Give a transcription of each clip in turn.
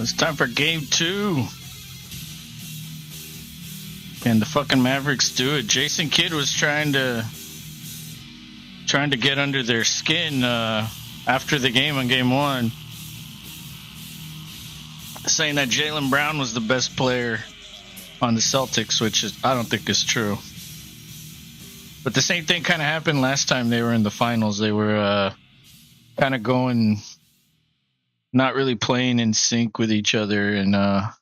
It's time for game 2. Can the fucking Mavericks do it? Jason Kidd was trying to get under their skin after the game on game 1, saying that Jaylen Brown was the best player on the Celtics, which I don't think is true. But the same thing kind of happened last time they were in the finals. They were kind of going, not really playing in sync with each other, and I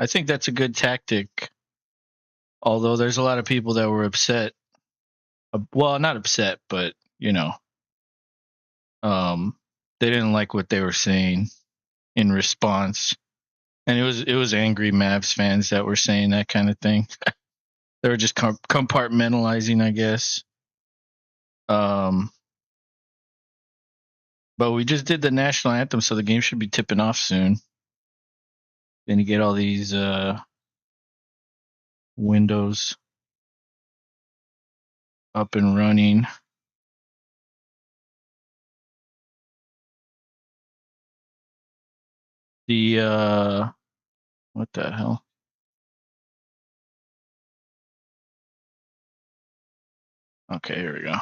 think that's a good tactic. Although there's a lot of people that were upset. Well, not upset, but they didn't like what they were saying in response, and it was angry Mavs fans that were saying that kind of thing. They were just compartmentalizing, I guess. But we just did the national anthem, so the game should be tipping off soon. Then you get all these windows up and running. The what the hell? Okay, here we go.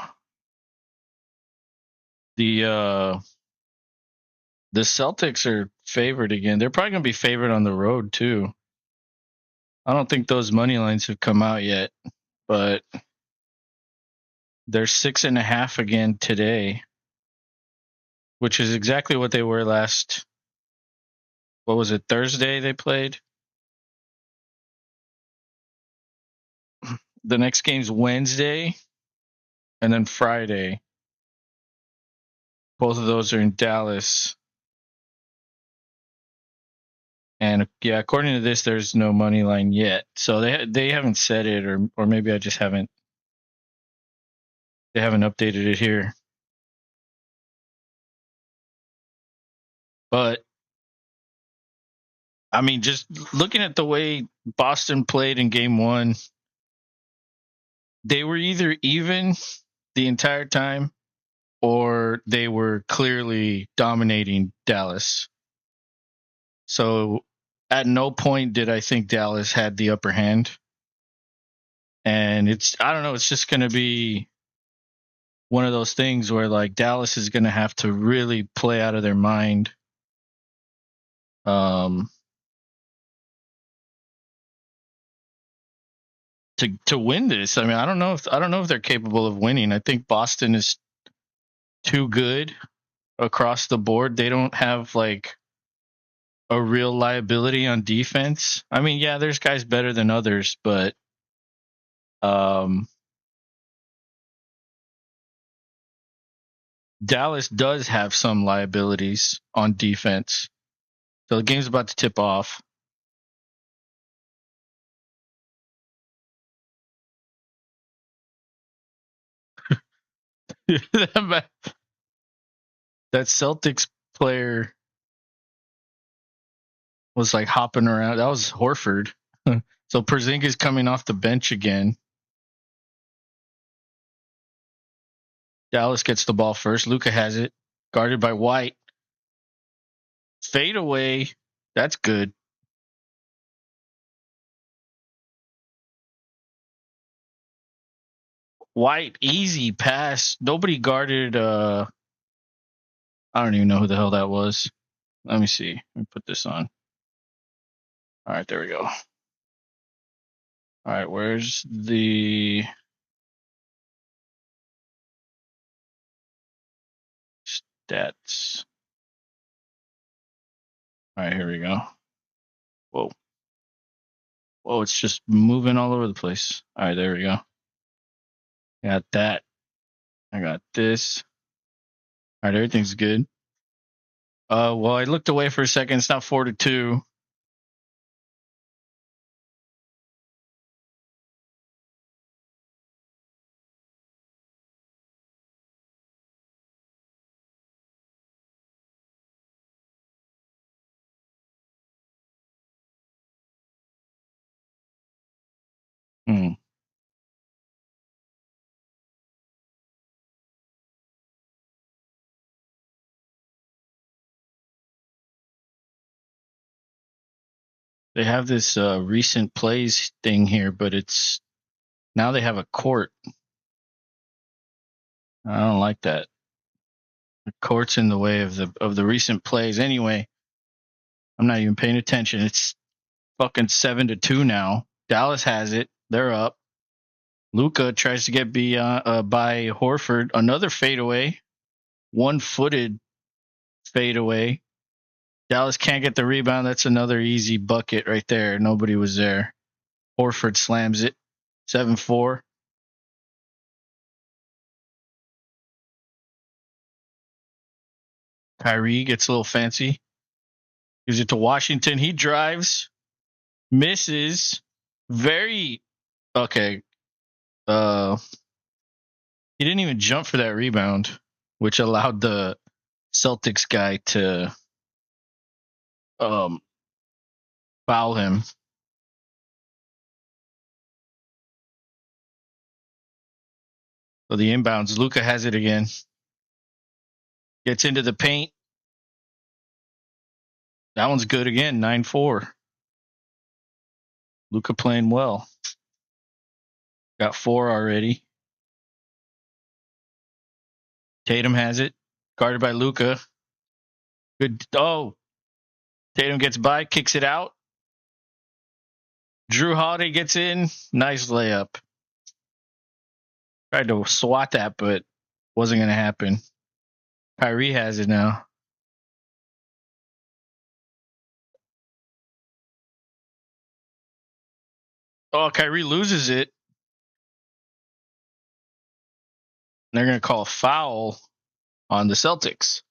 The Celtics are favored again. They're probably going to be favored on the road too. I don't think those money lines have come out yet, but they're 6.5 again today, which is exactly what they were last. What was it? Thursday they played. The next game's Wednesday, and then Friday. Both of those are in Dallas. And yeah, according to this, there's no money line yet. So they haven't said it, or maybe I just haven't. They haven't updated it here. But I mean, just looking at the way Boston played in game 1, they were either even the entire time, or they were clearly dominating Dallas. So at no point did I think Dallas had the upper hand. And I don't know, it's just going to be one of those things where like Dallas is going to have to really play out of their mind. To win this. I mean, I don't know if they're capable of winning. I think Boston is too good across the board. They don't have like a real liability on defense. I mean, yeah, there's guys better than others, but Dallas does have some liabilities on defense. So the game's about to tip off. That Celtics player was like hopping around. That was Horford. So Porzingis coming off the bench again. Dallas gets the ball first. Luka has it, guarded by White. Fade away. That's good. White, easy pass. Nobody guarded. I don't even know who the hell that was. Let me see. Let me put this on. All right, there we go. All right, where's the stats? All right, here we go. Whoa. Whoa, it's just moving all over the place. All right, there we go. Got that. I got this. All right, everything's good. Well, I looked away for a second. It's not 4-2. They have this recent plays thing here, but it's now they have a court. I don't like that. The court's in the way of the recent plays. Anyway, I'm not even paying attention. It's fucking 7-2 now. Dallas has it. They're up. Luka tries to get by Horford. Another fadeaway. One-footed fadeaway. Dallas can't get the rebound. That's another easy bucket right there. Nobody was there. Horford slams it. 7-4. Kyrie gets a little fancy. Gives it to Washington. He drives. Misses. Very okay. He didn't even jump for that rebound, which allowed the Celtics guy to foul him. So the inbounds, Luka has it again. Gets into the paint. That one's good again, 9-4. Luka playing well. Got 4 already. Tatum has it. Guarded by Luka. Good. Oh. Tatum gets by, kicks it out. Drew Holiday gets in. Nice layup. Tried to swat that, but wasn't going to happen. Kyrie has it now. Oh, Kyrie loses it. They're going to call a foul on the Celtics.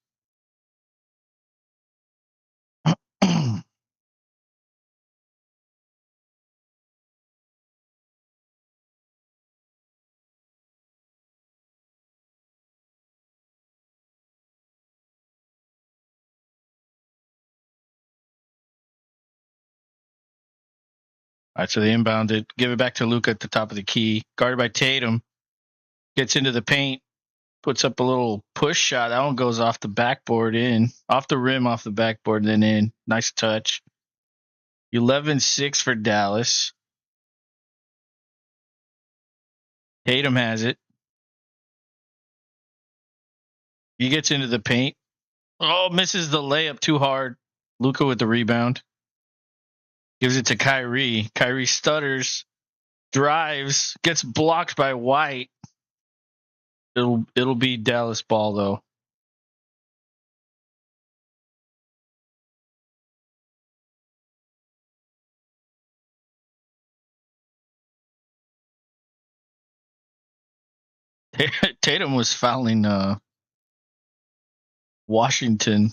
All right, so they inbound it. Give it back to Luka at the top of the key. Guarded by Tatum. Gets into the paint. Puts up a little push shot. That one goes off the backboard in. Off the rim, off the backboard, and then in. Nice touch. 11-6 for Dallas. Tatum has it. He gets into the paint. Oh, misses the layup too hard. Luka with the rebound. Gives it to Kyrie. Kyrie stutters. Drives. Gets blocked by White. It'll be Dallas ball though. Tatum was fouling Washington.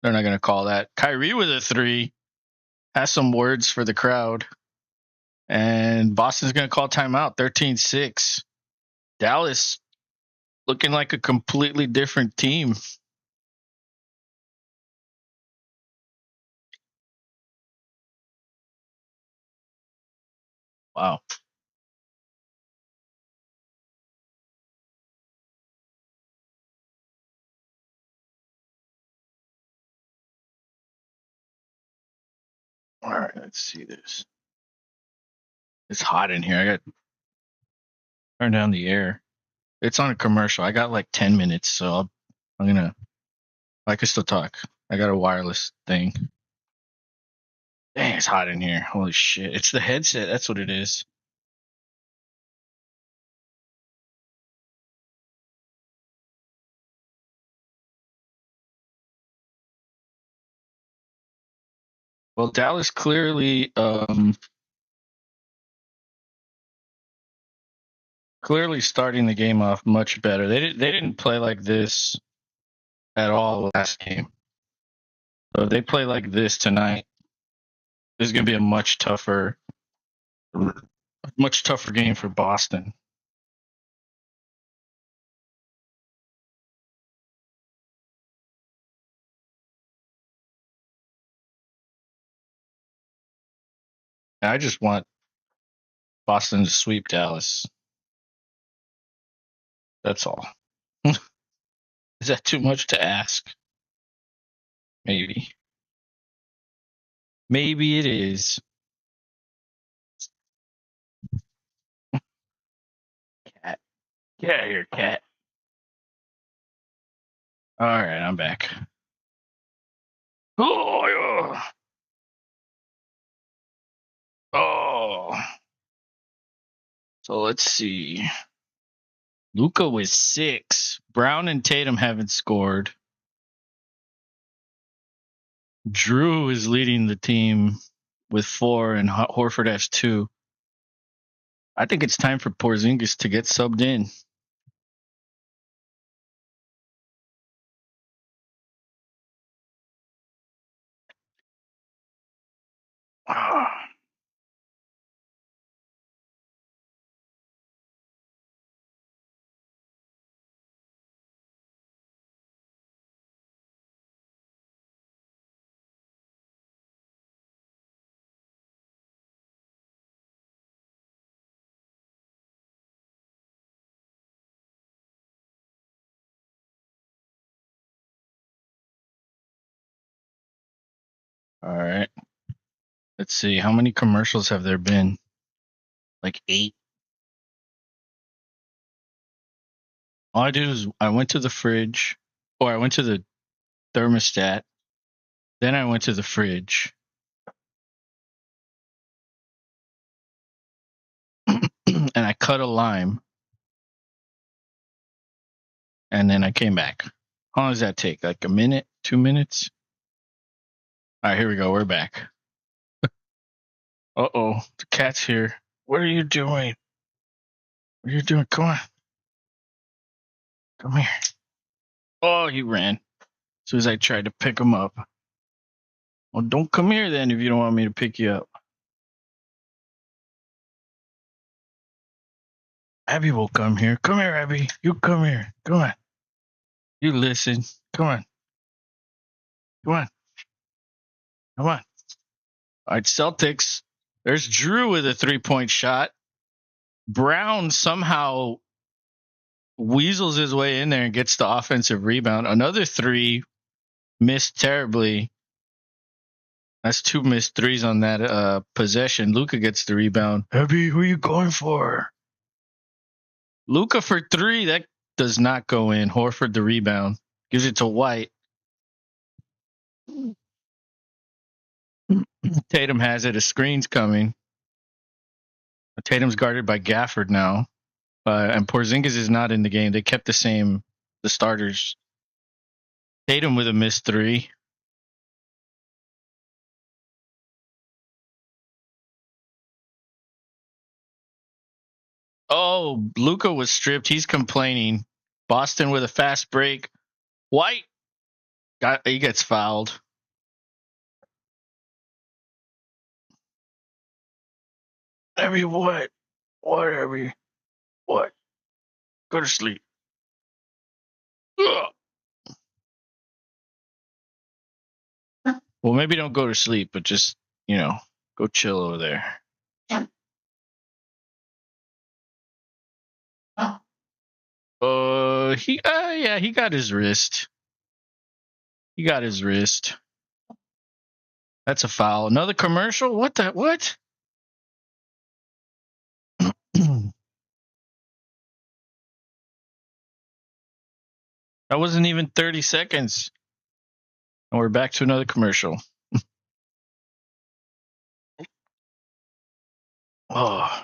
They're not going to call that. Kyrie with a 3 has some words for the crowd. And Boston's going to call timeout. 13-6. Dallas looking like a completely different team. Wow. All right, let's see this. It's hot in here. I got to turn down the air. It's on a commercial. I got like 10 minutes, so I can still talk. I got a wireless thing. Dang, it's hot in here. Holy shit. It's the headset. That's what it is. Well, Dallas clearly starting the game off much better. They didn't play like this at all last game. So if they play like this tonight, this is going to be a much tougher game for Boston. I just want Boston to sweep Dallas. That's all. Is that too much to ask? Maybe. Maybe it is. Cat. Get out of here, cat. All right, I'm back. Oh, yeah. Oh. So let's see. Luka with 6. Brown and Tatum haven't scored. Drew is leading the team with 4, and Horford has 2. I think it's time for Porzingis to get subbed in. All right. Let's see. How many commercials have there been? Like 8. All I did was I went to the fridge, or I went to the thermostat. Then I went to the fridge. And I cut a lime. And then I came back. How long does that take? Like a minute? 2 minutes? All right, here we go. We're back. Uh-oh. The cat's here. What are you doing? What are you doing? Come on. Come here. Oh, he ran. As soon as I tried to pick him up. Well, don't come here then if you don't want me to pick you up. Abby will come here. Come here, Abby. You come here. Come on. You listen. Come on. Come on. Come on. All right, Celtics. There's Drew with a 3-point shot. Brown somehow weasels his way in there and gets the offensive rebound. Another 3 missed terribly. That's 2 missed threes on that possession. Luka gets the rebound. Abby, who are you going for? Luka for 3. That does not go in. Horford the rebound. Gives it to White. Tatum has it. A screen's coming. Tatum's guarded by Gafford now. And Porzingis is not in the game. They kept the starters. Tatum with a missed 3. Oh, Luka was stripped. He's complaining. Boston with a fast break. White he gets fouled. Abby, what? What, Abby? What? Go to sleep. Ugh. Well, maybe don't go to sleep, but just, go chill over there. He got his wrist. He got his wrist. That's a foul. Another commercial? What? That wasn't even 30 seconds. And we're back to another commercial. Oh.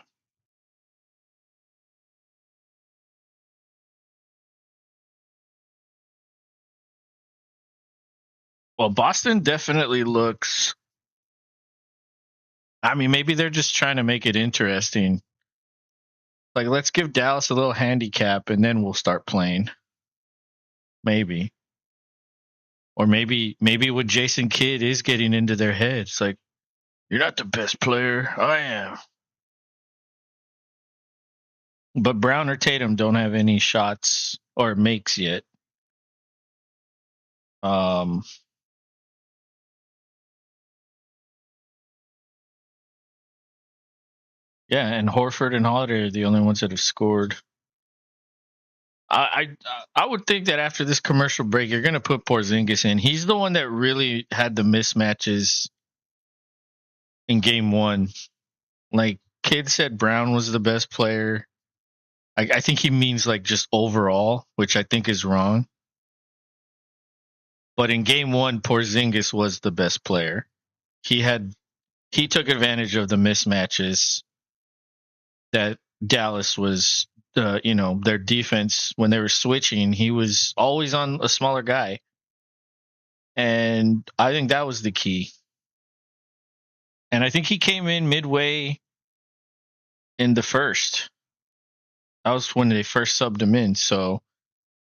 Well, Boston definitely looks. I mean, maybe they're just trying to make it interesting. Like, let's give Dallas a little handicap and then we'll start playing. Maybe. Or maybe what Jason Kidd is getting into their heads. Like, you're not the best player. I am. But Brown or Tatum don't have any shots or makes yet. Yeah, and Horford and Holiday are the only ones that have scored. I would think that after this commercial break, you're going to put Porzingis in. He's the one that really had the mismatches in game one. Like, Kid said Brown was the best player. I think he means like just overall, which I think is wrong. But in game one, Porzingis was the best player. He took advantage of the mismatches that Dallas was, their defense when they were switching. He was always on a smaller guy, and I think that was the key. And I think he came in midway in the first. That was when they first subbed him in. So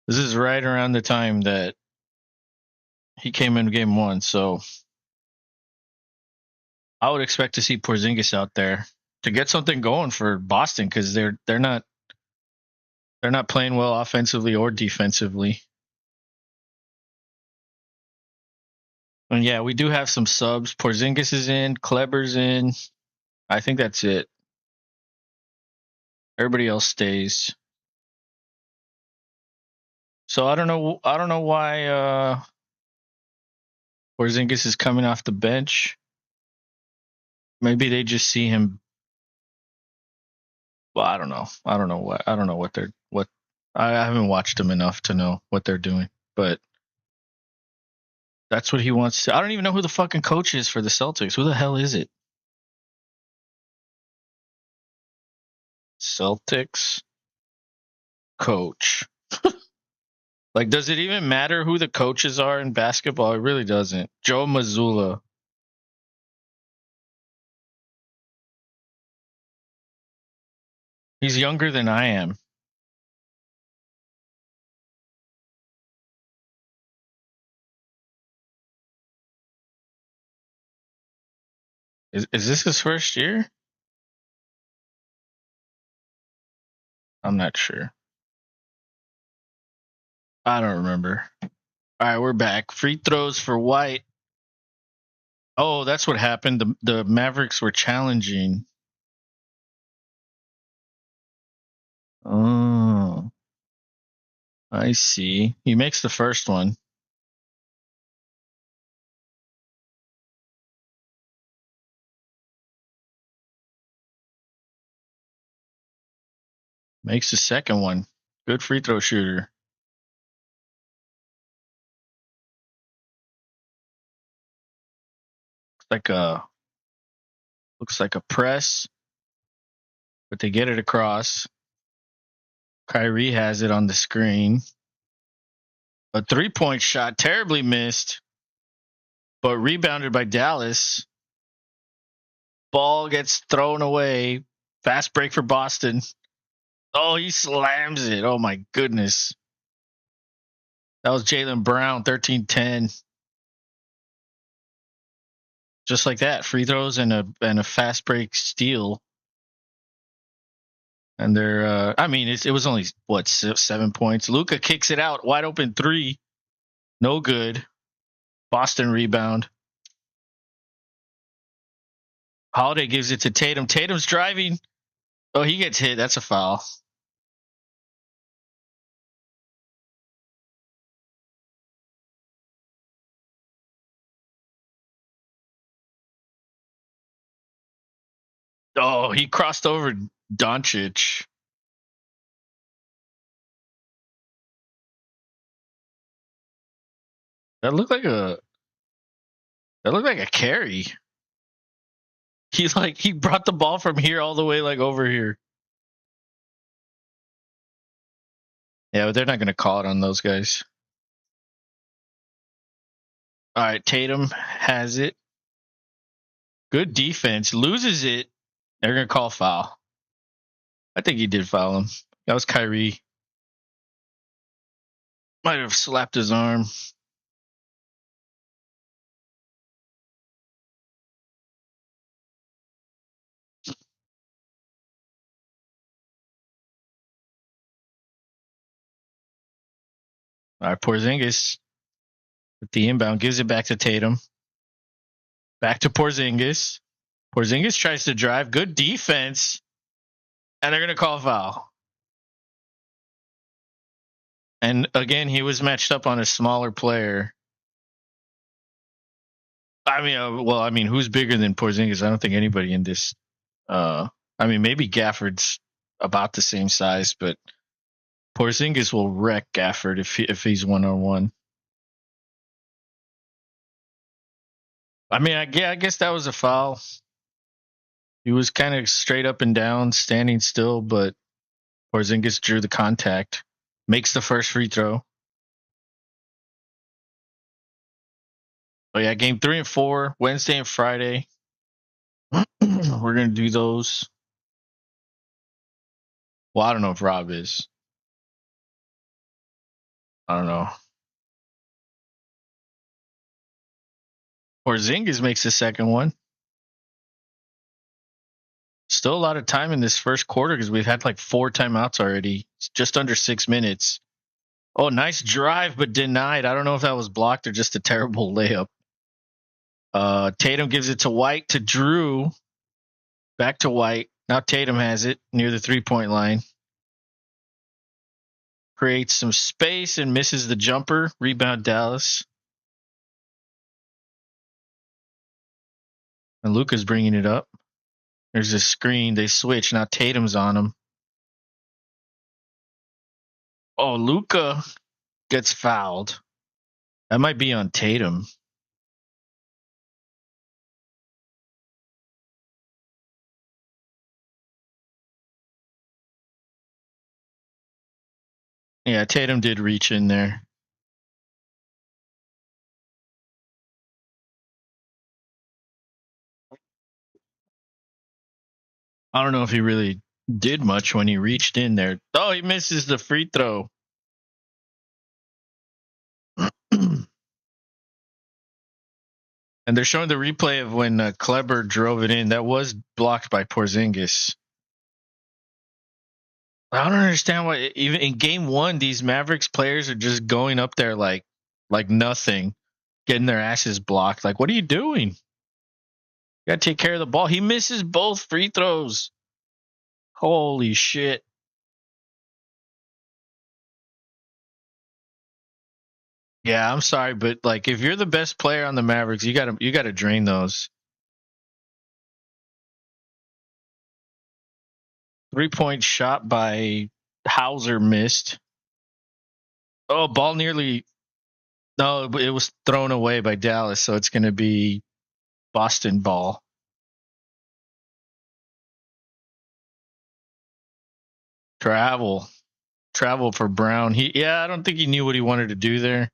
this is right around the time that he came in game one. So I would expect to see Porzingis out there to get something going for Boston because they're not playing well offensively or defensively. And yeah, we do have some subs. Porzingis is in, Kleber's in. I think that's it. Everybody else stays. So I don't know why Porzingis is coming off the bench. Maybe they just see him. Well, I don't know. I don't know what. I haven't watched him enough to know what they're doing, but that's what he wants to. I don't even know who the fucking coach is for the Celtics. Who the hell is it? Celtics coach. Like, does it even matter who the coaches are in basketball? It really doesn't. Joe Mazzulla. He's younger than I am. Is this his first year? I'm not sure. I don't remember. All right, we're back. Free throws for White. Oh, that's what happened. The Mavericks were challenging. Oh, I see. He makes the first one. Makes the second one. Good free throw shooter. Looks like a press, but they get it across. Kyrie has it on the screen. A 3-point shot, terribly missed, but rebounded by Dallas. Ball gets thrown away. Fast break for Boston. Oh, he slams it. Oh, my goodness. That was Jaylen Brown, 13-10. Just like that, free throws and a fast break steal. And they're, it was only, 7 points. Luka kicks it out. Wide open three. No good. Boston rebound. Holiday gives it to Tatum. Tatum's driving. Oh, he gets hit. That's a foul. Oh, he crossed over Doncic. That looked like a carry. He brought the ball from here all the way like over here. Yeah, but they're not going to call it on those guys. All right, Tatum has it. Good defense. Loses it. They're going to call foul. I think he did foul him. That was Kyrie. Might have slapped his arm. All right, Porzingis with the inbound gives it back to Tatum. Back to Porzingis. Porzingis tries to drive. Good defense. And they're going to call foul. And again, he was matched up on a smaller player. I mean, who's bigger than Porzingis? I don't think anybody in this. I mean, maybe Gafford's about the same size, but Porzingis will wreck Gafford if he's 1-on-1. I mean, I guess that was a foul. He was kind of straight up and down, standing still, but Porzingis drew the contact, makes the first free throw. Oh yeah, game 3 and 4, Wednesday and Friday. We're gonna do those. Well, I don't know if Rob is. I don't know. Porzingis makes the second one. Still a lot of time in this first quarter because we've had like 4 timeouts already. It's just under 6 minutes. Oh, nice drive, but denied. I don't know if that was blocked or just a terrible layup. Tatum gives it to White, to Drew. Back to White. Now Tatum has it near the 3-point line. Creates some space and misses the jumper. Rebound Dallas. And Luka's bringing it up. There's a screen. They switch. Now Tatum's on him. Oh, Luka gets fouled. That might be on Tatum. Yeah, Tatum did reach in there. I don't know if he really did much when he reached in there. Oh, he misses the free throw. And they're showing the replay of when Kleber drove it in. That was blocked by Porzingis. I don't understand why even in game 1 these Mavericks players are just going up there like nothing, getting their asses blocked. Like, what are you doing? You got to take care of the ball. He misses both free throws. Holy shit. Yeah, I'm sorry, but like if you're the best player on the Mavericks, you gotta drain those. 3-point shot by Hauser missed. Oh, ball nearly. No, it was thrown away by Dallas, so it's going to be Boston ball. Travel for Brown. I don't think he knew what he wanted to do there.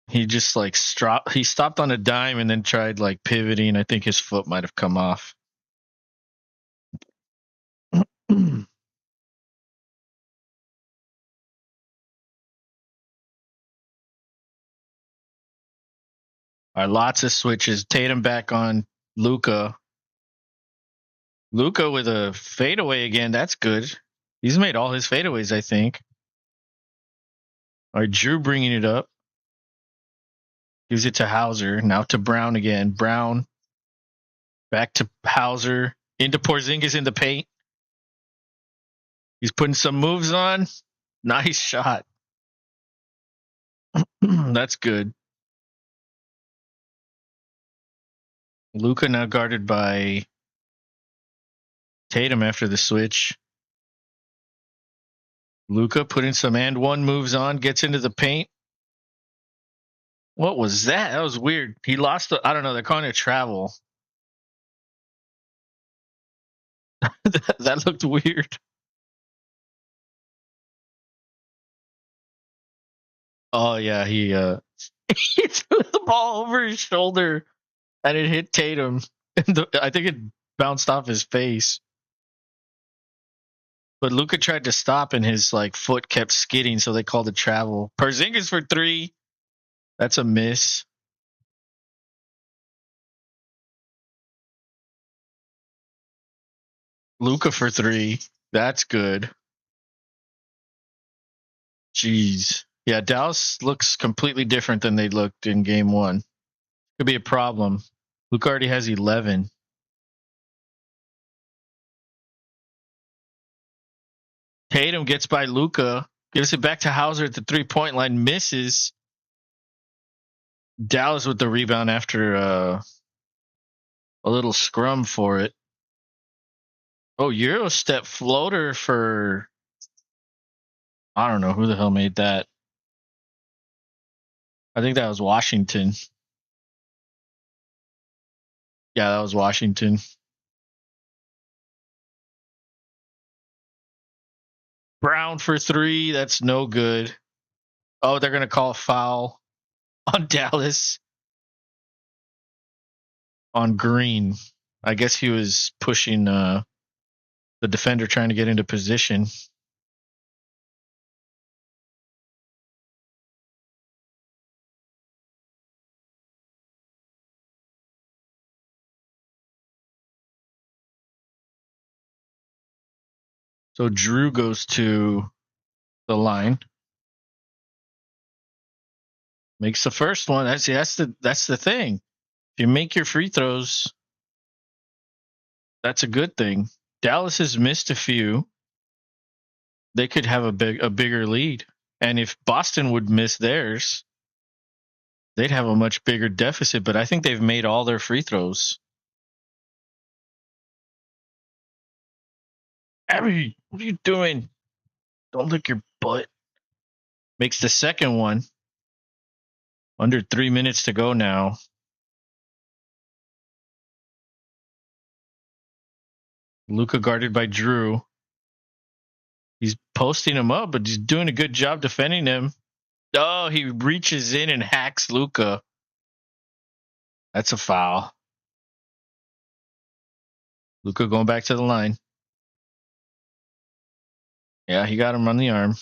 He just like he stopped on a dime and then tried like pivoting. I think his foot might have come off. All right, lots of switches. Tatum back on Luka. Luka with a fadeaway again. That's good. He's made all his fadeaways, I think. All right, Drew bringing it up. Gives it to Hauser. Now to Brown again. Brown back to Hauser. Into Porzingis in the paint. He's putting some moves on. Nice shot. That's good. Luka now guarded by Tatum after the switch. Luka putting some and one moves on, gets into the paint. What was that? That was weird. He lost I don't know, they're calling it travel. That looked weird. Oh yeah, he he threw the ball over his shoulder and it hit Tatum. I think it bounced off his face. But Luka tried to stop and his like foot kept skidding, so they called it travel. Porzingis for 3. That's a miss. Luka for 3. That's good. Jeez. Yeah, Dallas looks completely different than they looked in game 1. Could be a problem. Luka already has 11. Tatum gets by Luka, gives it back to Hauser at the 3-point line, misses. Dallas with the rebound after a little scrum for it. Oh, Euro step floater for I don't know who the hell made that. I think that was Washington. Yeah, that was Washington. Brown for three. That's no good. Oh, they're gonna call a foul on Dallas on Green. I guess he was pushing the defender trying to get into position. So Drew goes to the line, makes the first one. That's the thing. If you make your free throws, that's a good thing. Dallas has missed a few. They could have a bigger lead, and if Boston would miss theirs, they'd have a much bigger deficit. But I think they've made all their free throws. Abby, what are you doing? Don't lick your butt. Makes the second one. Under 3 minutes to go now. Luka guarded by Drew. He's posting him up, but he's doing a good job defending him. Oh, he reaches in and hacks Luka. That's a foul. Luka going back to the line. Yeah, he got him on the arm.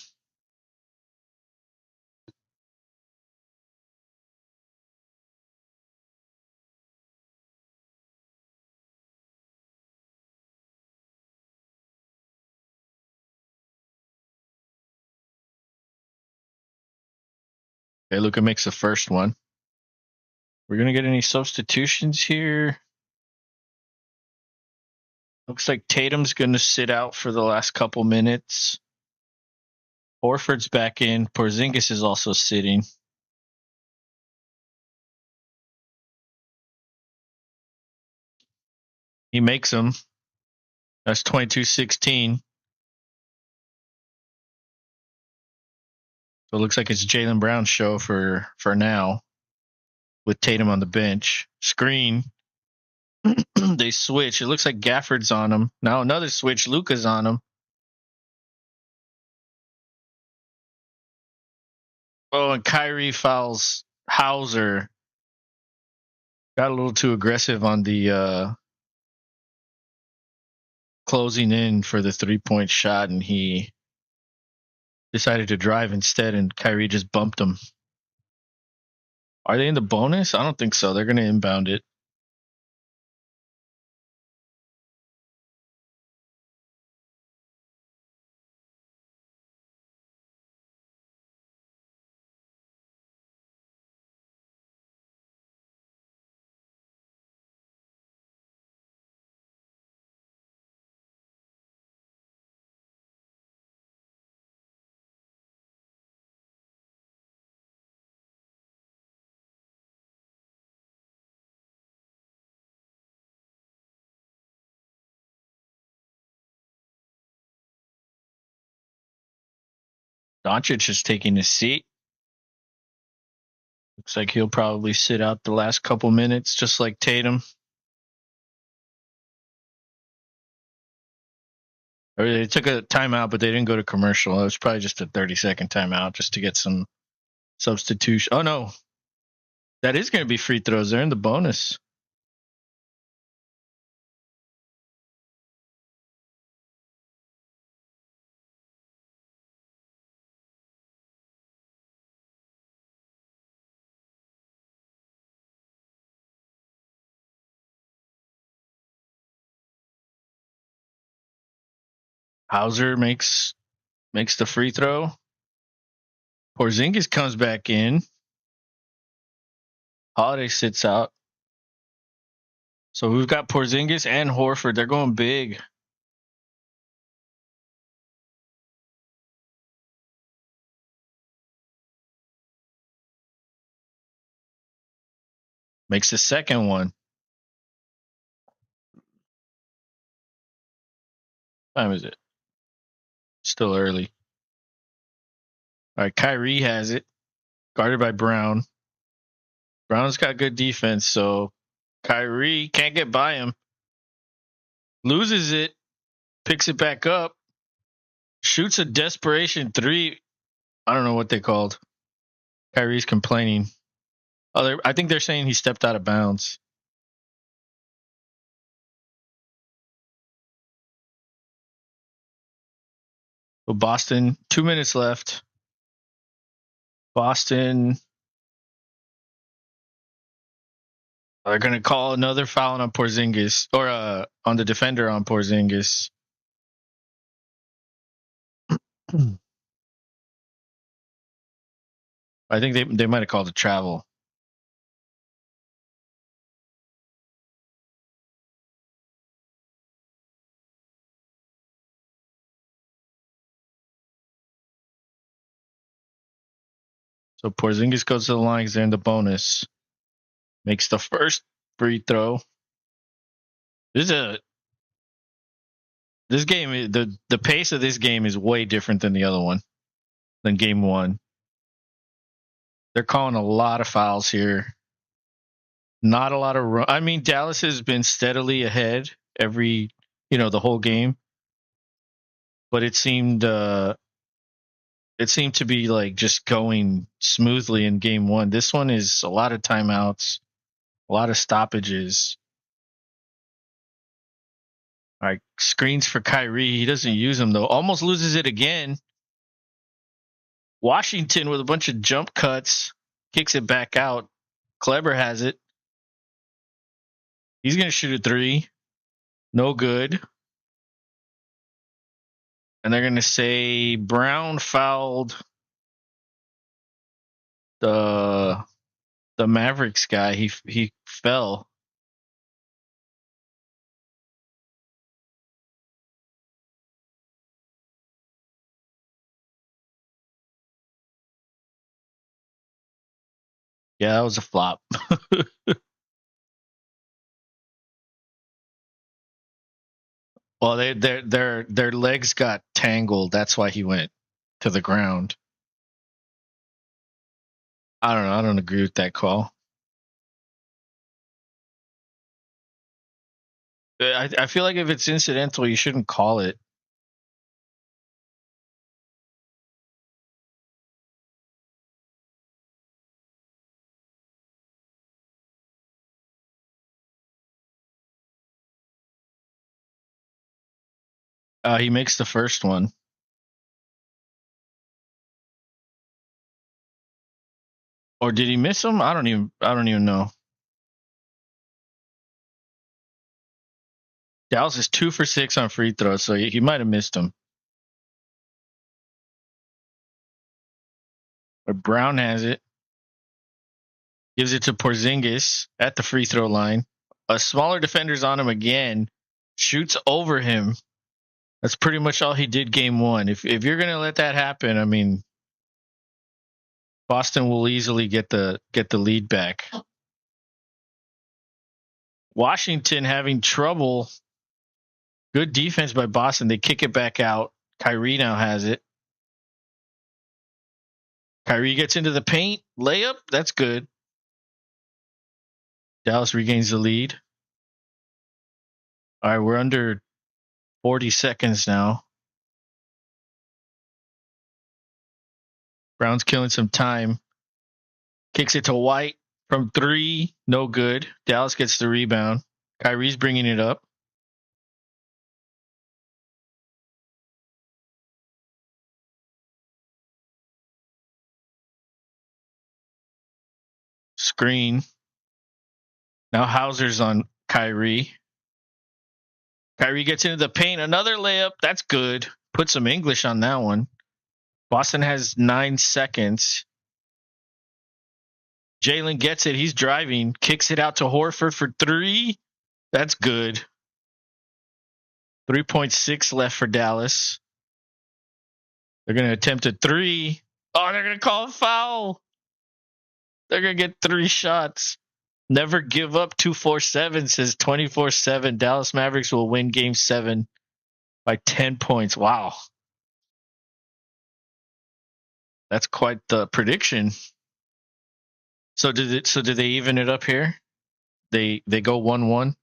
Okay, Luka makes the first one. We're going to get any substitutions here. Looks like Tatum's going to sit out for the last couple minutes. Horford's back in. Porzingis is also sitting. He makes them. That's 22-16. So it looks like it's Jaylen Brown's show for now with Tatum on the bench. Screen. They switch. It looks like Gafford's on him. Now another switch. Luka's on him. Oh, and Kyrie fouls Hauser. Got a little too aggressive on the closing in for the 3-point shot, and he decided to drive instead, and Kyrie just bumped him. Are they in the bonus? I don't think so. They're going to inbound it. Doncic is taking his seat. Looks like he'll probably sit out the last couple minutes, just like Tatum. Or they took a timeout, but they didn't go to commercial. It was probably just a 30-second timeout just to get some substitution. Oh, no. That is going to be free throws. They're in the bonus. Hauser makes the free throw. Porzingis comes back in. Holiday sits out. So we've got Porzingis and Horford. They're going big. Makes the second one. What time is it? Still early. All right, Kyrie has it. Guarded by Brown. Brown's got good defense, so Kyrie can't get by him. Loses it. Picks it back up. Shoots a desperation three. I don't know what they called. Kyrie's complaining. I think they're saying he stepped out of bounds. So Boston, 2 minutes left. Boston, they're going to call another foul on Porzingis, or on the defender on Porzingis. I think they might have called a travel. So Porzingis goes to the line because they're in the bonus. Makes the first free throw. This game, the pace of this game is way different than the other one, than game one. They're calling a lot of fouls here. Not a lot of run. I mean, Dallas has been steadily ahead the whole game, but it seemed to be like just going smoothly in game one. This one is a lot of timeouts, a lot of stoppages. All right, screens for Kyrie. He doesn't use them though. Almost loses it again. Washington with a bunch of jump cuts, kicks it back out. Kleber has it. He's going to shoot a three. No good. And they're going to say Brown fouled the Mavericks guy. He fell. Yeah, that was a flop. Well, their legs got tangled. That's why he went to the ground. I don't know. I don't agree with that call. I feel like if it's incidental, you shouldn't call it. He makes the first one. Or did he miss him? I don't even know. Dallas is 2 for 6 on free throws, so he might have missed him. But Brown has it. Gives it to Porzingis at the free throw line. A smaller defender's on him again. Shoots over him. That's pretty much all he did game one. If you're gonna let that happen, I mean, Boston will easily get the lead back. Washington having trouble. Good defense by Boston. They kick it back out. Kyrie now has it. Kyrie gets into the paint. Layup. That's good. Dallas regains the lead. All right, we're under 40 seconds now. Brown's killing some time. Kicks it to White from three. No good. Dallas gets the rebound. Kyrie's bringing it up. Screen. Now Hauser's on Kyrie. Kyrie gets into the paint. Another layup. That's good. Put some English on that one. Boston has 9 seconds. Jalen gets it. He's driving. Kicks it out to Horford for three. That's good. 3.6 left for Dallas. They're going to attempt a three. Oh, they're going to call a foul. They're going to get 3 shots. Never give up 247 says 24-7. Dallas Mavericks will win game 7 by 10 points. Wow. That's quite the prediction. So did they even it up here? They go 1-1.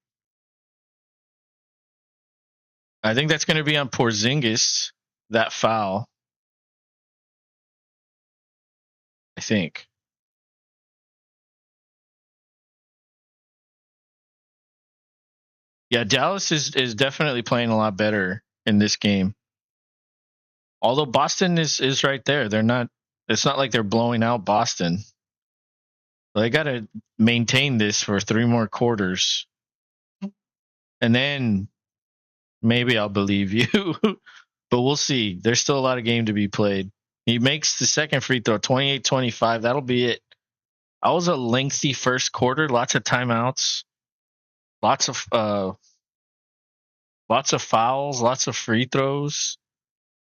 I think that's going to be on Porzingis, that foul. I think. Yeah, Dallas is definitely playing a lot better in this game. Although Boston is right there. They're not. It's not like they're blowing out Boston. They got to maintain this for 3 more quarters, and then maybe I'll believe you. But we'll see. There's still a lot of game to be played. He makes the second free throw, 28-25. That'll be it. That was a lengthy first quarter. Lots of timeouts. Lots of fouls. Lots of free throws.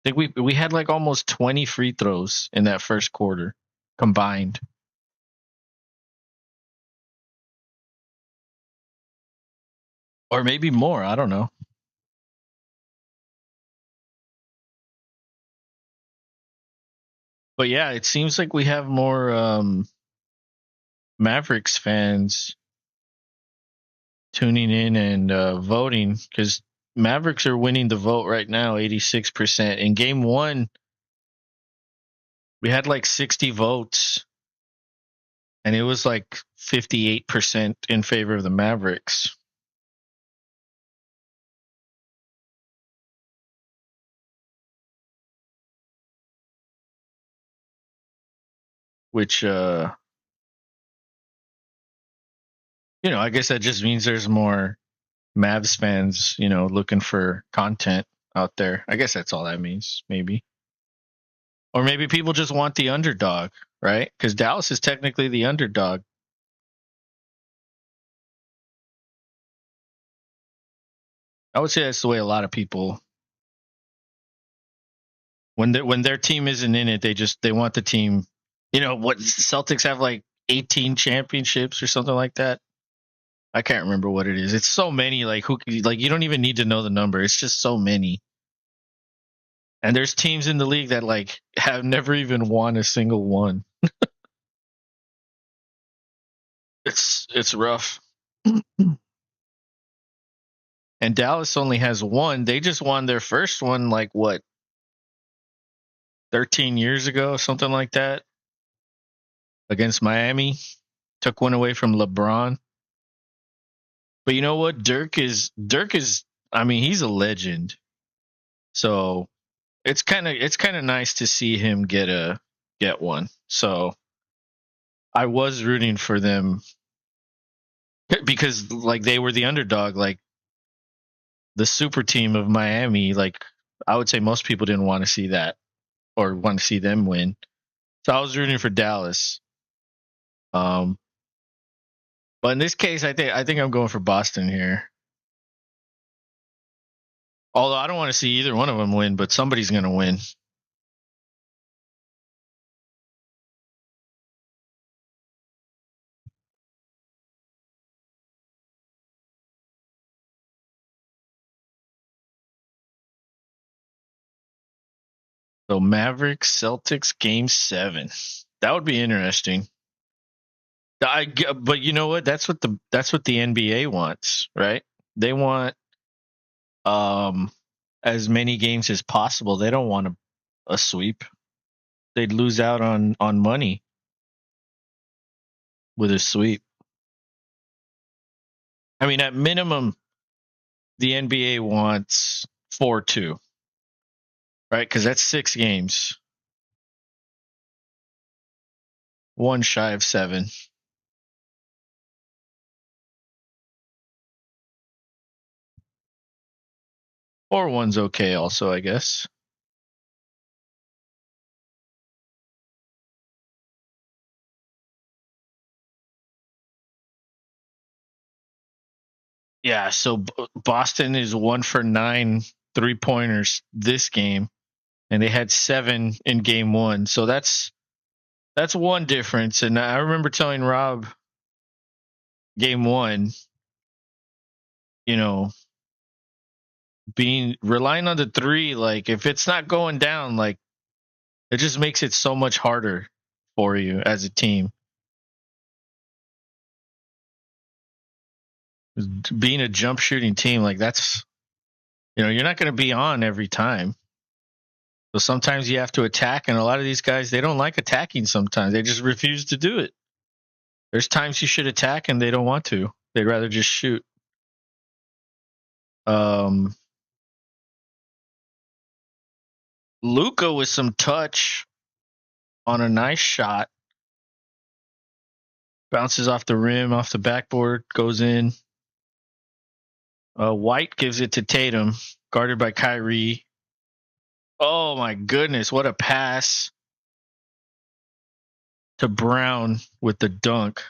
I think we had like almost 20 free throws in that first quarter combined. Or maybe more. I don't know. But yeah, it seems like we have more Mavericks fans tuning in and voting because Mavericks are winning the vote right now, 86%. In game 1, we had like 60 votes, and it was like 58% in favor of the Mavericks. Which, I guess that just means there's more Mavs fans, looking for content out there. I guess that's all that means, maybe. Or maybe people just want the underdog, right? Because Dallas is technically the underdog. I would say that's the way a lot of people, when their team isn't in it, they want the team. What Celtics have like 18 championships or something like that. I can't remember what it is. It's so many. Like you don't even need to know the number. It's just so many. And there's teams in the league that like have never even won a single one. It's rough. And Dallas only has one. They just won their first one like what, 13 years ago, something like that, against Miami. Took one away from LeBron. But you know what? Dirk is I mean, he's a legend. So it's kind of nice to see him get one. So I was rooting for them because like they were the underdog, like the super team of Miami. Like I would say most people didn't want to see that or want to see them win. So I was rooting for Dallas. But in this case, I think I'm going for Boston here. Although I don't want to see either one of them win, but somebody's going to win. So Mavericks Celtics game 7. That would be interesting. But you know what? That's what the NBA wants, right? They want as many games as possible. They don't want a sweep. They'd lose out on money with a sweep. I mean, at minimum, the NBA wants 4-2, right? Because that's 6 games, one shy of 7. Or one's okay, also, I guess. Yeah, so Boston is 1 for 9 3-pointers this game, and they had 7 in game 1. So that's one difference. And I remember telling Rob game one, you know, relying on the three, like if it's not going down, like it just makes it so much harder for you as a team. Being a jump shooting team, like that's, you're not going to be on every time. So sometimes you have to attack, and a lot of these guys, they don't like attacking sometimes. They just refuse to do it. There's times you should attack, and they don't want to. They'd rather just shoot. Luka with some touch on a nice shot. Bounces off the rim, off the backboard, goes in. White gives it to Tatum, guarded by Kyrie. Oh my goodness, what a pass to Brown with the dunk.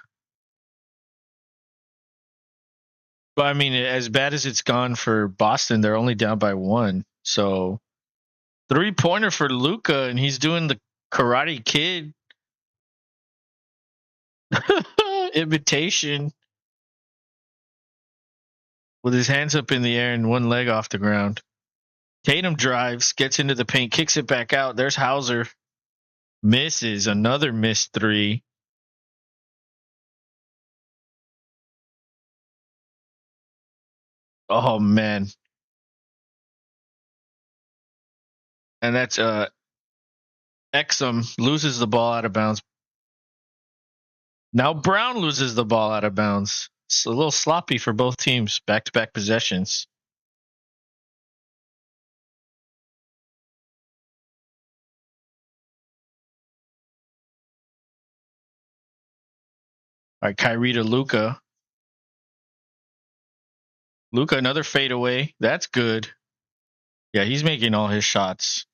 But I mean, as bad as it's gone for Boston, they're only down by one. So 3-pointer for Luka, and he's doing the Karate Kid imitation with his hands up in the air and one leg off the ground. Tatum drives, gets into the paint, kicks it back out. There's Hauser. Misses. Another missed three. Oh, man. And that's Exum loses the ball out of bounds. Now Brown loses the ball out of bounds. It's a little sloppy for both teams. Back-to-back possessions. All right, Kyrie to Luka. Luka, another fadeaway. That's good. Yeah, he's making all his shots.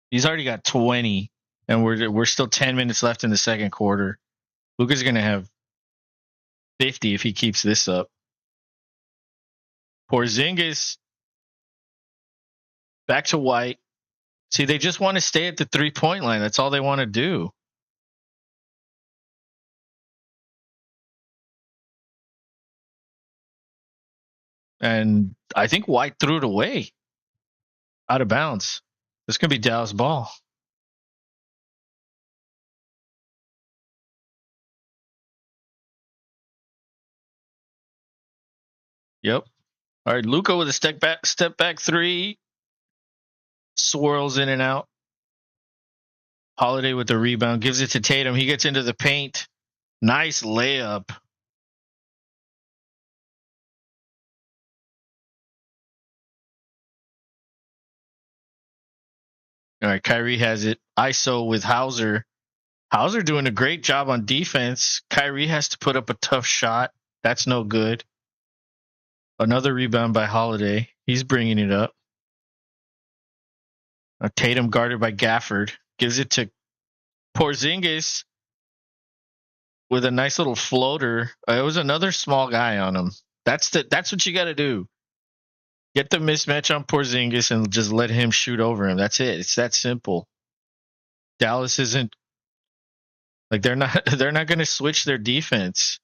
He's already got 20, and we're still 10 minutes left in the second quarter. Luka's going to have 50 if he keeps this up. Porzingis back to White. See, they just want to stay at the 3-point line. That's all they want to do. And I think White threw it away out of bounds. This could be Dallas ball. Yep. All right, Luka with a step back three. Swirls in and out. Holiday with the rebound. Gives it to Tatum. He gets into the paint. Nice layup. All right, Kyrie has it. ISO with Hauser. Hauser doing a great job on defense. Kyrie has to put up a tough shot. That's no good. Another rebound by Holiday. He's bringing it up. Tatum guarded by Gafford. Gives it to Porzingis with a nice little floater. It was another small guy on him. That's what you got to do. Get the mismatch on Porzingis and just let him shoot over him. That's it. It's that simple. Dallas isn't like they're not going to switch their defense.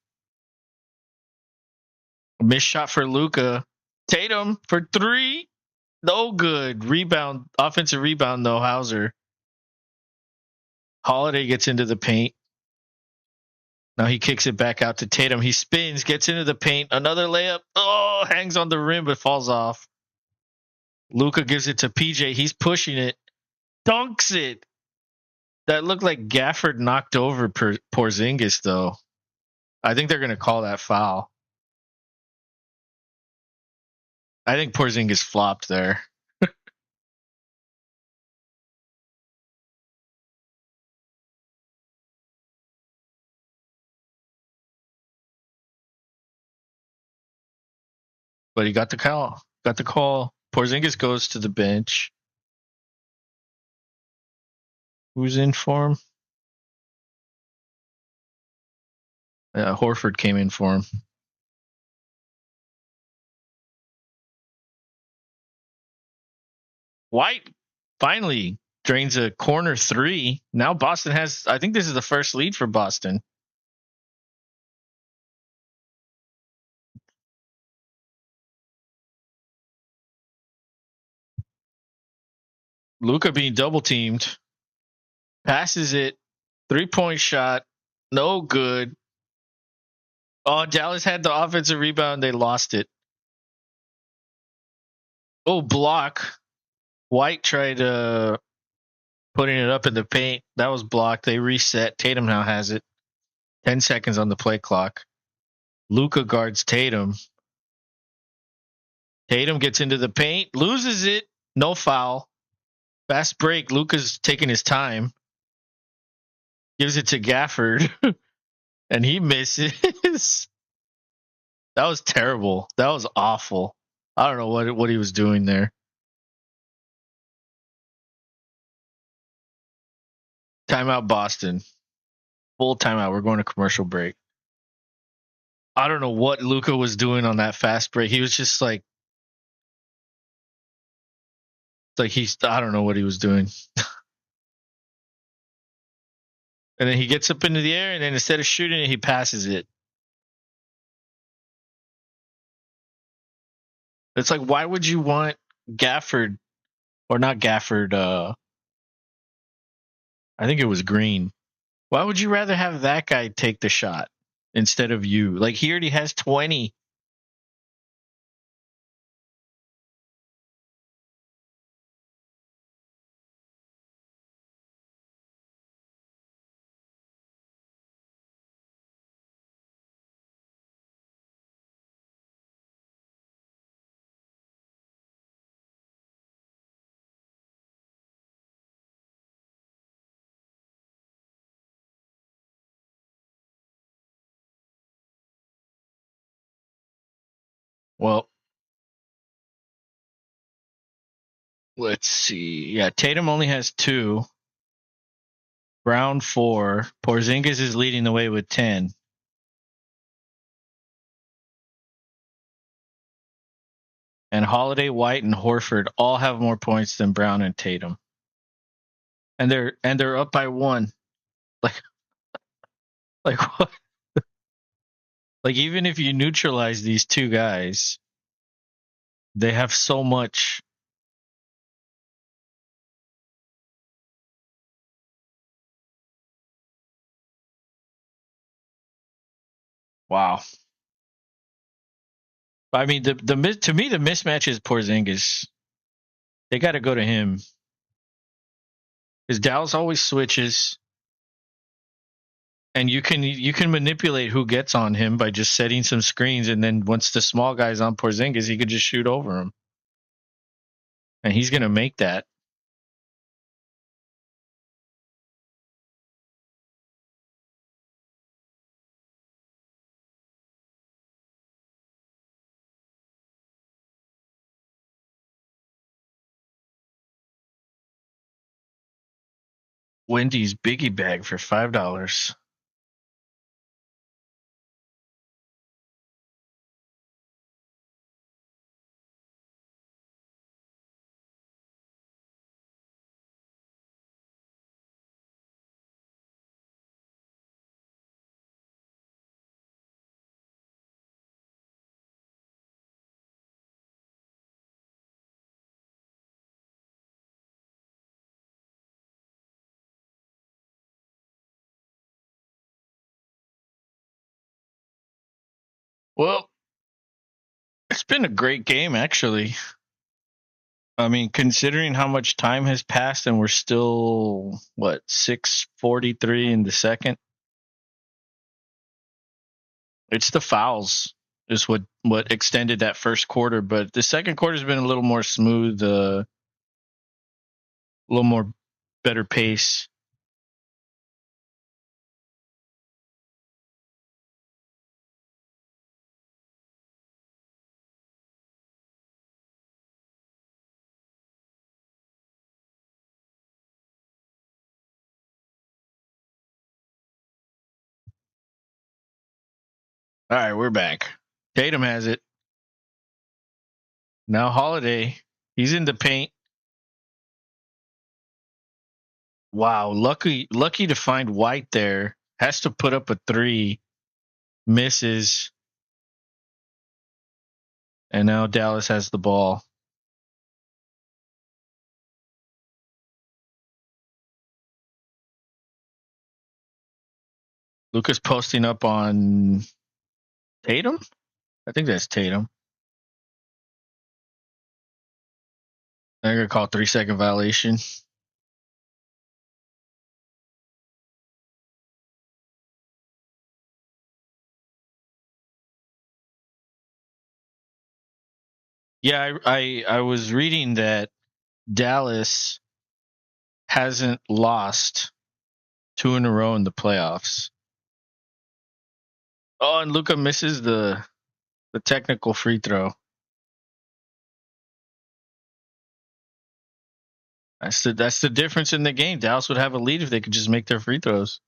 Missed shot for Luka. Tatum for three. No good. Rebound. Offensive rebound though. Hauser. Holiday gets into the paint. Now he kicks it back out to Tatum. He spins, gets into the paint. Another layup. Oh, hangs on the rim but falls off. Luka gives it to PJ. He's pushing it. Dunks it. That looked like Gafford knocked over Porzingis, though. I think they're going to call that foul. I think Porzingis flopped there. But he got the call. Porzingis goes to the bench. Who's in for him? Horford came in for him. White finally drains a corner three. Now Boston has, I think this is the first lead for Boston. Luka being double teamed, passes it, 3-point shot, no good. Oh, Dallas had the offensive rebound. They lost it. Oh, block. White tried putting it up in the paint. That was blocked. They reset. Tatum now has it. 10 seconds on the play clock. Luka guards Tatum. Tatum gets into the paint, loses it. No foul. Fast break. Luka's taking his time. Gives it to Gafford. And he misses. That was terrible. That was awful. I don't know what he was doing there. Timeout Boston. Full timeout. We're going to commercial break. I don't know what Luka was doing on that fast break. He was just like I don't know what he was doing. And then he gets up into the air, and then instead of shooting it, he passes it. It's like, why would you want Gafford, or not Gafford? I think it was Green. Why would you rather have that guy take the shot instead of you? Like, he already has 20. Well, let's see. Yeah, Tatum only has 2. Brown 4. Porzingis is leading the way with 10. And Holiday, White, and Horford all have more points than Brown and Tatum. And they're up by 1. Like what? Like, even if you neutralize these two guys, they have so much. Wow. I mean, the to me the mismatch is Porzingis. They got to go to him because Dallas always switches, and you can manipulate who gets on him by just setting some screens, and then once the small guy's on Porzingis, he could just shoot over him, and he's gonna make that. Wendy's biggie bag for $5. Well, it's been a great game, actually. I mean, considering how much time has passed and we're still, what, 6:43 in the second? It's the fouls is what extended that first quarter, but the second quarter's been a little more smooth, a little more better pace. All right, we're back. Tatum has it. Now Holiday, he's in the paint. Wow, lucky to find White there. Has to put up a 3, misses, and now Dallas has the ball. Luka's posting up on Tatum. I think that's Tatum. They're gonna call 3-second violation. Yeah, I was reading that Dallas hasn't lost 2 in a row in the playoffs. Oh, and Luka misses the technical free throw. That's the difference in the game. Dallas would have a lead if they could just make their free throws.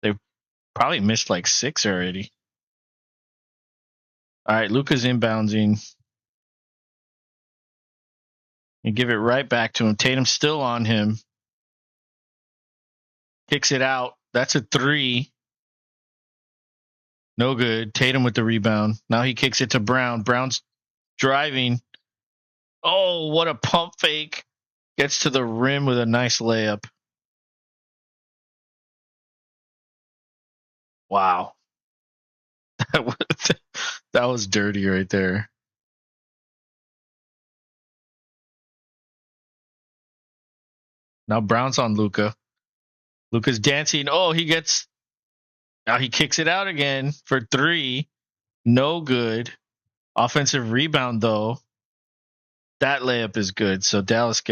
They probably missed like 6 already. All right, Luka's inbounding. You give it right back to him. Tatum's still on him. Kicks it out. That's a 3. No good. Tatum with the rebound. Now he kicks it to Brown. Brown's driving. Oh, what a pump fake. Gets to the rim with a nice layup. Wow. That was dirty right there. Now Brown's on Luka. Luka's dancing. Oh, now he kicks it out again for 3. No good. Offensive rebound though. That layup is good. So Dallas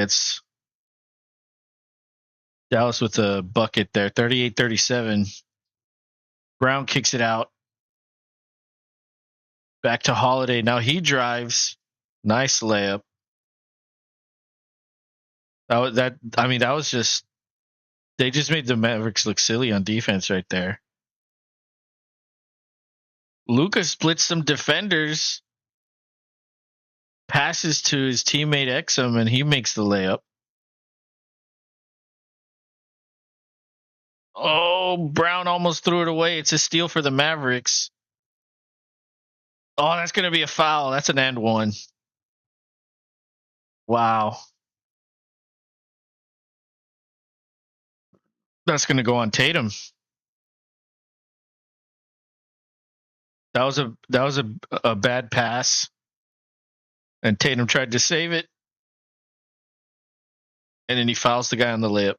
with a bucket there. 38-37. Brown kicks it out. Back to Holiday. Now he drives. Nice layup. That was just, they just made the Mavericks look silly on defense right there. Luka splits some defenders, passes to his teammate Exum, and he makes the layup. Oh, Brown almost threw it away. It's a steal for the Mavericks. Oh, that's going to be a foul. That's an and one. Wow. That's going to go on Tatum. That was a bad pass, and Tatum tried to save it, and then he fouls the guy on the layup.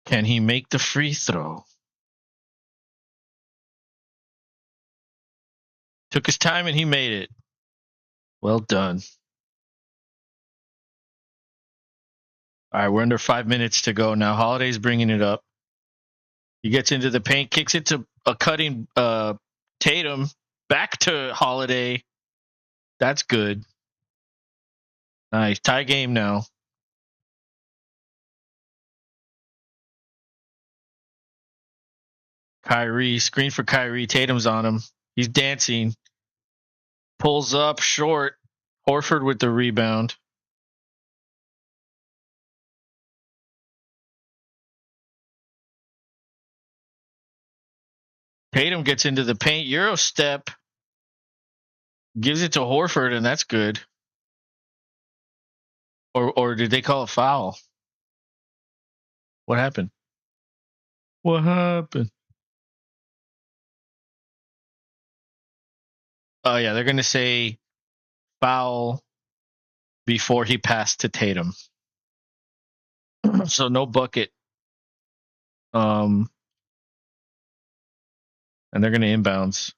Can he make the free throw? Took his time and he made it. Well done. All right, we're under 5 minutes to go now. Holiday's bringing it up. He gets into the paint, kicks it to a cutting Tatum. Back to Holiday. That's good. Nice. Tie game now. Kyrie, screen for Kyrie. Tatum's on him. He's dancing. Pulls up short. Horford with the rebound. Tatum gets into the paint. Euro step. Gives it to Horford, and that's good. Or did they call a foul? What happened? What happened? Oh, yeah, they're going to say foul before he passed to Tatum. So no bucket. And they're going to inbounds.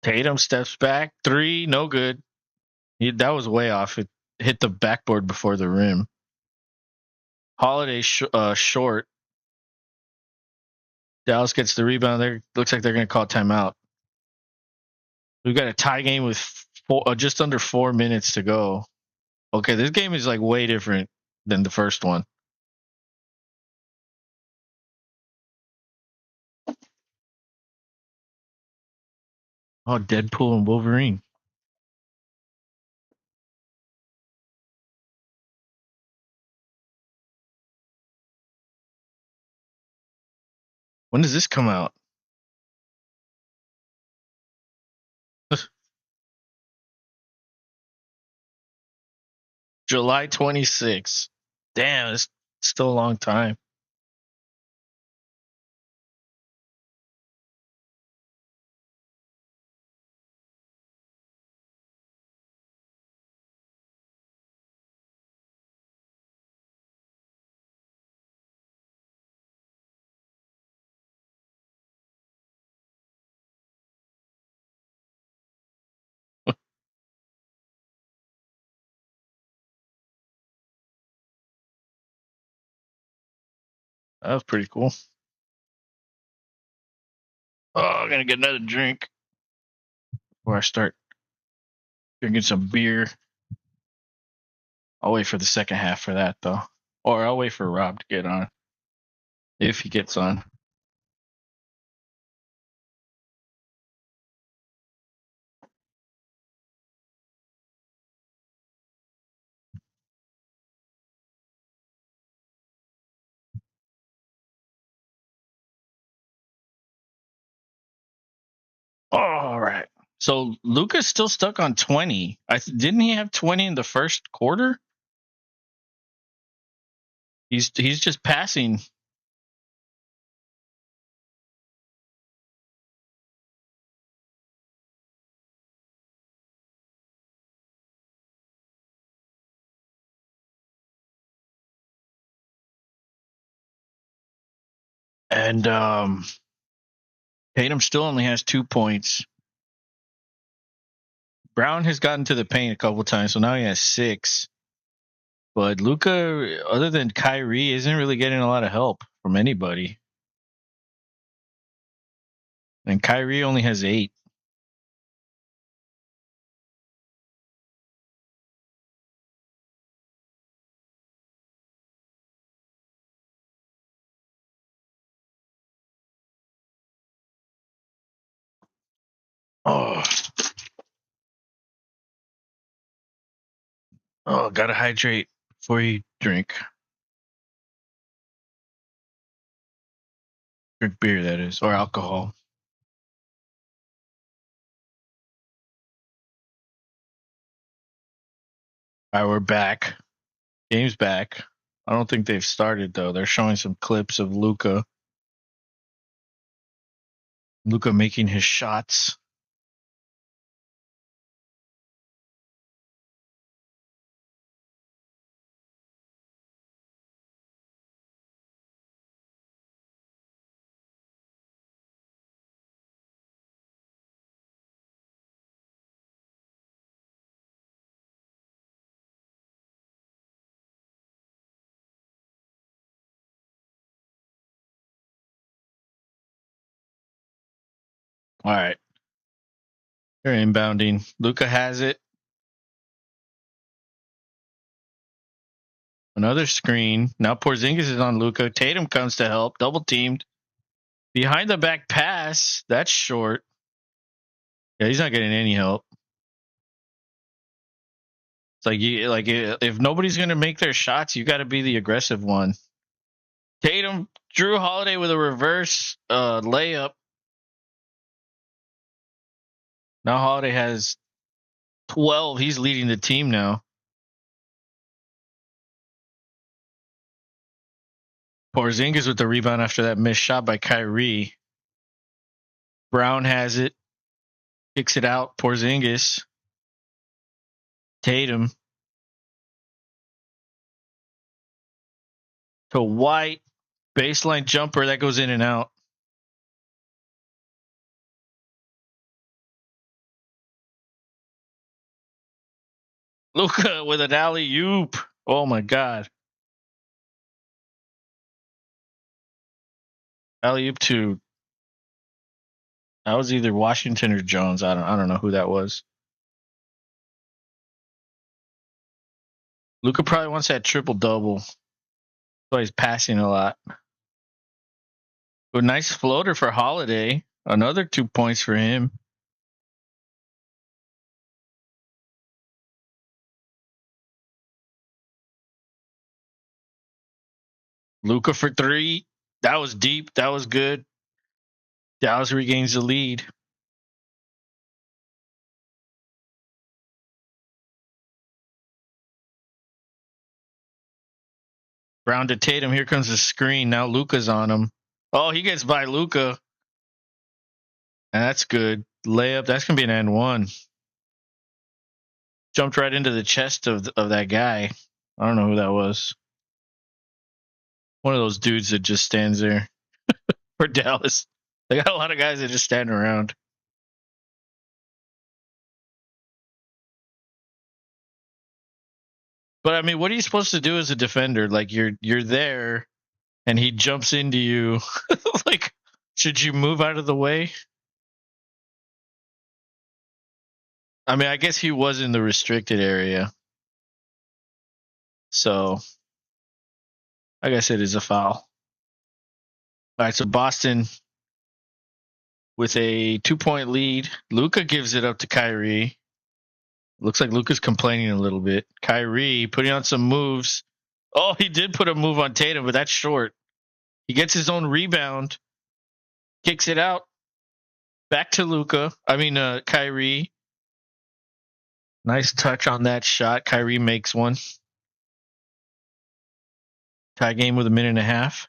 Tatum steps back. 3, no good. That was way off. It hit the backboard before the rim. Holiday short. Dallas gets the rebound. There looks like they're going to call timeout. We've got a tie game with just under 4 minutes to go. Okay, this game is like way different than the first one. Oh, Deadpool and Wolverine. When does this come out? July 26th. Damn, it's still a long time. That was pretty cool. Oh, I'm gonna get another drink before I start drinking some beer. I'll wait for the second half for that though, or I'll wait for Rob to get on if he gets on. All right. So Luca's still stuck on 20. Didn't he have 20 in the first quarter? He's just passing. And Tatum still only has 2 points. Brown has gotten to the paint a couple times, so now he has 6. But Luca, other than Kyrie, isn't really getting a lot of help from anybody. And Kyrie only has 8. Oh, gotta hydrate before you drink. Drink beer, that is, or alcohol. All right, we're back. Game's back. I don't think they've started though. They're showing some clips of Luca. Luca making his shots. All right. They're inbounding. Luca has it. Another screen. Now Porzingis is on Luca. Tatum comes to help. Double teamed. Behind the back pass. That's short. Yeah, he's not getting any help. It's like if nobody's gonna make their shots, you got to be the aggressive one. Tatum, Drew Holiday with a reverse layup. Now Holiday has 12. He's leading the team now. Porzingis with the rebound after that missed shot by Kyrie. Brown has it. Kicks it out. Porzingis. Tatum. To White. Baseline jumper that goes in and out. Luca with an alley-oop. Oh my God. Alley-oop to, that was either Washington or Jones. I don't know who that was. Luca probably wants that triple double. So he's passing a lot. A nice floater for Holiday. Another 2 points for him. Luca for 3. That was deep. That was good. Dallas regains the lead. Brown to Tatum. Here comes the screen. Now Luka's on him. Oh, he gets by Luka. And that's good. Layup. That's going to be an and one. Jumped right into the chest of that guy. I don't know who that was. One of those dudes that just stands there for Dallas. They got a lot of guys that just stand around. But I mean, what are you supposed to do as a defender? Like you're there and he jumps into you. Like, should you move out of the way? I mean, I guess he was in the restricted area. So I guess it is a foul. All right, so Boston with a 2-point lead. Luka gives it up to Kyrie. Looks like Luka's complaining a little bit. Kyrie putting on some moves. Oh, he did put a move on Tatum, but that's short. He gets his own rebound, kicks it out, back to Luka. Kyrie. Nice touch on that shot. Kyrie makes one. Tie game with a minute and a half.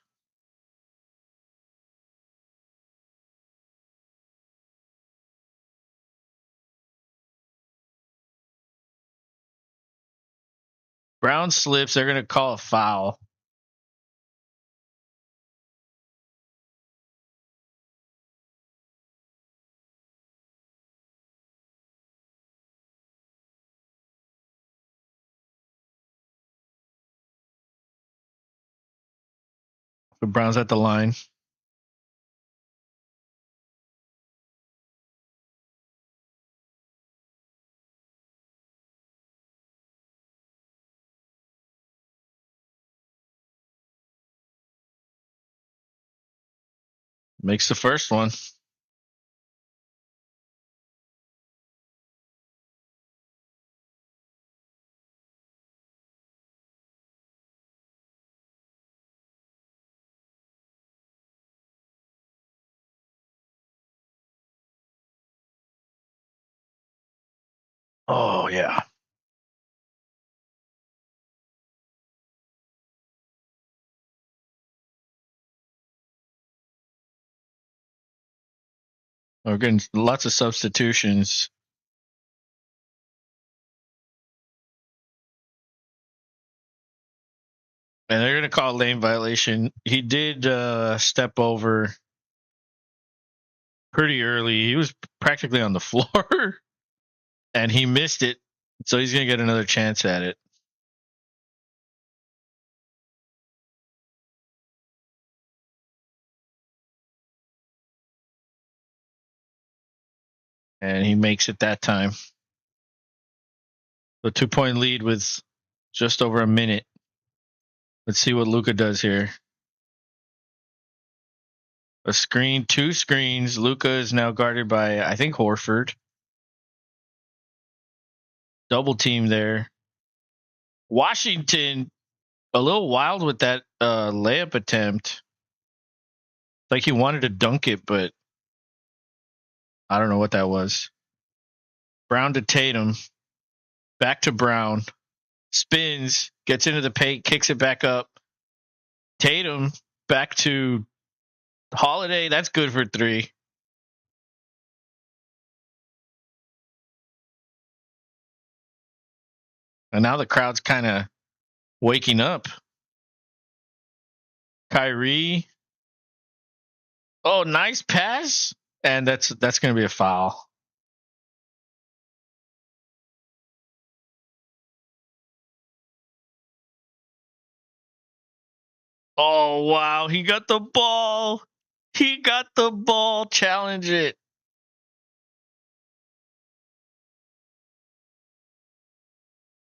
Brown slips. They're going to call a foul. But Brown's at the line. Makes the first one. Oh, yeah. We're getting lots of substitutions. And they're going to call a lane violation. He did step over pretty early. He was practically on the floor, and he missed it. So he's going to get another chance at it. And he makes it that time. The 2-point lead with just over a minute. Let's see what Luka does here. A screen, 2 screens. Luka is now guarded by, I think, Horford. Double team there. Washington, a little wild with that layup attempt. Like he wanted to dunk it, but I don't know what that was. Brown to Tatum. Back to Brown. Spins, gets into the paint, kicks it back up. Tatum back to Holiday. That's good for 3. And now the crowd's kind of waking up. Kyrie. Oh, nice pass. And that's going to be a foul. Oh, wow. He got the ball. He got the ball. Challenge it.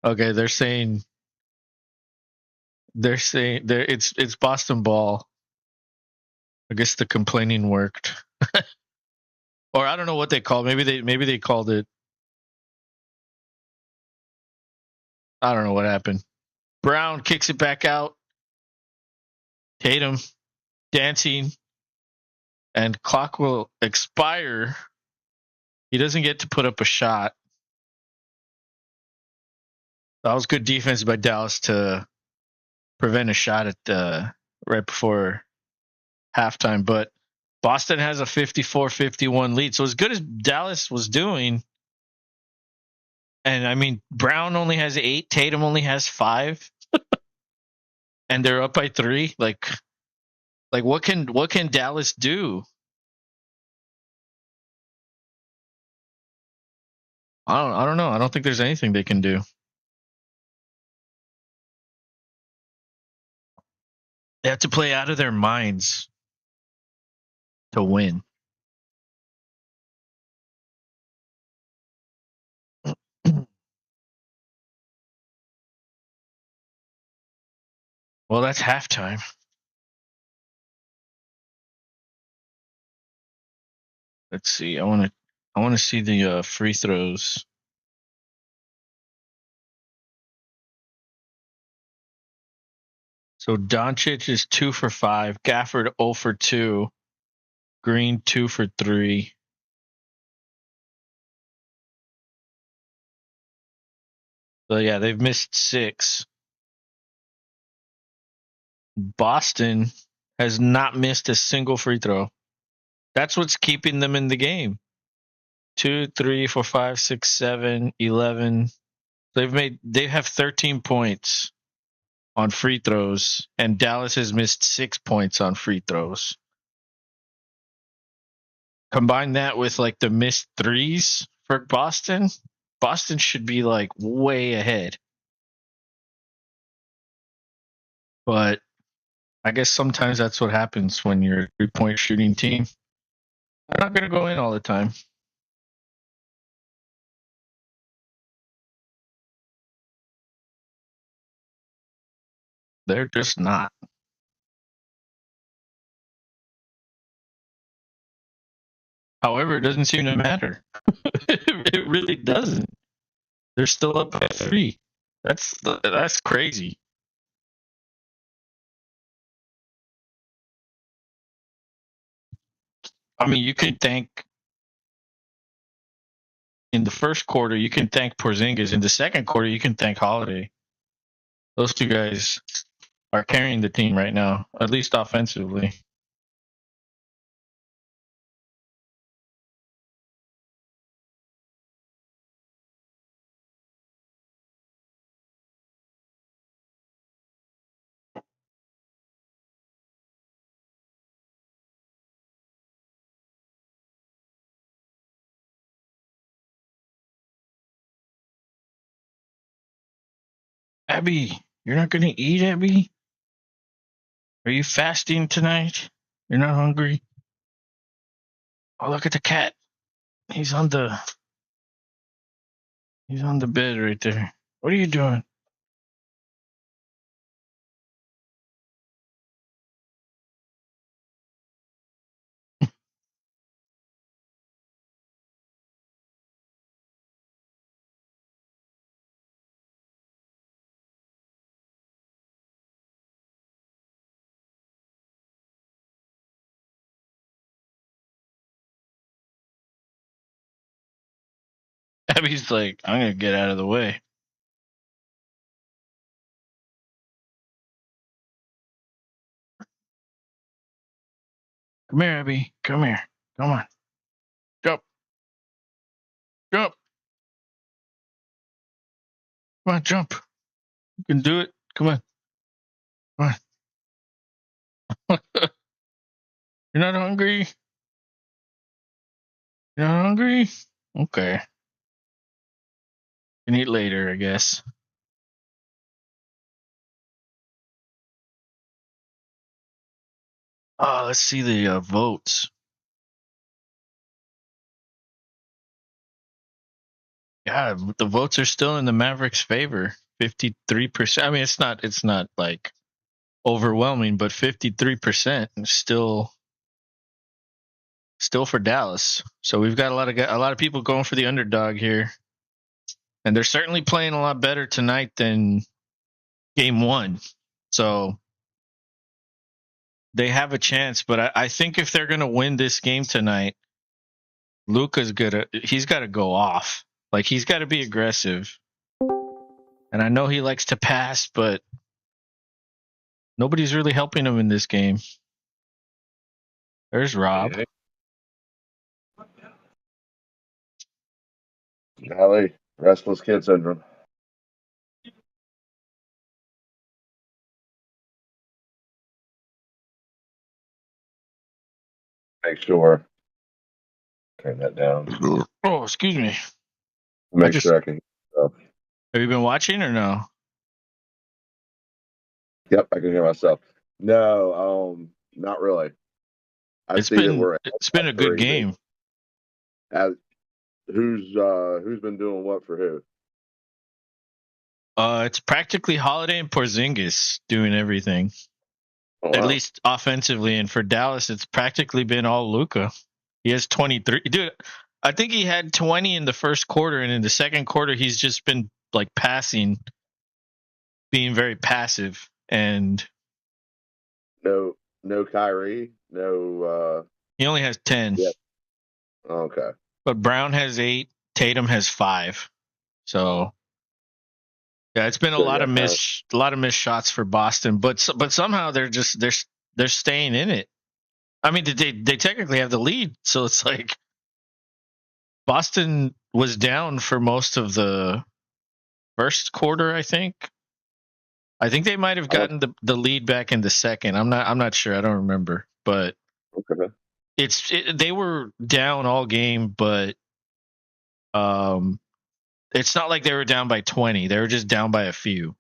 Okay, they're saying it's Boston ball. I guess the complaining worked. Or I don't know what they called. Maybe they called it. I don't know what happened. Brown kicks it back out. Tatum dancing. and clock will expire. He doesn't get to put up a shot. That was good defense by Dallas to prevent a shot at right before halftime. But Boston has a 54-51 lead. So as good as Dallas was doing, and I mean Brown only has 8, Tatum only has 5, and they're up by 3. Like what can Dallas do? I don't know. I don't think there's anything they can do. They have to play out of their minds to win. Well, that's halftime. Let's see. I want to see the free throws. So Doncic is 2 for 5, Gafford 0 for 2, Green 2 for 3. So yeah, they've missed 6. Boston has not missed a single free throw. That's what's keeping them in the game. 2, 3, 4, 5, 6, 7, 11. They have 13 points on free throws, and Dallas has missed 6 points on free throws. Combine that with like the missed threes for Boston. Boston should be like way ahead. But I guess sometimes that's what happens when you're a 3-point shooting team. They're not going to go in all the time. They're just not. However, it doesn't seem to matter. It really doesn't. They're still up by 3. That's crazy. I mean, you can thank in the first quarter, you can thank Porzingis. In the second quarter, you can thank Holiday. Those two guys are carrying the team right now, at least offensively. Abby, you're not going to eat, Abby? Are you fasting tonight? You're not hungry? Oh, look at the cat. He's on the bed right there. What are you doing? Abby's like, I'm going to get out of the way. Come here, Abby. Come here. Come on. Jump. Jump. Come on, jump. You can do it. Come on. Come on. You're not hungry? You're not hungry? Okay. You can eat later, I guess. Let's see the votes. Yeah, the votes are still in the Mavericks' favor. 53%. I mean, it's not like overwhelming, but 53% still for Dallas. So we've got a lot of people going for the underdog here, and they're certainly playing a lot better tonight than game 1. So they have a chance, but I think if they're gonna win this game tonight, he's got to go off. Like he's got to be aggressive. And I know he likes to pass, but nobody's really helping him in this game. There's Rob. Yeah. Golly, restless kid syndrome. Make sure. Turn that down. Oh, excuse me. Make sure I can. Have you been watching or no? Yep, I can hear myself. No, not really. I see that we're. It's been a good game. Who's been doing what for who? It's practically Holiday and Porzingis doing everything. Oh, wow. At least offensively, and for Dallas, it's practically been all Luka. He has 23. Dude, I think he had 20 in the first quarter, and in the second quarter, he's just been like passing, being very passive, and no Kyrie, no. He only has 10. Yeah. Okay. But Brown has 8. Tatum has 5. So yeah, it's been a lot of missed shots for Boston, but somehow they're staying in it. I mean, they technically have the lead, so it's like Boston was down for most of the first quarter. I think they might have gotten the lead back in the second. I'm not sure. I don't remember, but okay. They were down all game, but it's not like they were down by 20. They were just down by a few.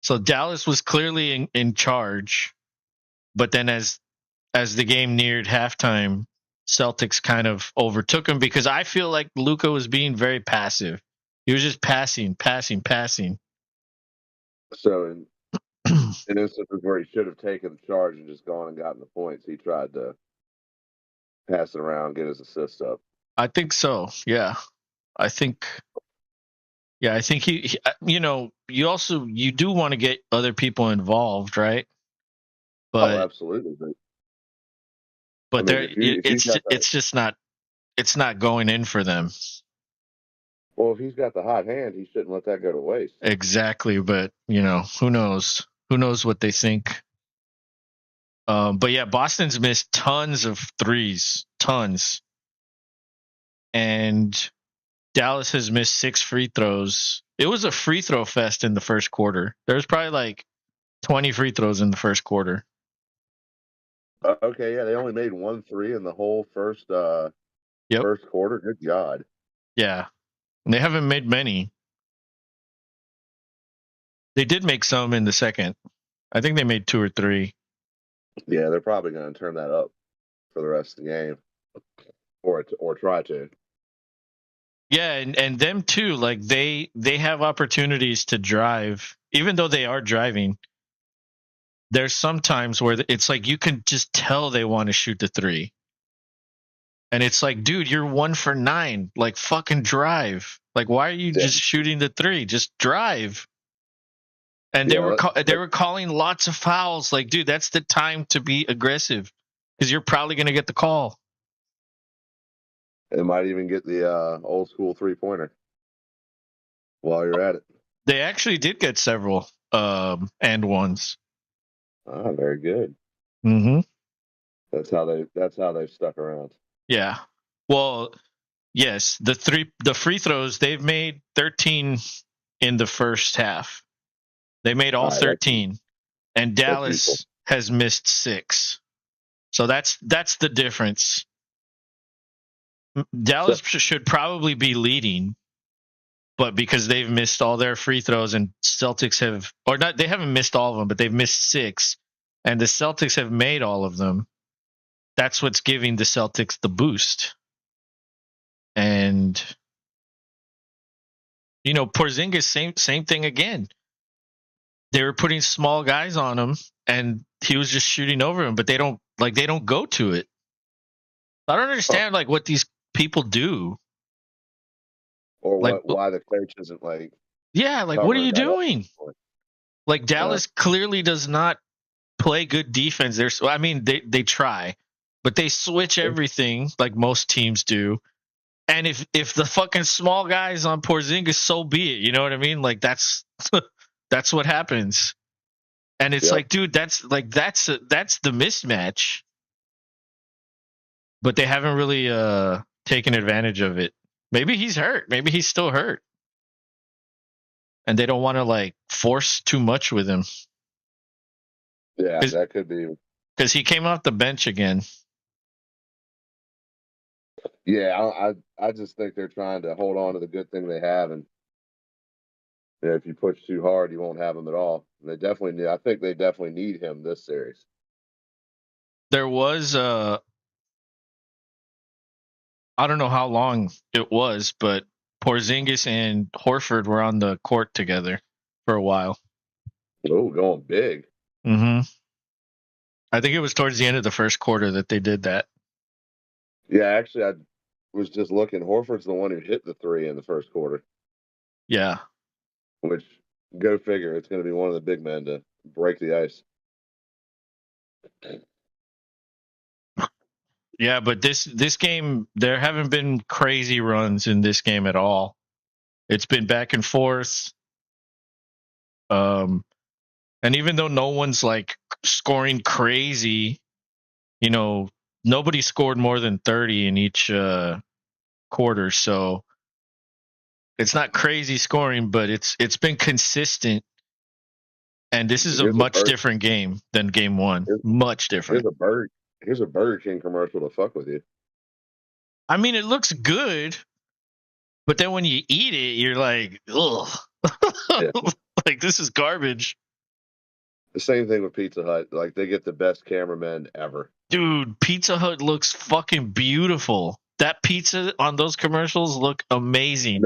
So Dallas was clearly in charge, but then as the game neared halftime, Celtics kind of overtook him because I feel like Luka was being very passive. He was just passing. So in instances where he should have taken the charge and just gone and gotten the points, he tried to pass it around, get his assist up. I think so. Yeah. I think he you do want to get other people involved, right? But absolutely. But it's just not going in for them. Well, if he's got the hot hand, he shouldn't let that go to waste. Exactly, but who knows? Who knows what they think? But yeah, Boston's missed tons of threes, tons, and Dallas has missed 6 free throws. It was a free throw fest in the first quarter. There was probably like 20 free throws in the first quarter. Okay, yeah, they only made 1 3 in the whole first quarter. Good God. Yeah, and they haven't made many. They did make some in the second. I think they made 2 or 3. Yeah, they're probably going to turn that up for the rest of the game, or try to. Yeah, and them too. Like they have opportunities to drive, even though they are driving. There's some times where it's like you can just tell they want to shoot the 3, and it's like, dude, you're 1 for 9. Like fucking drive. Like why are you just shooting the 3? Just drive. And they were calling lots of fouls. Like, dude, that's the time to be aggressive because you're probably going to get the call. It might even get the old school 3-pointer while you're at it. They actually did get several and ones. Ah, very good. Mm-hmm. That's how they've stuck around. Yeah. Well, yes, the free throws, they've made 13 in the first half. They made all 13, and Dallas has missed 6. So that's the difference. Dallas should probably be leading, but because they've missed all their free throws and Celtics they haven't missed all of them, but they've missed 6, and the Celtics have made all of them. That's what's giving the Celtics the boost. And Porzingis, same thing again. They were putting small guys on him, and he was just shooting over him. But they don't go to it. I don't understand what these people do, or why the coach isn't like. Yeah, what are you doing? Like Dallas clearly does not play good defense. I mean, they try, but they switch everything like most teams do. And if the fucking small guy's on Porzingis, so be it. You know what I mean? Like that's that's what happens. And it's like, dude, that's the mismatch. But they haven't really taken advantage of it. Maybe he's hurt. Maybe he's still hurt. And they don't want to like force too much with him. Yeah, that could be. Because he came off the bench again. Yeah, I just think they're trying to hold on to the good thing they have, and if you push too hard, you won't have him at all. And they definitely need. I think they definitely need him this series. There was I don't know how long it was, but Porzingis and Horford were on the court together for a while. Oh, going big. Mm-hmm. I think it was towards the end of the first quarter that they did that. Yeah, actually, I was just looking. Horford's the one who hit the three in the first quarter. Yeah. Which, go figure, it's going to be one of the big men to break the ice. Yeah, but this game, there haven't been crazy runs in this game at all. It's been back and forth. And even though no one's like scoring crazy, you know, nobody scored more than 30 in each quarter, so it's not crazy scoring, but it's been consistent. And this is a much different game than game one. Much different. Here's a Burger King commercial to fuck with you. I mean, it looks good, but then when you eat it, you're like, ugh. Yeah. Like, this is garbage. The same thing with Pizza Hut. Like, they get the best cameramen ever. Dude, Pizza Hut looks fucking beautiful. That pizza on those commercials look amazing.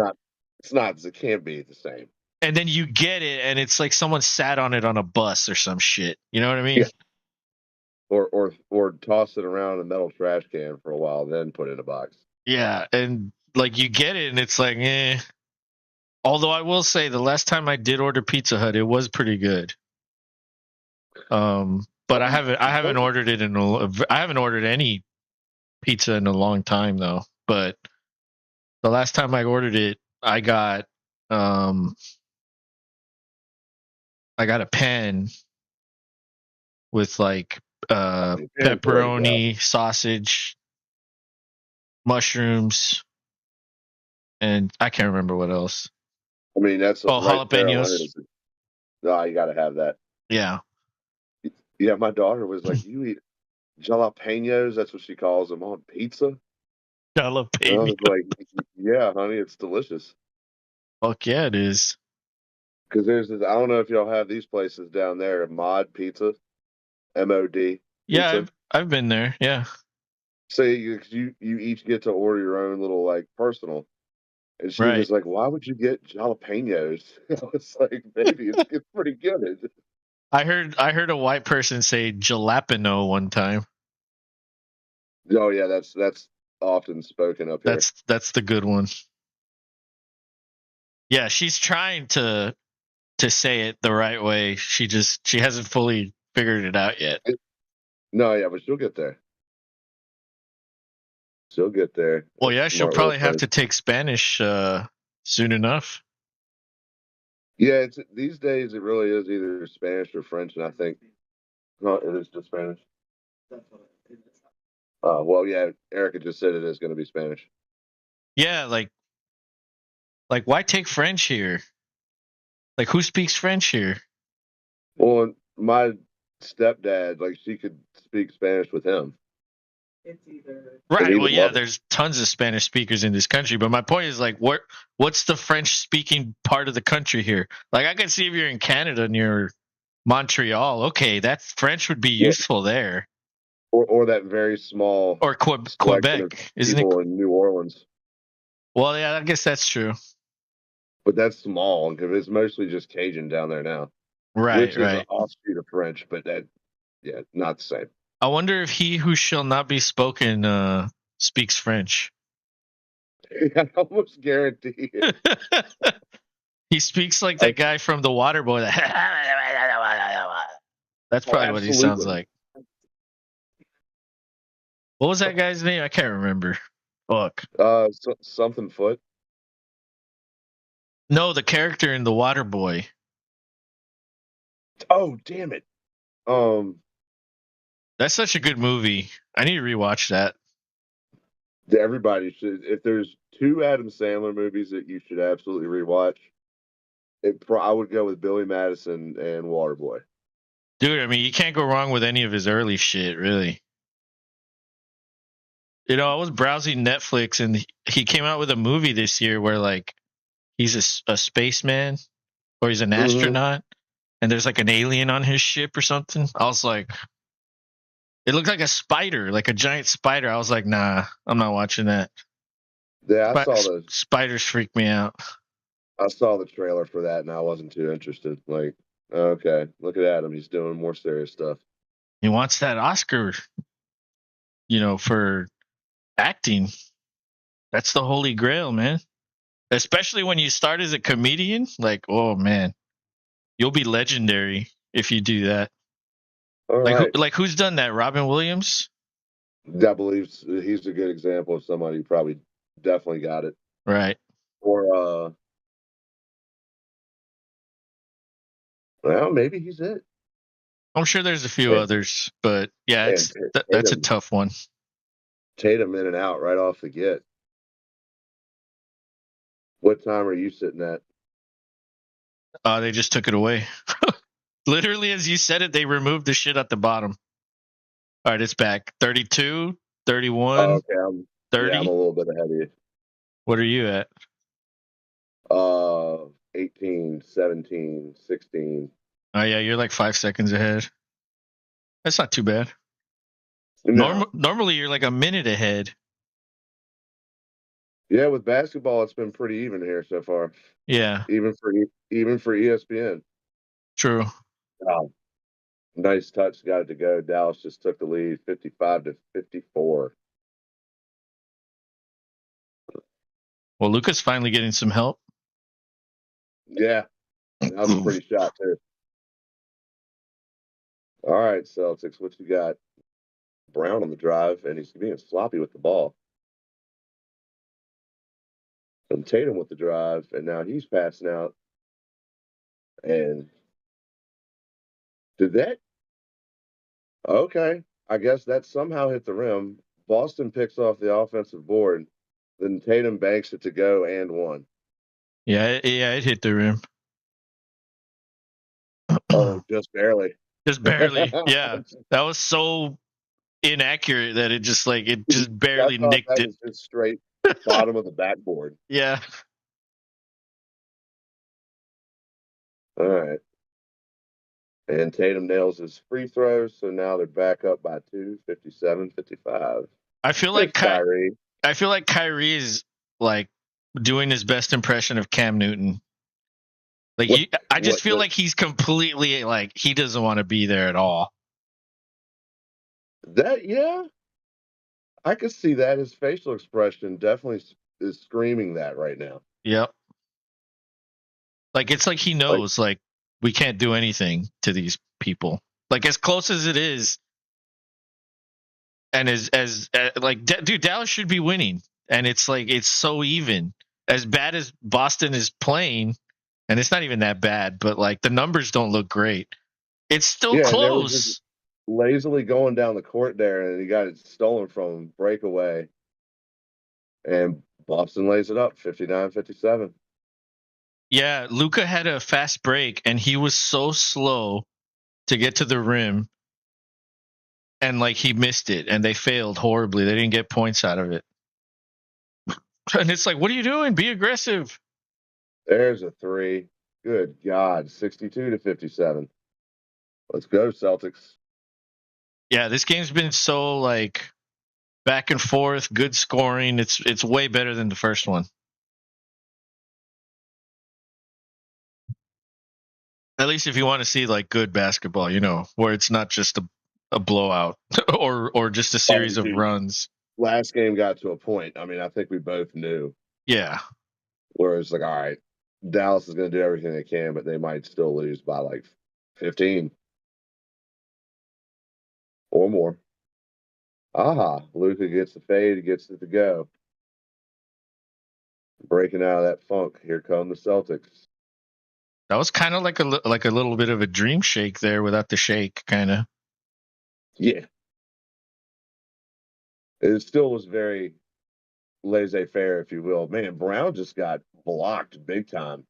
It can't be the same. And then you get it, and it's like someone sat on it on a bus or some shit. You know what I mean? Yeah. Or toss it around in a metal trash can for a while, then put it in a box. Yeah, and like you get it, and it's like, eh. Although I will say, the last time I did order Pizza Hut, it was pretty good. But I haven't ordered it I haven't ordered any pizza in a long time though. But the last time I ordered it, I got a pan with like pepperoni, sausage, mushrooms, and I can't remember what else. I mean, that's jalapenos. No, you got to have that. Yeah. Yeah, my daughter was like, "You eat jalapenos?" That's what she calls them on pizza. Jalapeno. I was like, "Yeah, honey, it's delicious." Fuck yeah, it is. Because there's this, I don't know if y'all have these places down there, Mod Pizza, MOD. Yeah, I've been there. Yeah. So you each get to order your own little like personal. And she was like, "Why would you get jalapenos?" I was like, "Baby, it's pretty good." I heard a white person say jalapeno one time. Oh yeah, that's often spoken up here. That's the good one. Yeah, she's trying to say it the right way. She hasn't fully figured it out yet. No, yeah, but she'll get there. She'll get there. Well, yeah, she'll probably have to take Spanish soon enough. Yeah, these days it really is either Spanish or French, and I think it is just Spanish. Well, yeah, Erica just said it is going to be Spanish. Yeah, like why take French here? Like, who speaks French here? Well, my stepdad, like, she could speak Spanish with him. It's either right. Well, yeah, there's tons of Spanish speakers in this country, but my point is like, what's the French speaking part of the country here? Like, I can see if you're in Canada near Montreal, okay, that French would be useful there. Or that very small or Quebec, isn't it? In New Orleans. Well, yeah, I guess that's true. But that's small because it's mostly just Cajun down there now, right? Which is an offshoot of French, but not the same. I wonder if he who shall not be spoken speaks French. I almost guarantee it. He speaks like that guy from The Waterboy. That's Oh, probably what he sounds absolutely. like. What was that guy's name? I can't remember. Fuck. Something foot. No, the character in The Water Boy. Oh, damn it. That's such a good movie. I need to rewatch that. Everybody should. If there's two Adam Sandler movies that you should absolutely rewatch, I would go with Billy Madison and Waterboy. Dude, I mean, you can't go wrong with any of his early shit, really. You know, I was browsing Netflix and he came out with a movie this year where, like, he's a spaceman or he's an Mm-hmm. astronaut and there's like an alien on his ship or something. I was like, it looked like a spider, like a giant spider. I was like, nah, I'm not watching that. Yeah, Spiders freak me out. I saw the trailer for that and I wasn't too interested. Like, okay, look at Adam. He's doing more serious stuff. He wants that Oscar, you know, for acting. That's the holy grail, man. Especially when you start as a comedian. Like, oh man, you'll be legendary if you do that. All right. Like who's done that? Robin Williams? I believe he's a good example of somebody who probably definitely got it. Right. Or, well, maybe he's it. I'm sure there's a few Man, others, but yeah, man, that's a tough one. Tatum in and out right off the get. What time are you sitting at? They just took it away. Literally, as you said it, they removed the shit at the bottom. All right, it's back. 32, 31, Okay, I'm 30. a little bit ahead of you. What are you at? 18, 17, 16. Oh yeah, you're like 5 seconds ahead. That's not too bad. No. Normally you're like a minute ahead. Yeah, with basketball, it's been pretty even here so far. Yeah, Even for ESPN. true. Wow. Nice touch, got it to go. Dallas just took the lead, 55-54. Well, Luca's finally getting some help. Yeah, that was a pretty shot too. All right, Celtics, what you got? Brown on the drive, and he's being sloppy with the ball. And Tatum with the drive, and now he's passing out. And did that? Okay, I guess that somehow hit the rim. Boston picks off the offensive board. Then Tatum banks it to go and one. Yeah, it hit the rim. Oh, just barely. Just barely. Yeah, that was so inaccurate that it just I barely thought nicked that it. was just straight bottom of the backboard. Yeah. All right. And Tatum nails his free throws, so now they're back up by 2, 57-55. I feel like Kyrie. I feel like Kyrie is like doing his best impression of Cam Newton. Like I just feel like he's completely like he doesn't want to be there at all. Yeah, I could see that. His facial expression definitely is screaming that right now. Yep. Like it's like he knows like we can't do anything to these people. Like as close as it is, and as like dude, Dallas should be winning, and it's like it's so even. As bad as Boston is playing, and it's not even that bad, but like the numbers don't look great. It's still And they were just close. lazily going down the court there, and he got it stolen from him, breakaway. And Boston lays it up, 59-57. Yeah, Luca had a fast break, and he was so slow to get to the rim, and like he missed it, and they failed horribly. They didn't get points out of it. And it's like, what are you doing? Be aggressive. There's a three. Good God, 62-57. Let's go, Celtics. Yeah, this game's been so like back and forth, good scoring. It's way better than the first one. At least if you want to see like good basketball, you know, where it's not just a blowout or just a series of runs. Last game got to a point. I mean, I think we both knew. Yeah. Where it's like, all right, Dallas is going to do everything they can, but they might still lose by like 15. or more. Aha, Luca gets the fade, gets it to go. Breaking out of that funk. Here come the Celtics. That was kind of like a little bit of a dream shake there without the shake, kind of. Yeah. It still was very laissez-faire, if you will. Man, Brown just got blocked big time.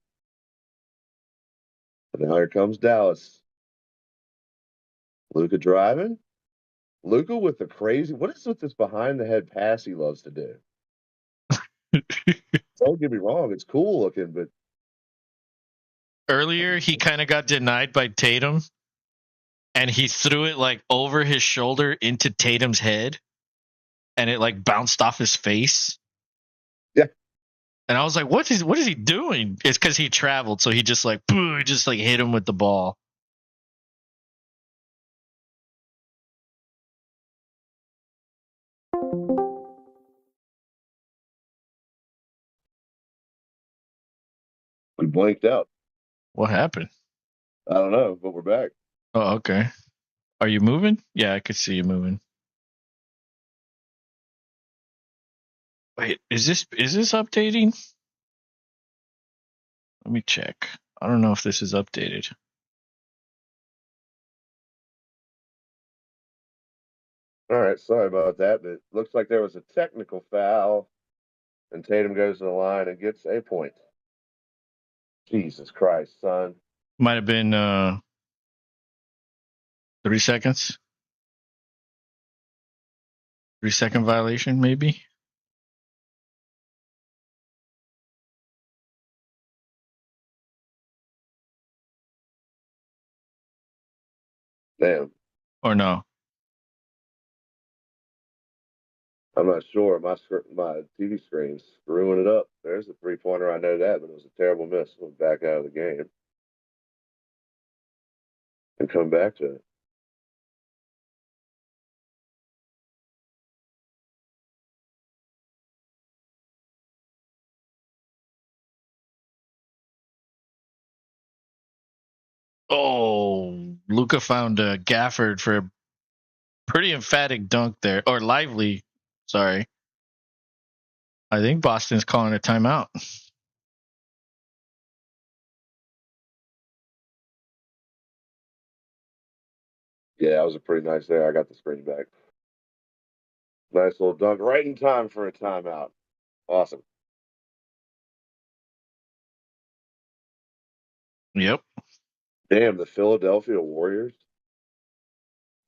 But now here comes Dallas. Luca driving. Luca with the crazy. What is with this behind the head pass he loves to do? Don't get me wrong, it's cool looking, but Earlier, he kind of got denied by Tatum, and he threw it like over his shoulder into Tatum's head, and it like bounced off his face. yeah, And I was like, what is he doing? It's because he traveled, so he just like hit him with the ball. we blanked out. What happened? I don't know, but we're back. Oh, okay. Are you moving? Yeah, I could see you moving. Wait, is this updating? Let me check. I don't know if this is updated. All right, sorry about that, but it looks like there was a technical foul, and Tatum goes to the line and gets a point. Jesus Christ, son. Might have been 3 seconds. 3-second violation, maybe. Damn. Or no. I'm not sure. My TV screen's screwing it up. There's a 3-pointer. I know that, but it was a terrible miss. Went back out of the game and come back to it. Oh, Luca found Gafford for a pretty emphatic dunk there. Or Lively. Sorry. I think Boston's calling a timeout. Yeah, that was a pretty nice there. I got the screen back. Nice little dunk right in time for a timeout. Awesome. Yep. Damn, the Philadelphia Warriors,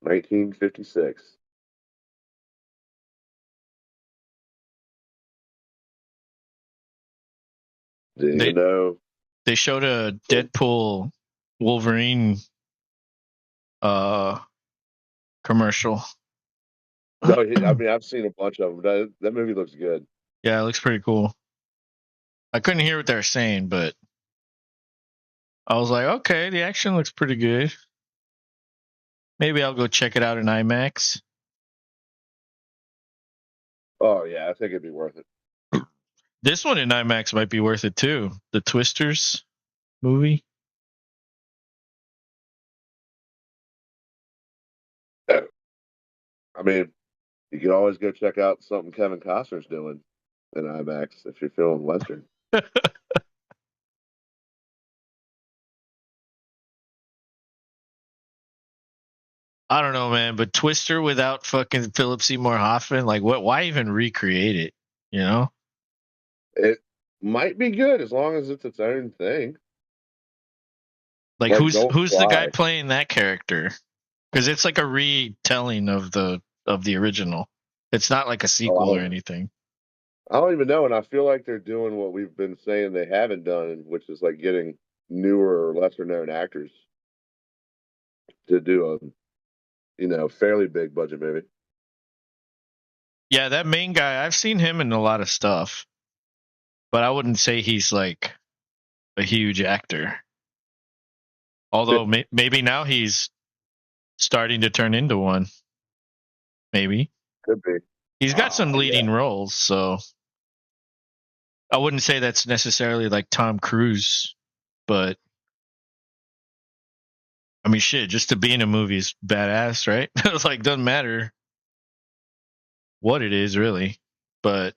1956. Didn't They even know. they showed a Deadpool Wolverine commercial. No, I mean, I've seen a bunch of them. That movie looks good. Yeah, it looks pretty cool. I couldn't hear what they were saying, but I was like, okay, the action looks pretty good. Maybe I'll go check it out in IMAX. Oh, yeah, I think it'd be worth it. This one in IMAX might be worth it too. The Twisters movie. I mean, you can always go check out something Kevin Costner's doing in IMAX if you're feeling Western. I don't know, man, but Twister without fucking Philip Seymour Hoffman, like what? Why even recreate it? You know, It might be good as long as it's its own thing. like Like, don't who's the guy try. playing that character? Because it's like a retelling of the original. It's not like a Oh, sequel or anything. I don't even know, and I feel like they're doing what we've been saying they haven't done, which is like getting newer or lesser known actors to do a fairly big budget movie. Yeah, that main guy, I've seen him in a lot of stuff, but I wouldn't say he's like a huge actor. Although maybe now he's starting to turn into one. Maybe Could be. he's got some Yeah. leading roles, so I wouldn't say that's necessarily like Tom Cruise, but I mean, shit, just to be in a movie is badass, right? Like, doesn't matter what it is, really. But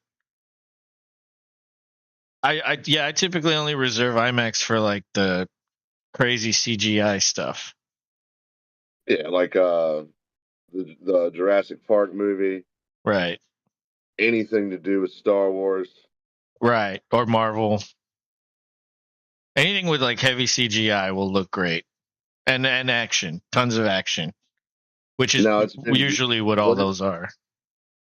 I typically only reserve IMAX for like the crazy CGI stuff. Yeah, like the Jurassic Park movie, Right. anything to do with Star Wars. Right. Or Marvel. Anything with like heavy CGI will look great. And action. Tons of action. Which is Now it's been usually what all what if those are.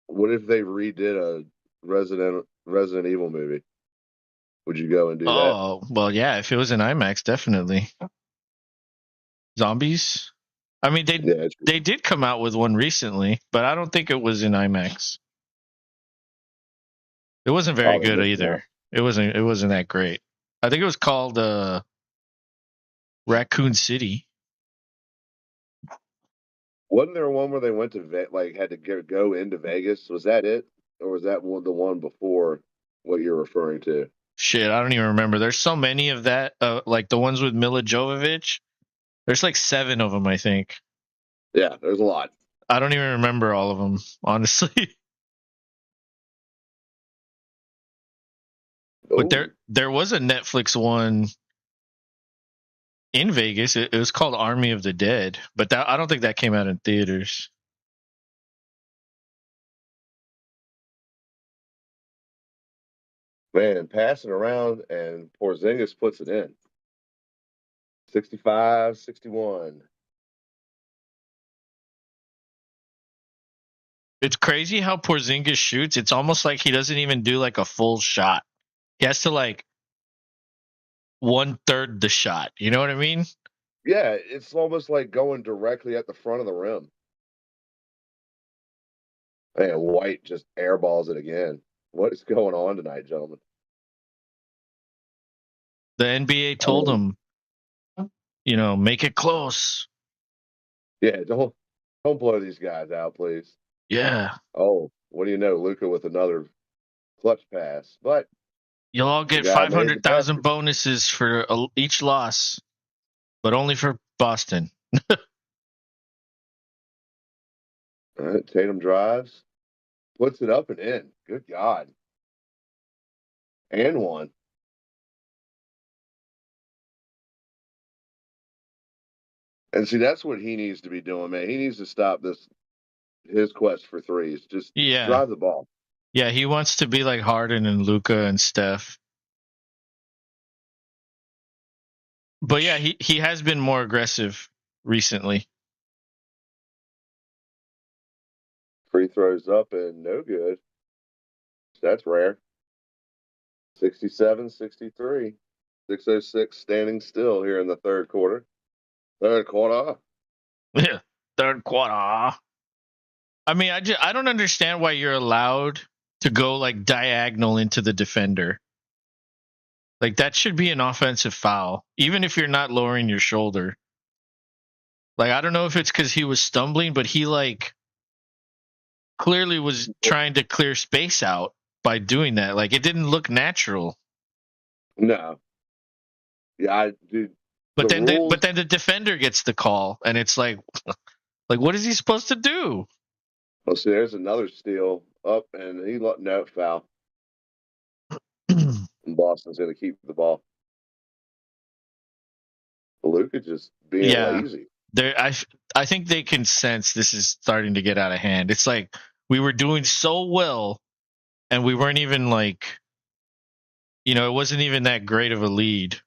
what if they redid a Resident Evil movie? Would you go and do that? Oh, well, yeah, if it was in IMAX, definitely. Zombies? I mean, Yeah, they did come out with one recently, but I don't think it was in IMAX. It wasn't very probably good missing either. out. It wasn't that great. I think it was called Raccoon City. Wasn't there one where they went to like had to go into Vegas? Was that it, or was that the one before what you're referring to? Shit, I don't even remember. There's so many of that. Like the ones with Mila Jovovich. There's like 7 of them, I think. Yeah, there's a lot. I don't even remember all of them, honestly. But Oh, there was a Netflix one in Vegas. It was called Army of the Dead, but I don't think that came out in theaters. man, passing around and Porzingis puts it in. 65-61. It's crazy how Porzingis shoots. It's almost like he doesn't even do like a full shot. He has to like 1/3 the shot. You know what I mean? Yeah, it's almost like going directly at the front of the rim. Man, White just airballs it again. What is going on tonight, gentlemen? The NBA I told mean, him, make it close. yeah, don't blow these guys out, please. Yeah. Oh, what do you know, Luca with another clutch pass, but You'll all the get guy made the 500,000 basket. bonuses for each loss, but only for Boston. All right, Tatum drives, puts it up and in. Good God, and one. And see, that's what he needs to be doing, man. He needs to stop his quest for threes. Just Yeah. drive the ball. Yeah, he wants to be like Harden and Luca and Steph. But yeah, he has been more aggressive recently. Free throws up and no good. That's rare. 67-63. 6:06 standing still here in the third quarter. Third quarter. Yeah. Third quarter. I mean, I don't understand why you're allowed to go like diagonal into the defender. Like that should be an offensive foul, even if you're not lowering your shoulder. Like I don't know if it's because he was stumbling, but he like clearly was trying to clear space out by doing that. Like it didn't look natural. No. Yeah, dude. But The then rules. the defender gets the call, and it's like what is he supposed to do? Oh, see, there's another steal up, and no foul. And Boston's going to keep the ball. Luka just being Yeah, lazy. I think they can sense this is starting to get out of hand. It's like we were doing so well, and we weren't even like, it wasn't even that great of a lead.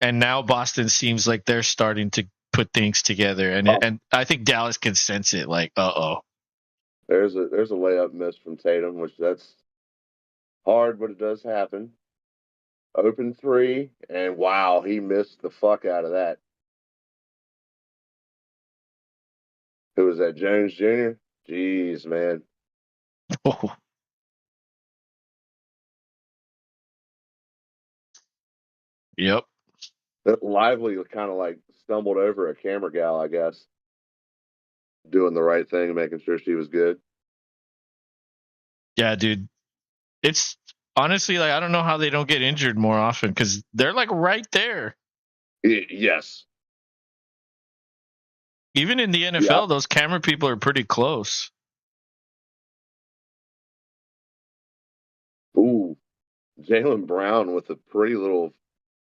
And now Boston seems like they're starting to put things together, and I think Dallas can sense it. Like, There's a layup miss from Tatum, which that's hard, but it does happen. Open three, and wow, he missed the fuck out of that. Who was that? Jones Jr. Jeez, man. oh, yep, That Lively kind of like stumbled over a camera gal, I guess, doing the right thing, making sure she was good. yeah, dude. It's honestly like I don't know how they don't get injured more often because they're like right there. Yes. Even in the Yeah. NFL, those camera people are pretty close. Ooh, Jaylen Brown with a pretty little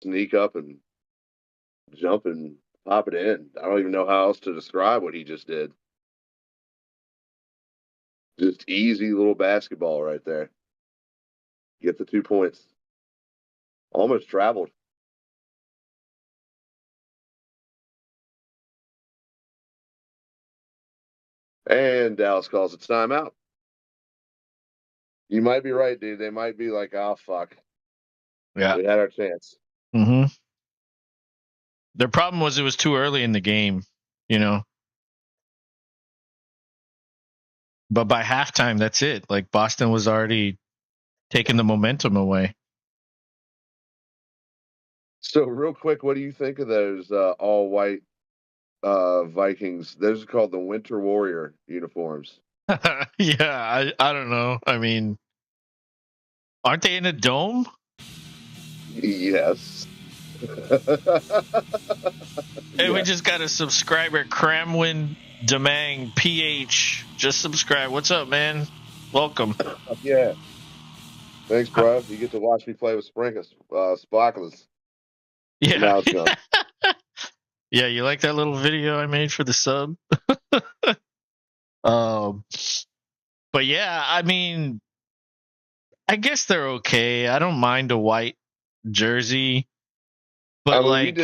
sneak up and jump and pop it in. I don't even know how else to describe what he just did. Just easy little basketball right there. Get the 2 points. Almost traveled. And Dallas calls a timeout. You might be right, dude. They might be like, oh, fuck. Yeah. We had our chance. Mm-hmm. Their problem was it was too early in the game, you know. But by halftime, that's it. Like Boston was already taking the momentum away. So, real quick, what do you think of those all white Vikings? Those are called the Winter Warrior uniforms. Yeah, I don't know. I mean, aren't they in a dome? Yes. Hey, we Yeah. just got a subscriber, Cramwin Demang PH. Just subscribe. What's up, man? Welcome. Yeah. Thanks, bro. You get to watch me play with sparklers. Yeah. Now it's gone. Yeah, you like that little video I made for the sub? um, but yeah, I mean, I guess they're okay. I don't mind a white jersey, I but mean, like,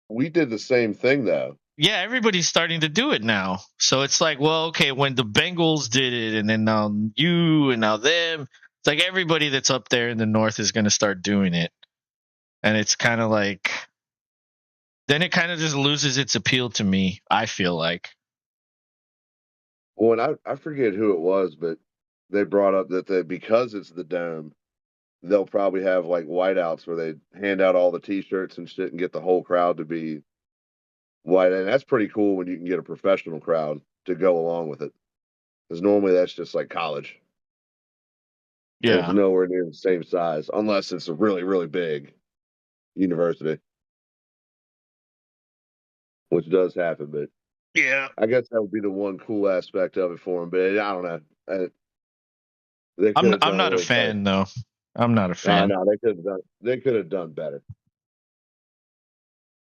we did the same thing though. yeah, everybody's starting to do it now. So it's like, well, okay, when the Bengals did it, and then now you, and now them, it's like everybody that's up there in the north is going to start doing it. And it's kind of like, then it kind of just loses its appeal to me, I feel like. Well, and I forget who it was, but they brought up that because it's the dome, they'll probably have like whiteouts where they hand out all the T-shirts and shit and get the whole crowd to be white, and that's pretty cool when you can get a professional crowd to go along with it. Because normally that's just like college, and it's Yeah. nowhere near the same size unless it's a really really big university, which does happen. But Yeah. I guess that would be the one cool aspect of it for them. But I don't know. They could have I'm done a not a little better. fan though. I'm not a No, fan. no, they could have done better.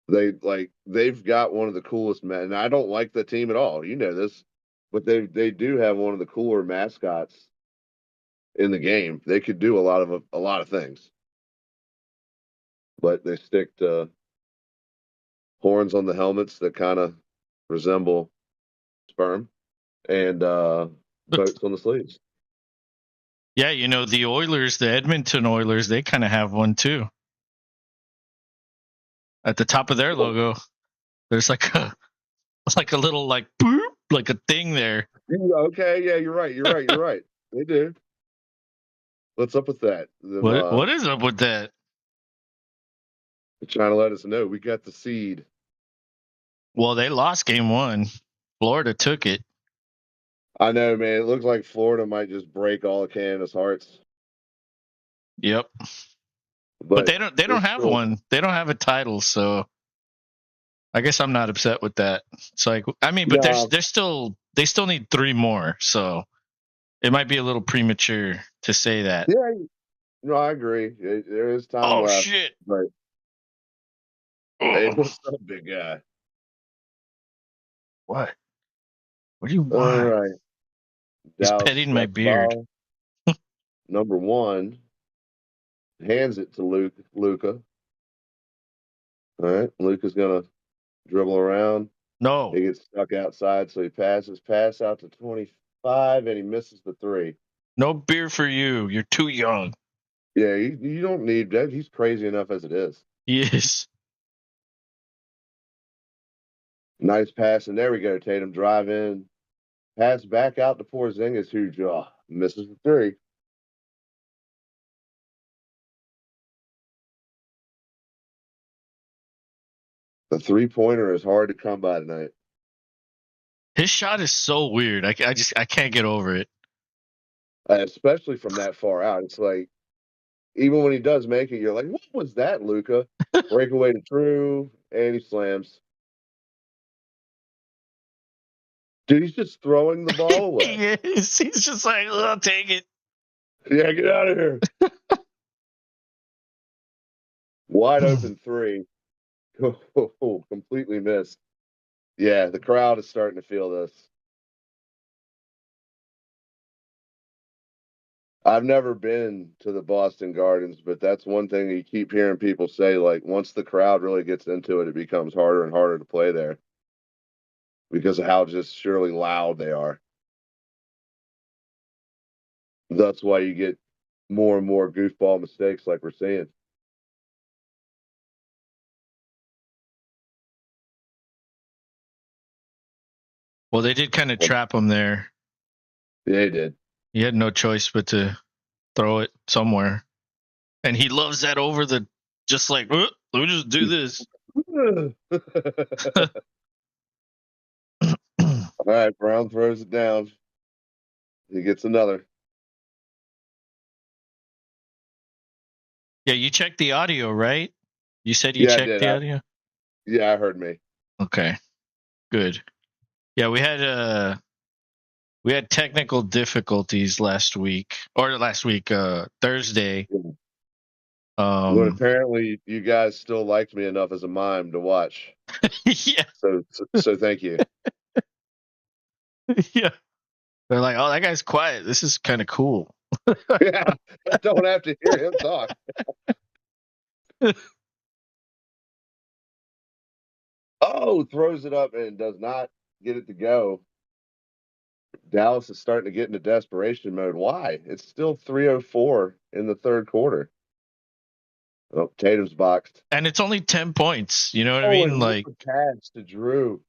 They've got one of the coolest men. And I don't like the team at all. You know this, but they do have one of the cooler mascots in the game. They could do a lot of things, but they stick to horns on the helmets that kind of resemble sperm and boats on the sleeves. Yeah, you know, the Oilers, the Edmonton Oilers, they kind of have one too. At the top of their Well, logo, there's like a little like boop, like a thing there. okay, yeah, you're right. You're right. You're right. They do. What's up with that? Them What is up with that? trying to let us know we got the seed. Well, they lost game 1. Florida took it. I know, man. It looks like Florida might just break all of Canada's hearts, Yep. But but they they're don't have still. one. They don't have a title, so I guess I'm not upset with that. It's like, I mean, but No, they still need 3 more, so it might be a little premature to say that. yeah, no, I agree. There is time Oh left, shit. but hey, Oh, what's up, big guy? what? What do you All want? right, He's Dallas petting my got the beard. ball. Number one hands it to Luca. All right, Luca's gonna dribble around. No. He gets stuck outside, so he pass out to 25, and he misses the three. No beer for you. You're too young. Yeah, you don't need that. He's crazy enough as it is. He is. Nice pass, and there we go. Tatum drive in, pass back out to Porzingis, who misses the three. The 3-pointer is hard to come by tonight, His shot is so weird. I can't get over it. especially from that far out. It's like even when he does make it, you're like, "What was that, Luca?" Breakaway to True, and he slams. Dude, he's just throwing the ball away. He is. He's just like, I'll take it. Yeah, get out of here. Wide open three. Completely missed. Yeah, the crowd is starting to feel this. I've never been to the Boston Gardens, but that's one thing you keep hearing people say. Like, once the crowd really gets into it, it becomes harder and harder to play there because of how just surely loud they are. That's why you get more and more goofball mistakes like we're seeing. Well, they did kind of trap him there. Yeah, they did. He had no choice but to throw it somewhere. And he loves that over the, just like, let me just do this. All right, Brown throws it down. He gets another. Yeah, you checked the audio, right? You said you Yeah, I checked did. the audio? Yeah, I heard me. Okay, good. Yeah, we had technical difficulties last week, Thursday. But apparently, you guys still liked me enough as a mime to watch. Yeah. So thank you. Yeah. They're like, oh, that guy's quiet. This is kind of cool. Yeah, I don't have to hear him talk. Oh, throws it up and does not get it to go. Dallas is starting to get into desperation mode. Why? It's still 3:04 in the third quarter. Oh, Tatum's boxed. And it's only 10 points. You know what I Oh, mean? and Like, what a pass to Drew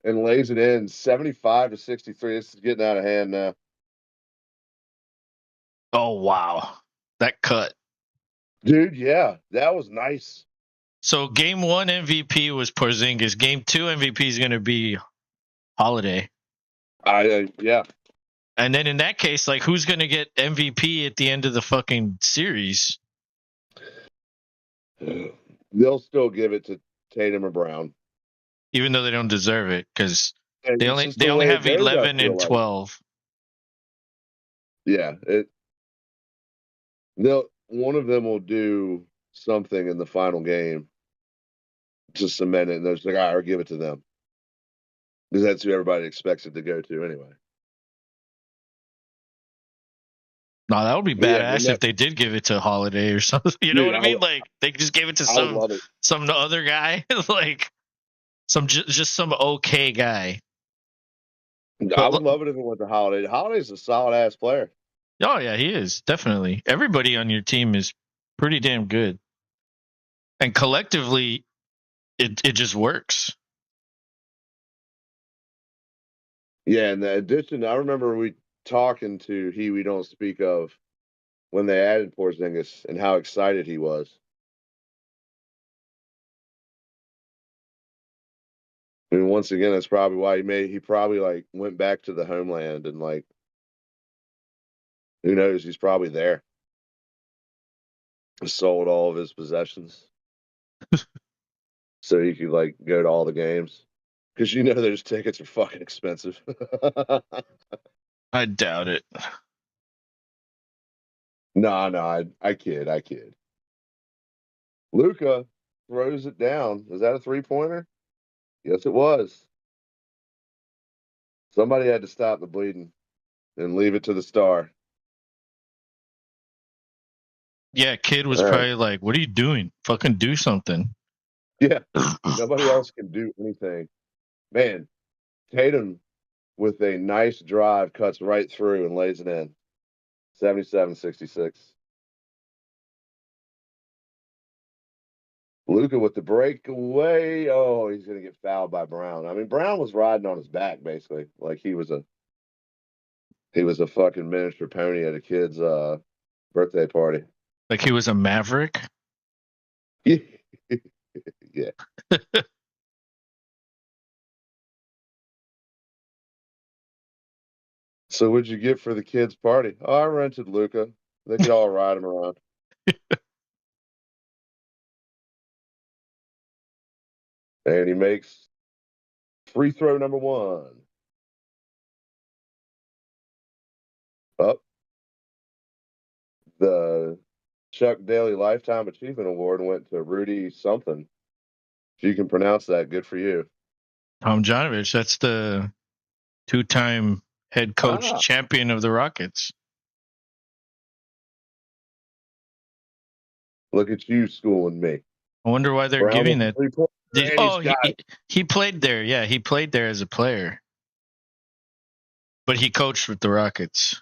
and lays it in 75-63. This is getting out of hand now. oh, wow. That cut. Dude, yeah, that was nice. So game 1 MVP was Porzingis. Game 2 MVP is going to be Holiday. Yeah. And then in that case, like, who's going to get MVP at the end of the fucking series? They'll still give it to Tatum or Brown. Even though they don't deserve it, because they It's only just they the only way it have goes, I 11 feel and like. 12. Yeah, one of them will do something in the final game to cement it, and they're just like, all right, I'll give it to them. Because that's who everybody expects it to go to anyway. No, that would be Yeah, badass if they did give it to Holiday or something. You know dude, what I mean? Like, they just gave it to I would love it. some other guy, like just some okay guy. I But would love it if it went to Holiday. Holiday's a solid ass player. oh yeah, he is definitely. Everybody on your team is pretty damn good, and collectively, it just works. Yeah, and the addition, I remember we talking to He We Don't Speak Of when they added Porzingis and how excited he was. I mean, once again, that's probably why he probably like went back to the homeland and like who knows, he's probably there. Sold all of his possessions so he could like go to all the games. Because those tickets are fucking expensive. I doubt it. No, I kid. Luca throws it down. Is that a 3-pointer? Yes, it was. Somebody had to stop the bleeding and leave it to the star. Yeah, kid was All right. probably like, "What are you doing? Fucking do something." Yeah, nobody else can do anything. Man, Tatum with a nice drive cuts right through and lays it in. 77-66. Luca with the breakaway. Oh, he's gonna get fouled by Brown. I mean, Brown was riding on his back basically, like he was a fucking miniature pony at a kid's birthday party. Like he was a Maverick. Yeah. So what'd you get for the kids' party? Oh, I rented Luca. They could all ride him around. And he makes free throw number 1. Up the Chuck Daly Lifetime Achievement Award went to Rudy something. If you can pronounce that, good for you. Tom Janovich, that's the 2-time head coach champion of the Rockets. Look at you schooling me. I wonder why they're Brown giving with that. the 3-pointer, He played there. Yeah, he played there as a player. But he coached with the Rockets.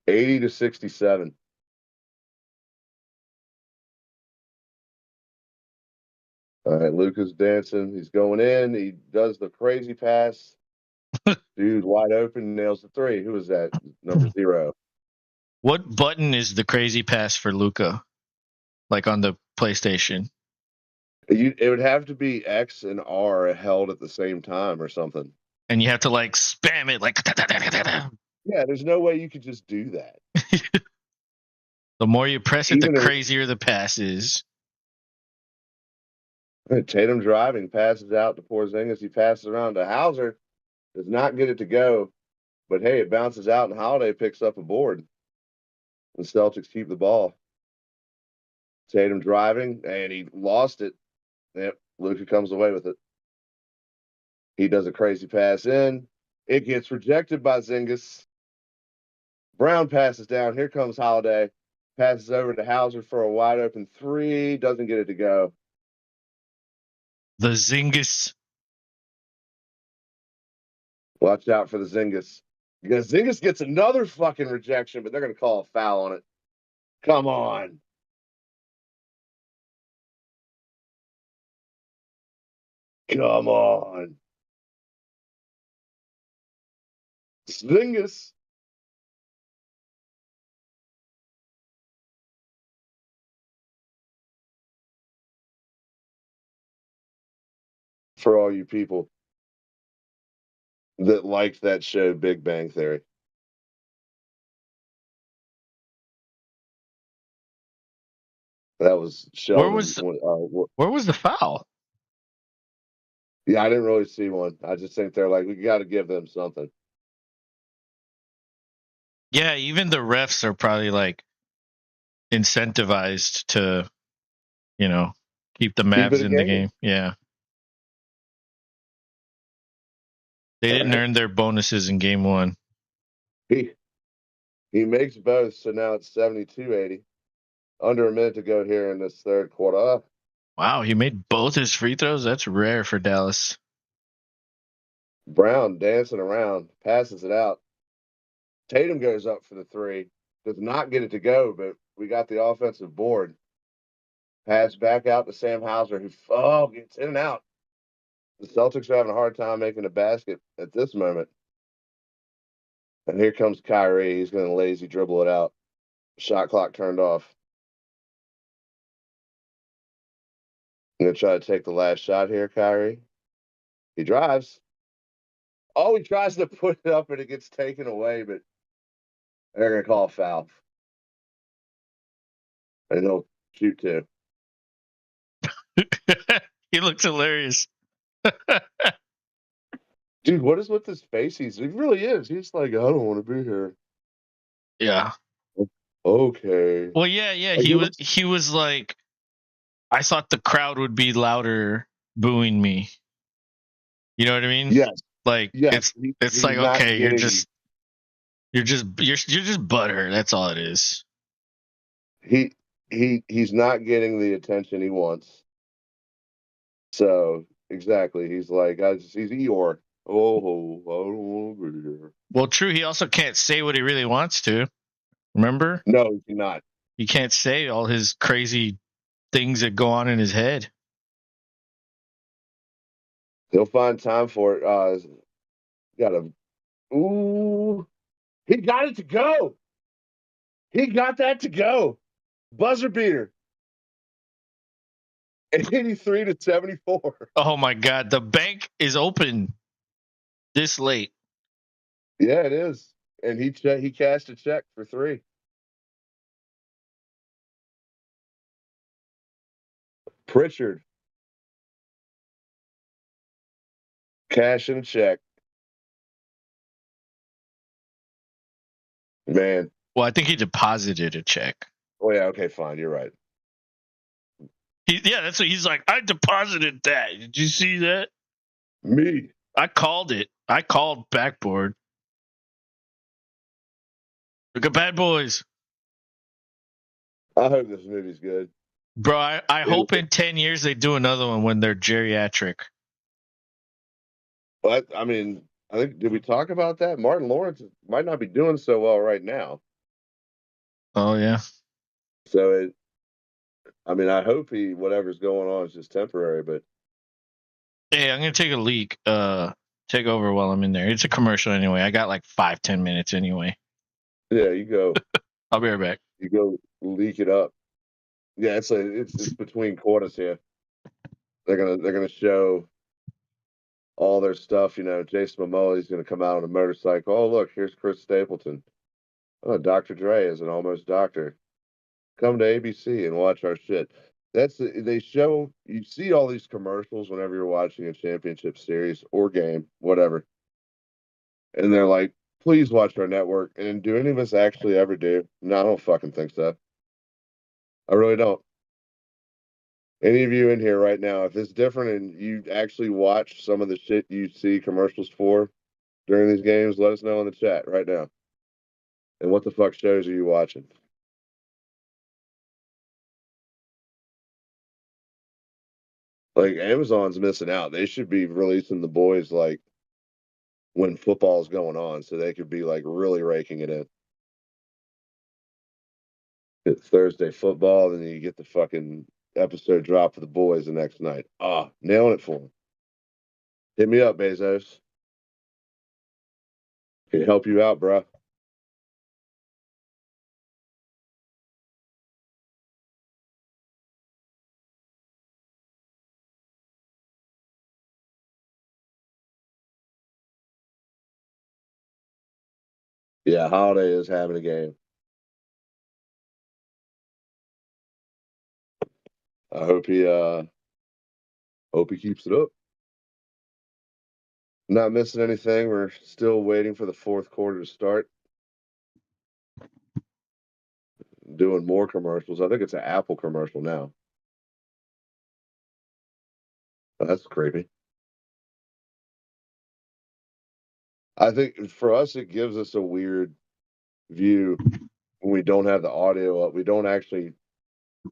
80-67. All right, Luka's dancing. He's going in. He does the crazy pass. Dude, wide open, nails the three. Who is that? Number 0. What button is the crazy pass for Luka? Like on the PlayStation? It would have to be X and R held at the same time or something. And you have to like spam it like. Yeah, there's no way you could just do that. The more you press it, Even the if- crazier the pass is. Tatum driving, passes out to Porzingis. He passes around to Hauser. Does not get it to go. But hey, it bounces out and Holiday picks up a board. The Celtics keep the ball. Tatum driving, and he lost it. Yep, Luka comes away with it. He does a crazy pass in. It gets rejected by Zingis. Brown passes down. Here comes Holiday. Passes over to Hauser for a wide open 3. Doesn't get it to go. The Zingis. Watch out for the Zingis. Because Zingis gets another fucking rejection, but they're going to call a foul on it. Come on. Come on. Zingis. For all you people that liked that show, Big Bang Theory. That was Sheldon. Where was the foul? Yeah, I didn't really see one. I just think they're like, we got to give them something. Yeah, even the refs are probably like incentivized to, keep the Mavs in the game. Yeah. They didn't earn their bonuses in game 1. He makes both, so now it's 72-80. Under a minute to go here in this third quarter. Wow, he made both his free throws? That's rare for Dallas. Brown dancing around, passes it out. Tatum goes up for the 3. Does not get it to go, but we got the offensive board. Pass back out to Sam Hauser, who gets in and out. The Celtics are having a hard time making a basket at this moment. And here comes Kyrie. He's going to lazy dribble it out. Shot clock turned off. I'm going to try to take the last shot here, Kyrie. He drives. Oh, he tries to put it up and it gets taken away, but they're going to call a foul. And he'll shoot 2. He looks hilarious. Dude, what is with his face? He really is. He's like, I don't want to be here. Yeah. Okay. Well, yeah. He was like, I thought the crowd would be louder booing me. You know what I mean? Yes. Like yes. it's like, okay, you're just butthurt. That's all it is. He's not getting the attention he wants. So exactly, he's like, he's Eeyore. Oh, I don't want to be here. Well, true. He also can't say what he really wants to. Remember? No, he cannot. He can't say all his crazy things that go on in his head. He'll find time for it. He got it to go. He got that to go. Buzzer beater. 83-74. Oh my God, the bank is open this late. Yeah, it is. And he cashed a check for 3. Pritchard. Cash and check. Man. Well, I think he deposited a check. Oh yeah. Okay. Fine. You're right. That's what he's like. I deposited that. Did you see that? Me. I called it. I called backboard. Look at Bad Boys. I hope this movie's good. Bro, I hope in 10 years they do another one when they're geriatric. But I mean, I think did we talk about that? Martin Lawrence might not be doing so well right now. Oh, yeah. So I mean, I hope whatever's going on is just temporary. But Hey, I'm going to take a leak. Take over while I'm in there. It's a commercial anyway. I got like 5-10 minutes anyway. yeah, you go. I'll be right back. You go leak it up. Yeah, it's between quarters here. They're gonna show all their stuff. You know, Jason Momoa's gonna come out on a motorcycle. Oh, look, here's Chris Stapleton. Oh, Dr. Dre is an almost doctor. Come to ABC and watch our shit. They show you see all these commercials whenever you're watching a championship series or game, whatever, and they're like, "Please watch our network." And do any of us actually ever do? No, I don't fucking think so. I really don't. Any of you in here right now, if it's different and you actually watch some of the shit you see commercials for during these games, let us know in the chat right now. And what the fuck shows are you watching? Like Amazon's missing out. They should be releasing the boys like when football's going on, so they could be like really raking it in. It's Thursday football, then you get the fucking episode drop for the boys the next night. Nailing it for them. Hit me up, Bezos. Can help you out, bro. Yeah, Holiday is having a game. I hope he keeps it up. Not missing anything. We're still waiting for the fourth quarter to start. Doing more commercials. I think it's an Apple commercial now. That's creepy. I think for us, it gives us a weird view when we don't have the audio up. We don't actually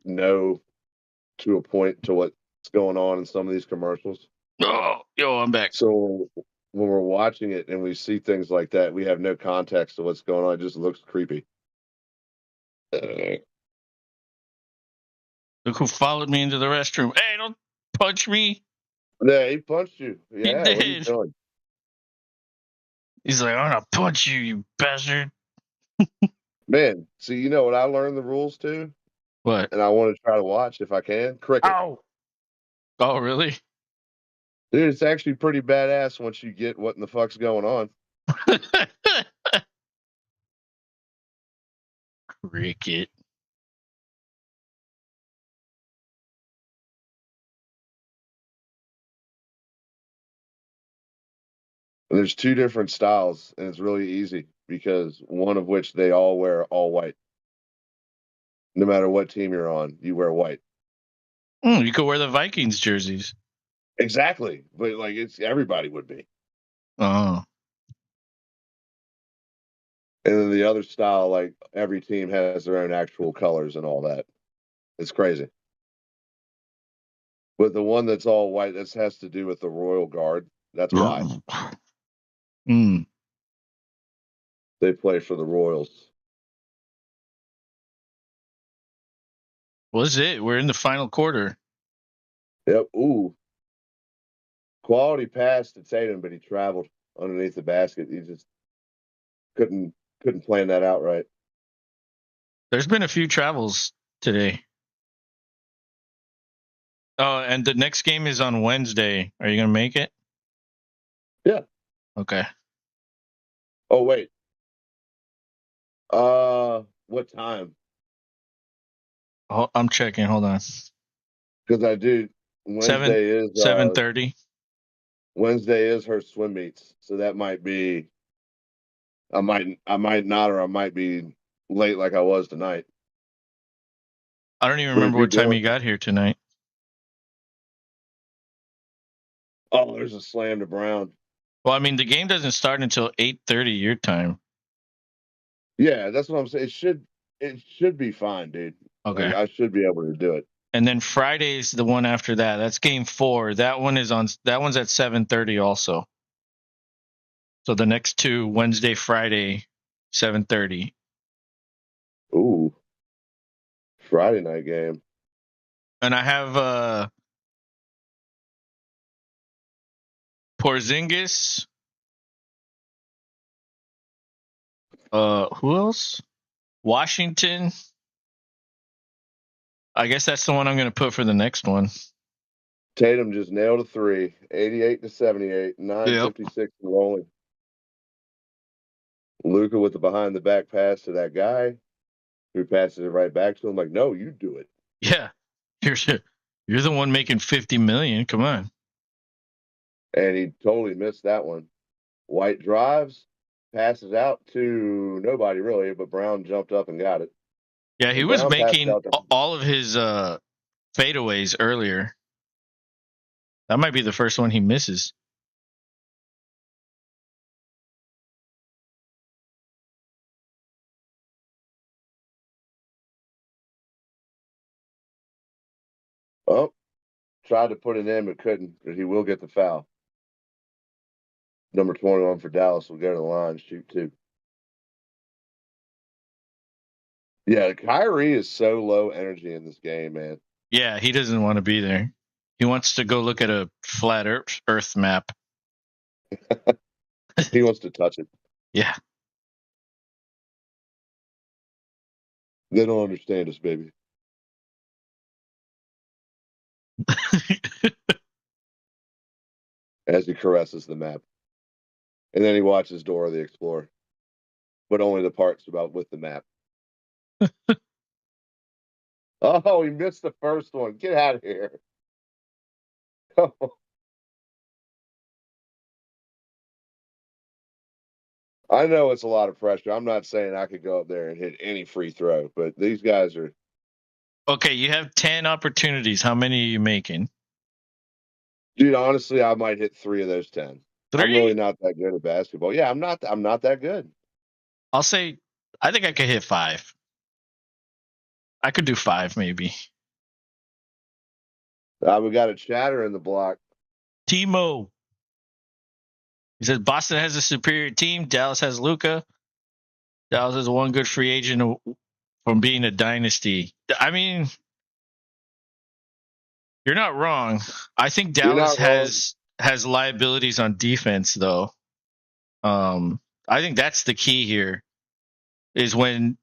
know to a point to what's going on in some of these commercials. Oh, yo, I'm back. So when we're watching it and we see things like that, we have no context to what's going on. It just looks creepy. Look who followed me into the restroom. Hey, don't punch me. Yeah, he punched you. He Yeah, what are you did. doing? He's like, I'm going to punch you, you bastard. Man, see, you know what I learned the rules to? What? And I want to try to watch if I can. Cricket. Ow. Oh, really? Dude, it's actually pretty badass once you get what in the fuck's going on. Cricket. And there's two different styles, and it's really easy because one of which they all wear all white. No matter what team you're on, you wear white. You could wear the Vikings jerseys. Exactly. But like it's everybody would be. Oh. And then the other style, like every team has their own actual colors and all that. It's crazy. But the one that's all white, this has to do with the Royal Guard. That's why. They play for the Royals. Was it? We're in the final quarter. Yep. Ooh. Quality pass to Tatum, but he traveled underneath the basket. He just couldn't plan that out right. There's been a few travels today. Oh, and the next game is on Wednesday. Are you going to make it? Yeah. Okay. Oh, wait. What time? Oh, I'm checking. Hold on. Because I do. Wednesday is 7:30. Wednesday is her swim meets, so that might be I might not, or I might be late like I was tonight. I don't even But if remember you're what time doing, you got here tonight. oh, there's a slam to Brown. Well, I mean, the game doesn't start until 8:30 your time. Yeah, that's what I'm saying. It should be fine, dude. Okay. Like I should be able to do it. And then Friday's the one after that. That's game 4. That one's at 7:30 also. So the next two, Wednesday, Friday, 7:30. Ooh, Friday night game. And I have Porzingis. Who else? Washington. I guess that's the one I'm going to put for the next one. Tatum just nailed a three, 88-78, 9:56 rolling. Luka with the behind the back pass to that guy, who passes it right back to him. Like, no, you do it. Yeah, you're the one making $50 million. Come on. And he totally missed that one. White drives, passes out to nobody really, but Brown jumped up and got it. Yeah, he And was Brown passed making out to all of his fadeaways earlier. That might be the first one he misses. Oh, tried to put it in but couldn't. But he will get the foul. Number 21 for Dallas will go to the line, shoot two. Yeah, Kyrie is so low energy in this game, man. Yeah, he doesn't want to be there. He wants to go look at a flat Earth map. He wants to touch it. Yeah. They don't understand us, baby. As he caresses the map. And then he watches Dora the Explorer. But only the parts about with the map. Oh, he missed the first one. Get out of here. I know it's a lot of pressure. I'm not saying I could go up there and hit any free throw, but these guys are. Okay, you have 10 opportunities. How many are you making? Dude, honestly, I might hit 3 of those 10. 3? I'm really not that good at basketball. Yeah, I'm not that good. I'll say I think I could hit 5. I could do 5 maybe. We got a chatter in the block. Timo. He says Boston has a superior team. Dallas has Luka. Dallas is one good free agent from being a dynasty. I mean, you're not wrong. I think Dallas has liabilities on defense, though. I think that's the key here. Is when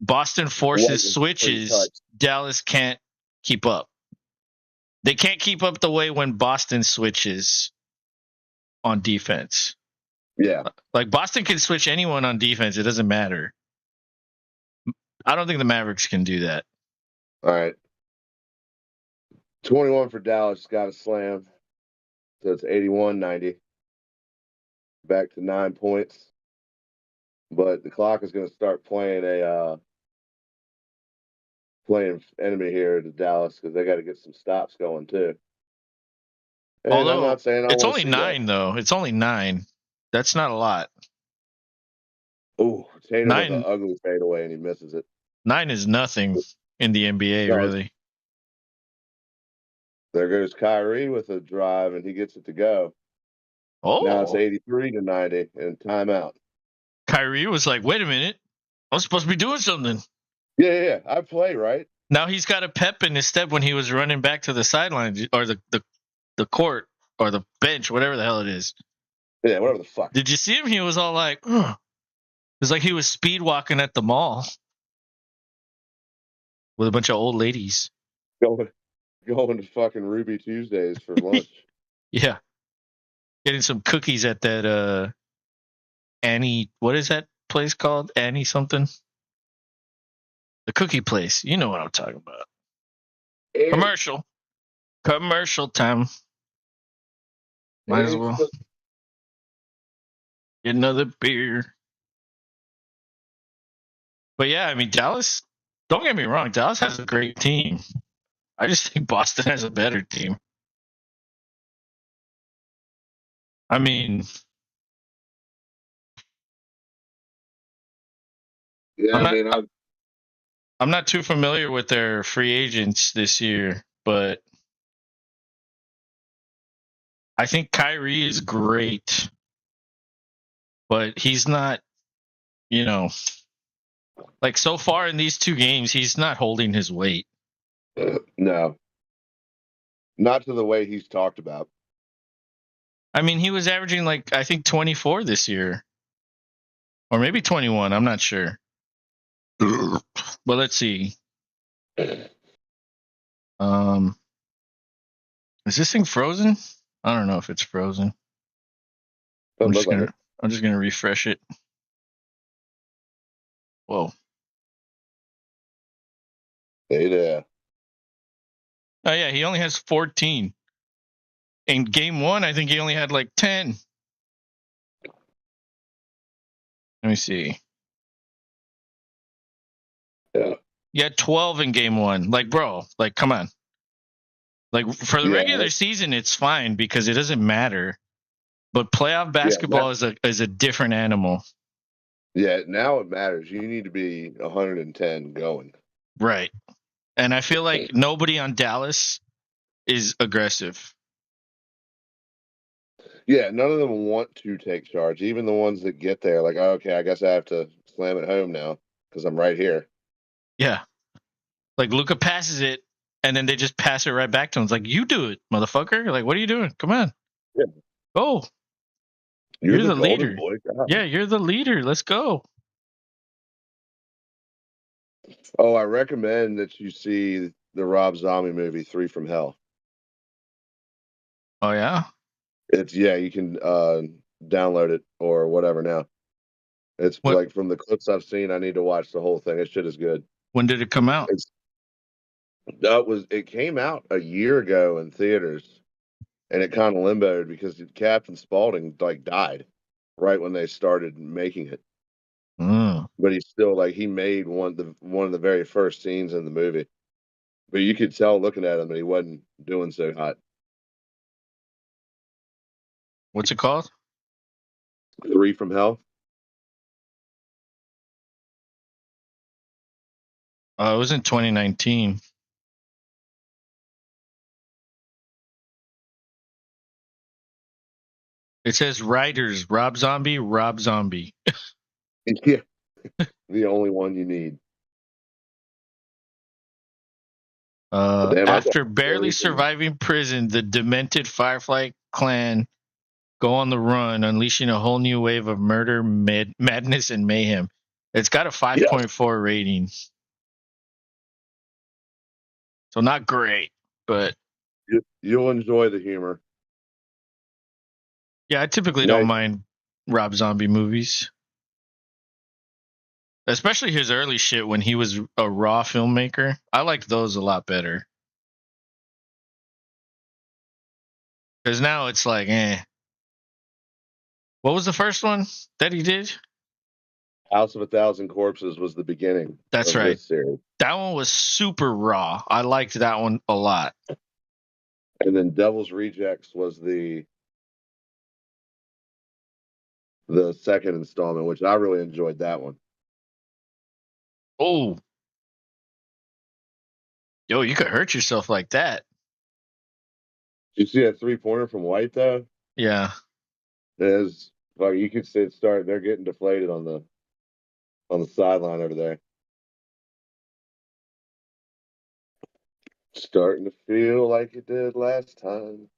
Boston forces switches, Dallas can't keep up. They can't keep up the way when Boston switches on defense. Yeah. Like Boston can switch anyone on defense. It doesn't matter. I don't think the Mavericks can do that. All right. 21 for Dallas, got a slam. So it's 81-90. Back to 9 points. But the clock is going to start playing enemy here to Dallas because they got to get some stops going too. And Although I'm not saying it's only 9 though. It's only 9. That's not a lot. Oh, Tatum 9 with an ugly fadeaway and he misses it. 9 is nothing in the NBA, really. There goes Kyrie with a drive and he gets it to go. Oh, now it's 83-90 and timeout. Kyrie was like, "Wait a minute, I'm supposed to be doing something." Yeah, I play right. Now he's got a pep in his step when he was running back to the sideline or the court or the bench, whatever the hell it is. Yeah, whatever the fuck. Did you see him? He was all like, "Ugh." It was like he was speed walking at the mall with a bunch of old ladies. Going to fucking Ruby Tuesdays for lunch. Yeah. Getting some cookies at that Annie, what is that place called? Annie something? The cookie place. You know what I'm talking about. Commercial. Commercial time. Might as well. Get another beer. But yeah, I mean, Dallas, don't get me wrong, Dallas has a great team. I just think Boston has a better team. I mean, Yeah, I'm I not mean, I'm not too familiar with their free agents this year, but I think Kyrie is great, but he's not, you know, like so far in these two games, he's not holding his weight. no, not to the way he's talked about. I mean, he was averaging like I think 24 this year, or maybe 21. I'm not sure. But let's see. Um, is this thing frozen? I don't know if it's frozen. I'm Doesn't just look like gonna it. I'm just gonna refresh it. Whoa. Hey there. Oh yeah, he only has 14. In game one, I think he only had like 10. Let me see. Yeah. He had 12 in game one. Like, bro, like, come on. Like for the Yeah. regular season, it's fine because it doesn't matter. But playoff Yeah. basketball is a different animal. Yeah. Now it matters. You need to be 110 going. Right. And I feel like nobody on Dallas is aggressive. Yeah. None of them want to take charge. Even the ones that get there, like, oh, okay, I guess I have to slam it home now because I'm right here. Yeah. Like Luca passes it and then they just pass it right back to him. It's like, you do it, motherfucker. Like, what are you doing? Come on. Yeah. Go. You're You're the the golden leader. boy. God. Yeah, you're the leader. Let's go. Oh, I recommend that you see the Rob Zombie movie, Three from Hell. Oh yeah. It's yeah, you can download it or whatever now. It's What like from the clips I've seen, I need to watch the whole thing. It shit is good. when did it come out? It's it came out a year ago in theaters, and it kind of limboed because Captain Spaulding like died right when they started making it. Mm. But he's still like he made one of the very first scenes in the movie. But you could tell looking at him that he wasn't doing so hot. What's it called? Three from Hell. It was in 2019. It says writers Rob Zombie, Rob Zombie. Yeah, the only one you need. Damn, I thought After barely surviving prison, the demented Firefly clan go on the run, unleashing a whole new wave of murder, madness, and mayhem. It's got a yeah, 5.4 rating, so not great, but you'll enjoy the humor. yeah, I typically don't Now, mind Rob Zombie movies, especially his early shit when he was a raw filmmaker. I liked those a lot better because now it's like, eh. What was the first one that he did? House of a Thousand Corpses was the beginning That's of right. this series, That one was super raw. I liked that one a lot. and then Devil's Rejects was the second installment, which I really enjoyed that one. Oh, yo, you could hurt yourself like that. Did you see that 3-pointer from White though? Yeah. It is like you could see it start. They're getting deflated on the sideline over there. Starting to feel like it did last time.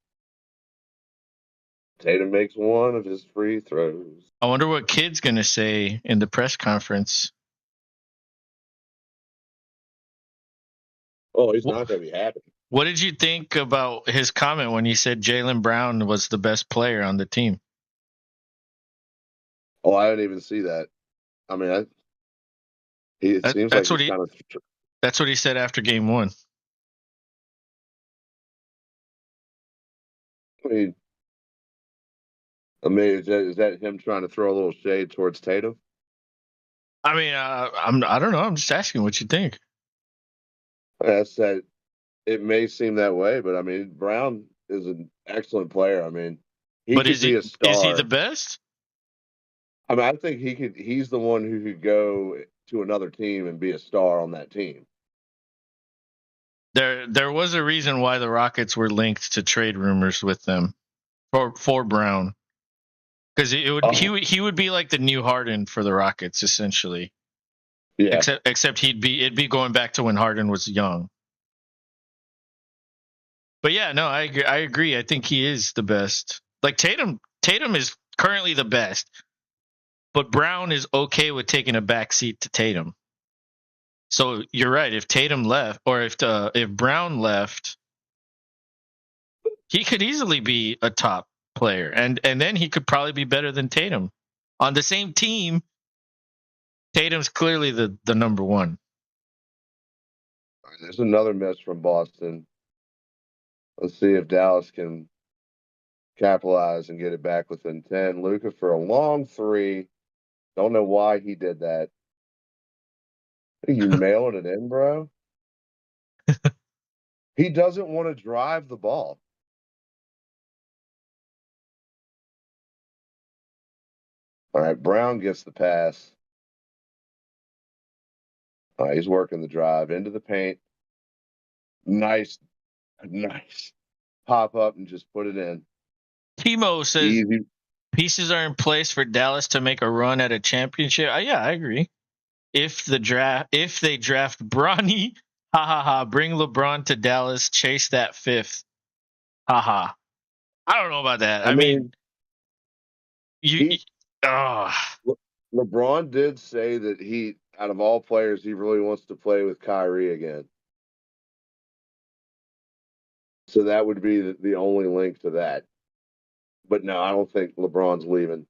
Tatum makes one of his free throws. I wonder what Kid's going to say in the press conference. Oh, he's Wh- not going to be happy. What did you think about his comment when he said Jaylen Brown was the best player on the team? Oh, I didn't even see that. I mean, it That, seems like that's what he's he kind of. that's what he said after game 1. I mean, is that him trying to throw a little shade towards Tatum? I mean, I don't know. I'm just asking what you think. I said it may seem that way, but I mean, Brown is an excellent player. I mean, he But could be a is he the star. best? I mean, I think he could. He's the one who could go to another team and be a star on that team. There was a reason why the Rockets were linked to trade rumors with them for Brown, because Oh, he would be like the new Harden for the Rockets essentially. yeah. Except it'd be going back to when Harden was young. But yeah, no, I agree. I think he is the best. Like Tatum is currently the best, but Brown is okay with taking a back seat to Tatum. So you're right. If Tatum left, or if Brown left, he could easily be a top player, and then he could probably be better than Tatum on the same team. Tatum's clearly the number one. There's another miss from Boston. Let's see if Dallas can capitalize and get it back within 10. Luka for a long three. Don't know why he did that. Are you mailing it in, bro? He doesn't want to drive the ball. All right, Brown gets the pass. All right, he's working the drive into the paint. Nice, nice pop up and just put it in. Timo says Easy. pieces are in place for Dallas to make a run at a championship. Yeah, I agree. If they draft Bronny, ha ha ha, bring LeBron to Dallas, chase that fifth, ha ha. I don't know about that. I I mean, mean, you, he uh, Le- LeBron did say that he, out of all players, he really wants to play with Kyrie again. So that would be the only link to that. But no, I don't think LeBron's leaving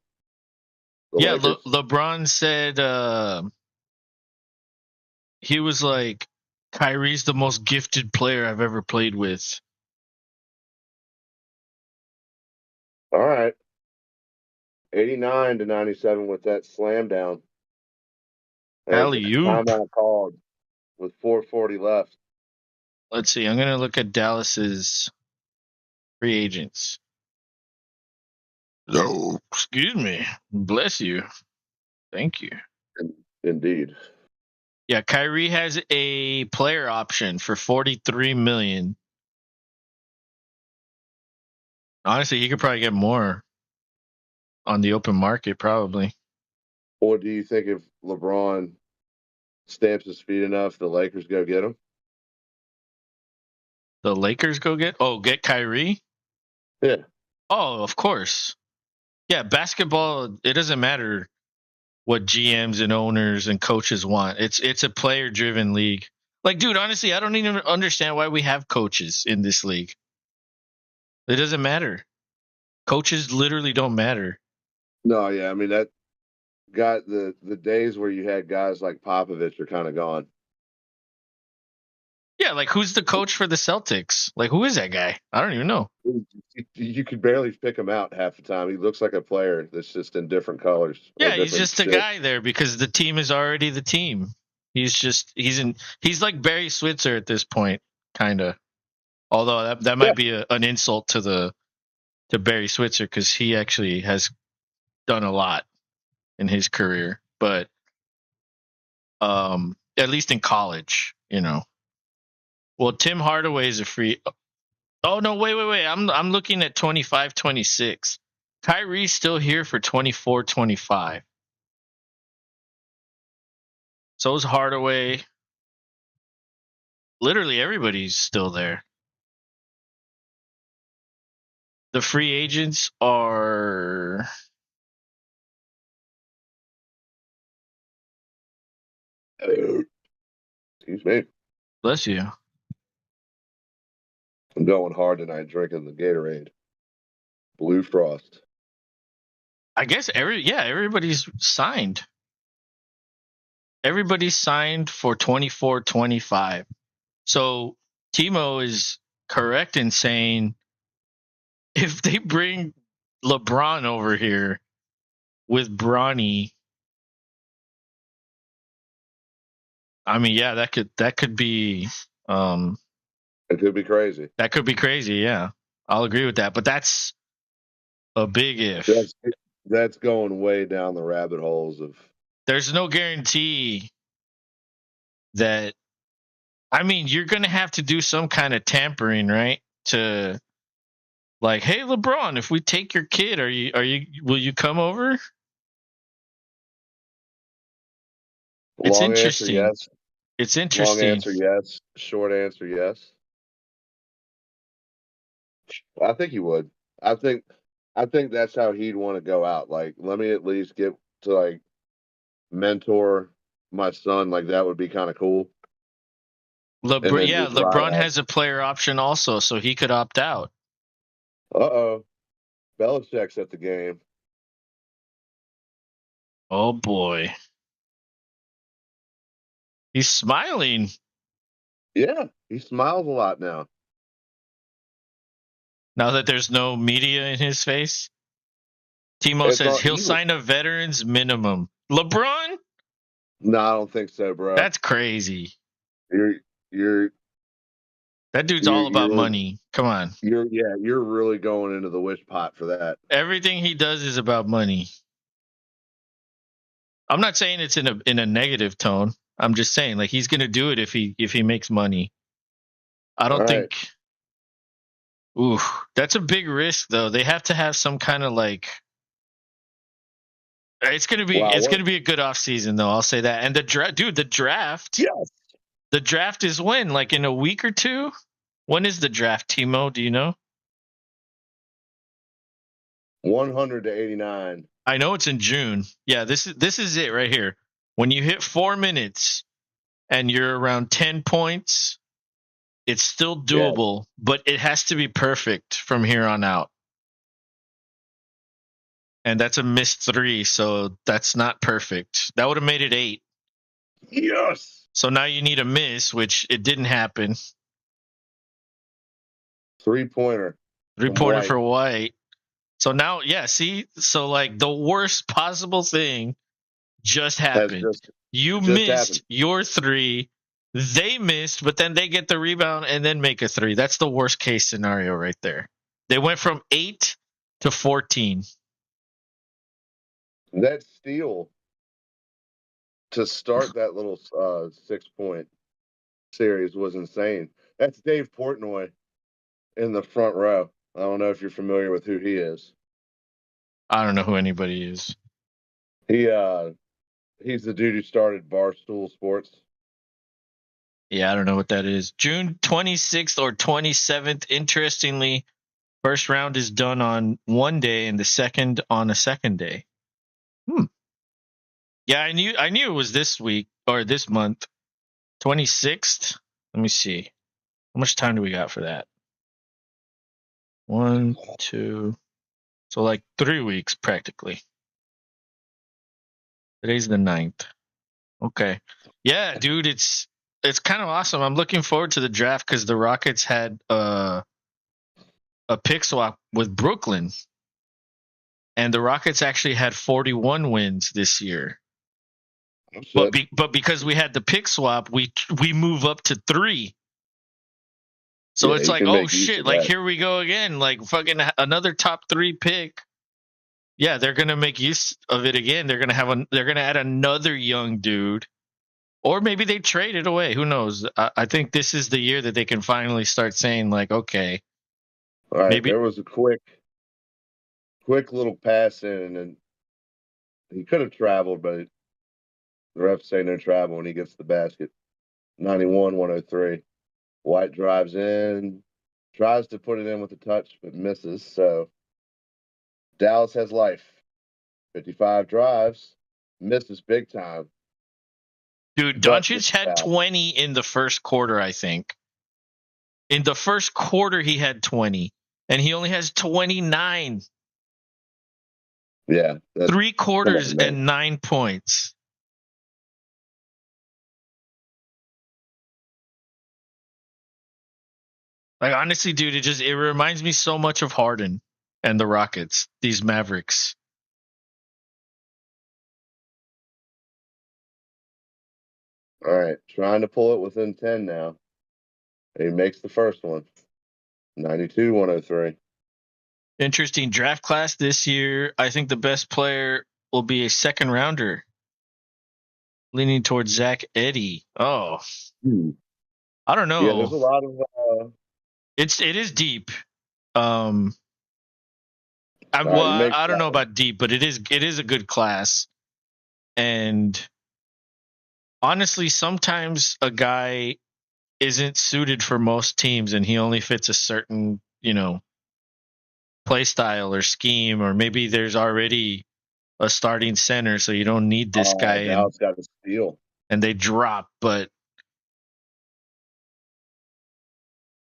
the yeah. Lakers. LeBron said he was like, Kyrie's the most gifted player I've ever played with. All right. 89-97 with that slam down. There's a Alley oop. timeout called with 4:40 left. Let's see. I'm gonna look at Dallas's free agents. Oh, excuse me. Bless you. Thank you. Indeed. Yeah, Kyrie has a player option for $43 million. Honestly, he could probably get more on the open market, probably. Or do you think if LeBron stamps his feet enough, the Lakers go get him? The Lakers get Kyrie? Yeah. Oh, of course. Yeah, basketball, it doesn't matter what GMs and owners and coaches want. It's a player driven league. Like, dude, honestly, I don't even understand why we have coaches in this league. It doesn't matter. Coaches literally don't matter. No, yeah. I mean, that got the days where you had guys like Popovich are kind of gone. Yeah, like who's the coach for the Celtics? Like who is that guy? I don't even know. You could barely pick him out half the time. He looks like a player that's just in different colors or Yeah, he's different just a shit. guy there because the team is already the team. He's like Barry Switzer at this point, kind of. Although that Yeah. might be an insult to Barry Switzer because he actually has done a lot in his career, but at least in college, you know. Well, Tim Hardaway is a free. Oh no, wait. I'm looking at 25-26. Kyrie's still here for 24-25. So is Hardaway. Literally everybody's still there. The free agents are Excuse me. bless you. I'm going hard tonight, drinking the Gatorade. Blue Frost. I guess everybody's signed. Everybody's signed for 24-25. So Timo is correct in saying if they bring LeBron over here with Bronny, I mean, yeah, that could be It could be crazy. that could be crazy. Yeah, I'll agree with that. But that's a big if. That's going way down the rabbit holes of. There's no guarantee that. I mean, you're gonna have to do some kind of tampering, right? To like, hey, LeBron, if we take your kid, will you come over? It's Long answer, interesting. yes. It's Long interesting. answer, yes. Short answer, yes. I think he would. I think that's how he'd want to go out. Like, let me at least get to like mentor my son. Like that would be kind of cool. And then just ride LeBron out. has a player option also, so he could opt out. Uh-oh. Belichick's at the game. Oh boy. He's smiling. Yeah, he smiles a lot now. Now that there's no media in his face. Timo says he'll sign a veterans minimum. LeBron? No, I don't think so, bro. That's crazy. You're that dude's all about money. Come on. You're really going into the wish pot for that. Everything he does is about money. I'm not saying it's in a negative tone. I'm just saying like he's gonna do it if he makes money. I don't think. Ooh, that's a big risk though. They have to have some kind of like. It's gonna be a good offseason though. I'll say that. And the draft. Yes. The draft is when? Like in a week or two? When is the draft, Timo? Do you know? 100 to 89. I know it's in June. Yeah, this is it right here. When you hit 4 minutes and you're around 10 points, it's still doable, but it has to be perfect from here on out. And that's a missed 3, so that's not perfect. That would have made it 8. Yes. So now you need a miss, which it didn't happen. 3-pointer. 3-pointer for White. So now, yeah, see? So, like, the worst possible thing just happened. You missed your 3. They missed, but then they get the rebound and then make a 3. That's the worst case scenario right there. They went from 8 to 14. That steal to start that little 6-point series was insane. That's Dave Portnoy in the front row. I don't know if you're familiar with who he is. I don't know who anybody is. He's the dude who started Barstool Sports. Yeah, I don't know what that is. June 26th or 27th. Interestingly, first round is done on one day and the second on a second day. Yeah, I knew it was this week or this month. 26th. Let me see. How much time do we got for that? 1, 2. So like 3 weeks practically. Today's the 9th. Okay. Yeah, dude, it's kind of awesome. I'm looking forward to the draft because the Rockets had a pick swap with Brooklyn. And the Rockets actually had 41 wins this year. But because we had the pick swap, we move up to 3. So it's like, oh shit, like here we go again. Like fucking another top 3 pick. Yeah, they're gonna make use of it again. They're gonna add another young dude. Or maybe they trade it away. Who knows? I think this is the year that they can finally start saying, like, okay. All right, maybe there was a quick little pass in, and he could have traveled, but the refs say no travel, and he gets the basket. 91-103. White drives in, tries to put it in with a touch, but misses. So Dallas has life. 55 drives, misses big time. Dude, Doncic had 20 in the first quarter, I think. In the first quarter, he had 20, and he only has 29. Yeah. 3 quarters and 9 points. Like, honestly, dude, it reminds me so much of Harden and the Rockets, these Mavericks. All right, trying to pull it within 10 now. He makes the first one. 92-103. Interesting draft class this year. I think the best player will be a second rounder, leaning towards Zach Edey. Oh, I don't Yeah, know. there's a lot of It is deep. all right, he makes I don't that know one. about deep, but it is a good class. And honestly, sometimes a guy isn't suited for most teams, and he only fits a certain play style or scheme, or maybe there's already a starting center, so you don't need this Oh, guy, Dallas got a steal. and they drop. But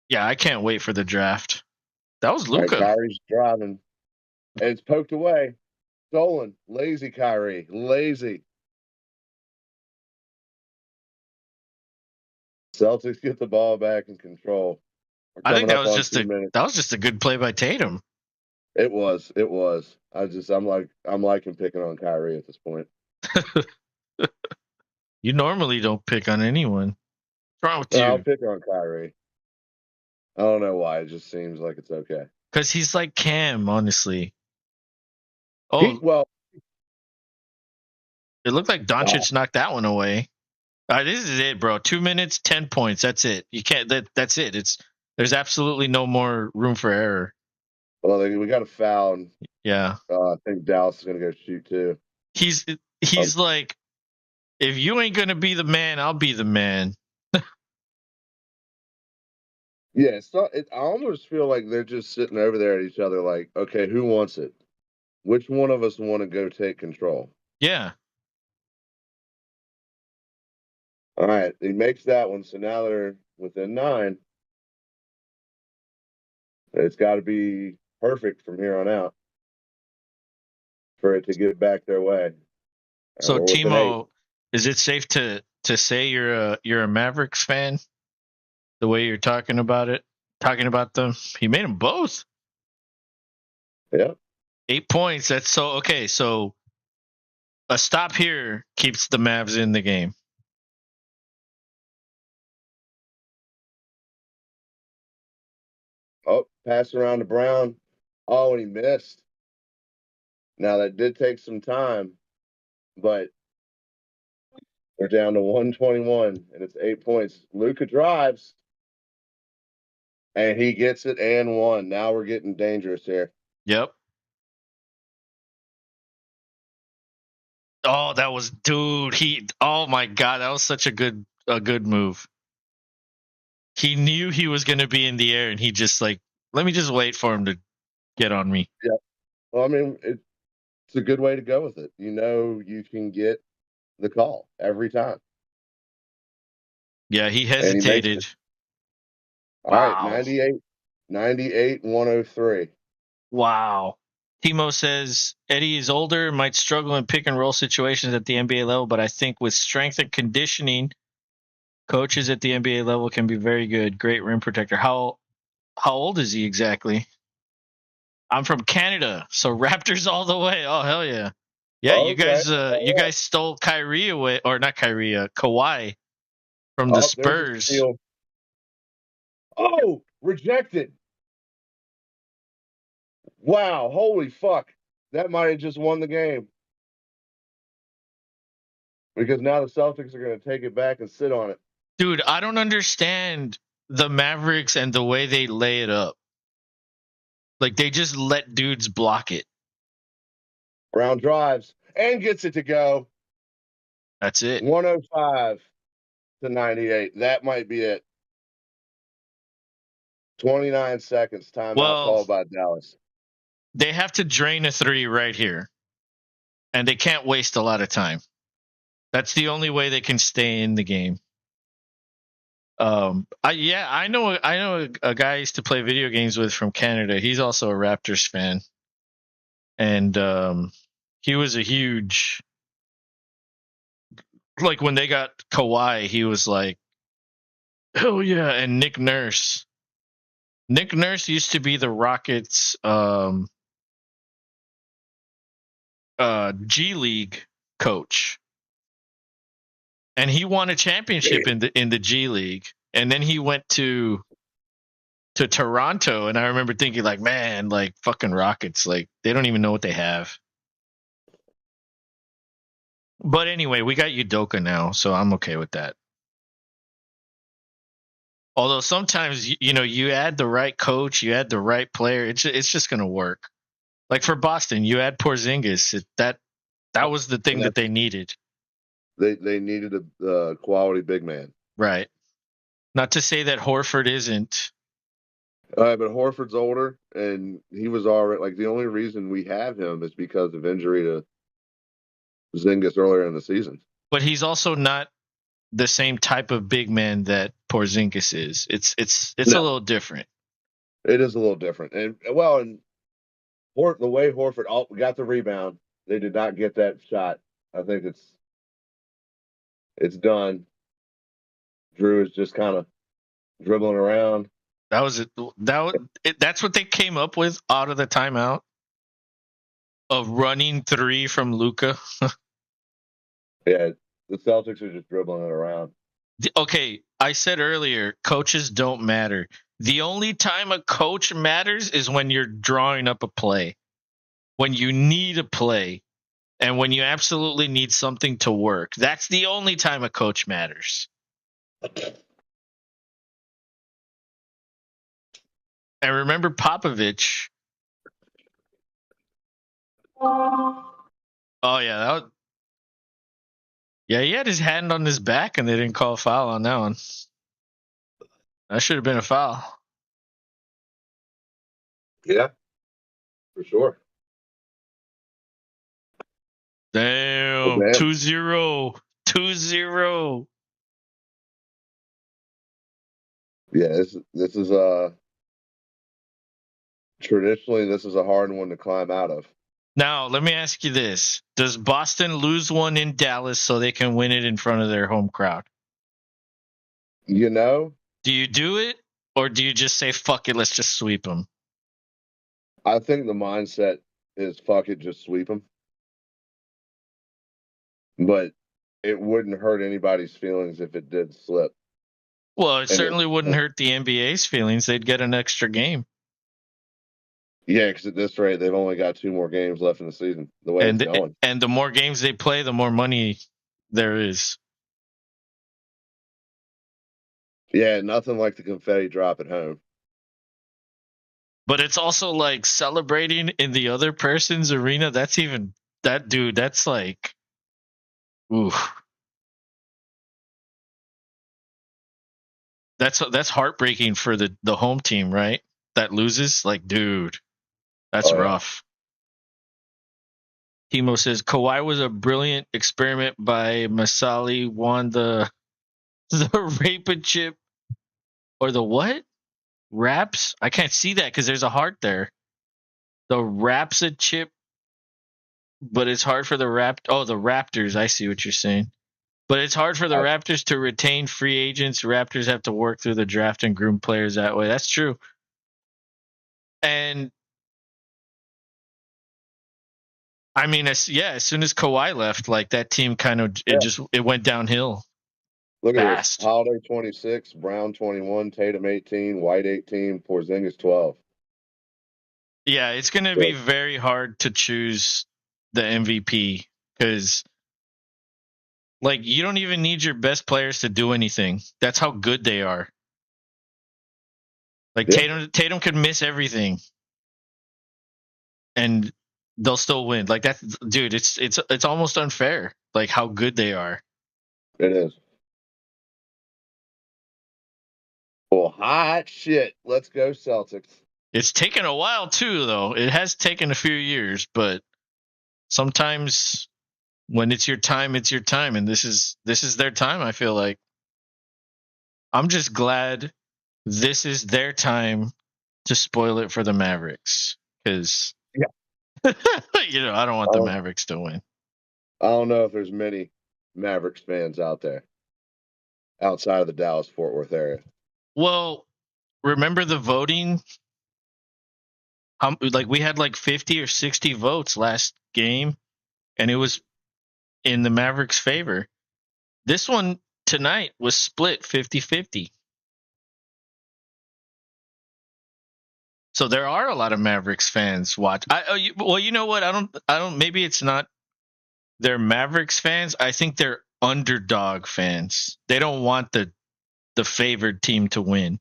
yeah, I can't wait for the draft. That was All right, Luka. Kyrie's driving. And it's poked away. Stolen. Lazy Kyrie. Lazy. Celtics get the ball back in control. We're I think coming that up was on just 2 minutes. a good play by Tatum. It was. I'm liking picking on Kyrie at this point. You normally don't pick on anyone. What's wrong with No, I'll you? pick on Kyrie. I don't know why. It just seems like it's okay. Because he's like Cam, honestly. He Oh, well, it looked like wow. Doncic knocked that one away. This is it, bro. 2 minutes, 10 points. That's it. You can't. That's it. There's absolutely no more room for error. Well, we got a foul. And, Yeah, I think Dallas is going to go shoot too. he's Um, like, if you ain't gonna be the man, I'll be the man. yeah, I almost feel like they're just sitting over there at each other, like, okay, who wants it? Which one of us want to go take control? Yeah. All right, he makes that one, so now they're within 9. It's got to be perfect from here on out for it to get back their way. And So we're within 8. Timo, is it safe to say you're a Mavericks fan? The way you're talking about them, he made them both. Yep. 8 points. That's so okay. So a stop here keeps the Mavs in the game. Oh, pass around to Brown. Oh, and he missed. Now that did take some time, but they're down to 121, and it's 8 points. Luka drives, and he gets it and one. Now we're getting dangerous here. Yep. Oh, that was dude. Oh my god, that was such a good move. He knew he was going to be in the air, and he just like, let me just wait for him to get on me. Yeah. Well, I mean, it's a good way to go with it. You know, you can get the call every time. Yeah, he And he makes hesitated. it. All right, Wow. 103. Wow. Timo says Eddie is older, might struggle in pick and roll situations at the NBA level, but I think with strength and conditioning, coaches at the NBA level can be very good. Great rim protector. How old is he exactly? I'm from Canada, so Raptors all the way. Oh hell yeah. Yeah, Okay. you guys stole Kyrie away, or not Kyrie, Kawhi from the Oh, there's a Spurs. steal. Oh, rejected. Wow, holy fuck. That might have just won the game. Because now the Celtics are going to take it back and sit on it. Dude, I don't understand the Mavericks and the way they lay it up. Like they just let dudes block it. Brown drives and gets it to go. That's it. 105 to 98. That might be it. 29 seconds. Timeout Well, called by Dallas. they have to drain a three right here, and they can't waste a lot of time. That's the only way they can stay in the game. I know a guy I used to play video games with from Canada. He's also a Raptors fan, and he was a huge, like when they got Kawhi, he was like, hell yeah. And Nick Nurse used to be the Rockets G League coach, And he won a championship in the G League, and then he went to Toronto, and I remember thinking like, man, like fucking Rockets, like they don't even know what they have. But anyway, we got Udoka now, so I'm okay with that. Although sometimes you add the right coach, you add the right player, it's just going to work. Like for Boston, you add Porzingis, that was the thing that they needed. They needed a quality big man. Right. Not to say that Horford isn't. But Horford's older, and he was already like the only reason we have him is because of injury to Zingis earlier in the season. But he's also not the same type of big man that Porzingis is. It's a little different. It is a little different, and the way Horford got the rebound, they did not get that shot. I think it's done. Drew is just kind of dribbling around. That was it. That's what they came up with out of the timeout. A running three from Luka. Yeah, the Celtics are just dribbling it around. Okay, I said earlier, coaches don't matter. The only time a coach matters is when you're drawing up a play, when you need a play, and when you absolutely need something to work. That's the only time a coach matters. And remember Popovich. Oh yeah, he had his hand on his back, and they didn't call a foul on that one. That should have been a foul. Yeah, for sure. Damn, 2-0. 2-0. Yeah, this is traditionally this is a hard one to climb out of. Now, let me ask you this. Does Boston lose one in Dallas so they can win it in front of their home crowd? Do you do it, or do you just say, fuck it, let's just sweep them? I think the mindset is fuck it, just sweep them. But it wouldn't hurt anybody's feelings if it did slip. Well, it certainly wouldn't hurt the NBA's feelings. They'd get an extra game. Yeah, because at this rate, they've only got 2 more games left in the season, the way it's going. And the more games they play, the more money there is. Yeah, nothing like the confetti drop at home. But it's also like celebrating in the other person's arena. That's like, ooh. That's heartbreaking for the home team, right? That loses. Like, dude, that's rough. Timo says Kawhi was a brilliant experiment by Masali. Won the rape and chip or the what? Raps? I can't see that because there's a heart there. The raps a chip, but it's hard for the the Raptors. I see what you're saying. But it's hard for the Raptors to retain free agents. Raptors have to work through the draft and groom players that way. That's true. And I mean, as soon as Kawhi left, like that team kind of it went downhill. Look at this: Holiday 26, Brown 21, Tatum 18, White 18, Porzingis 12. Yeah, it's going to be very hard to choose the MVP because, like, you don't even need your best players to do anything. That's how good they are. Like Tatum could miss everything, and they'll still win. Like that, dude. It's almost unfair. Like how good they are. It is. Well, hot shit. Let's go Celtics. It's taken a while too, though. It has taken a few years, but sometimes when it's your time, it's your time, and this is their time. I feel like I'm just glad this is their time to spoil it for the Mavericks because I don't want the Mavericks to win. I don't know if there's many Mavericks fans out there outside of the Dallas-Fort Worth area. Well, remember the voting? We had like 50 or 60 votes last game, and it was in the Mavericks' favor. This one tonight was split 50-50. So there are a lot of Mavericks fans watch. Well, you know what? I don't. Maybe it's not. They're Mavericks fans. I think they're underdog fans. They don't want the favored team to win.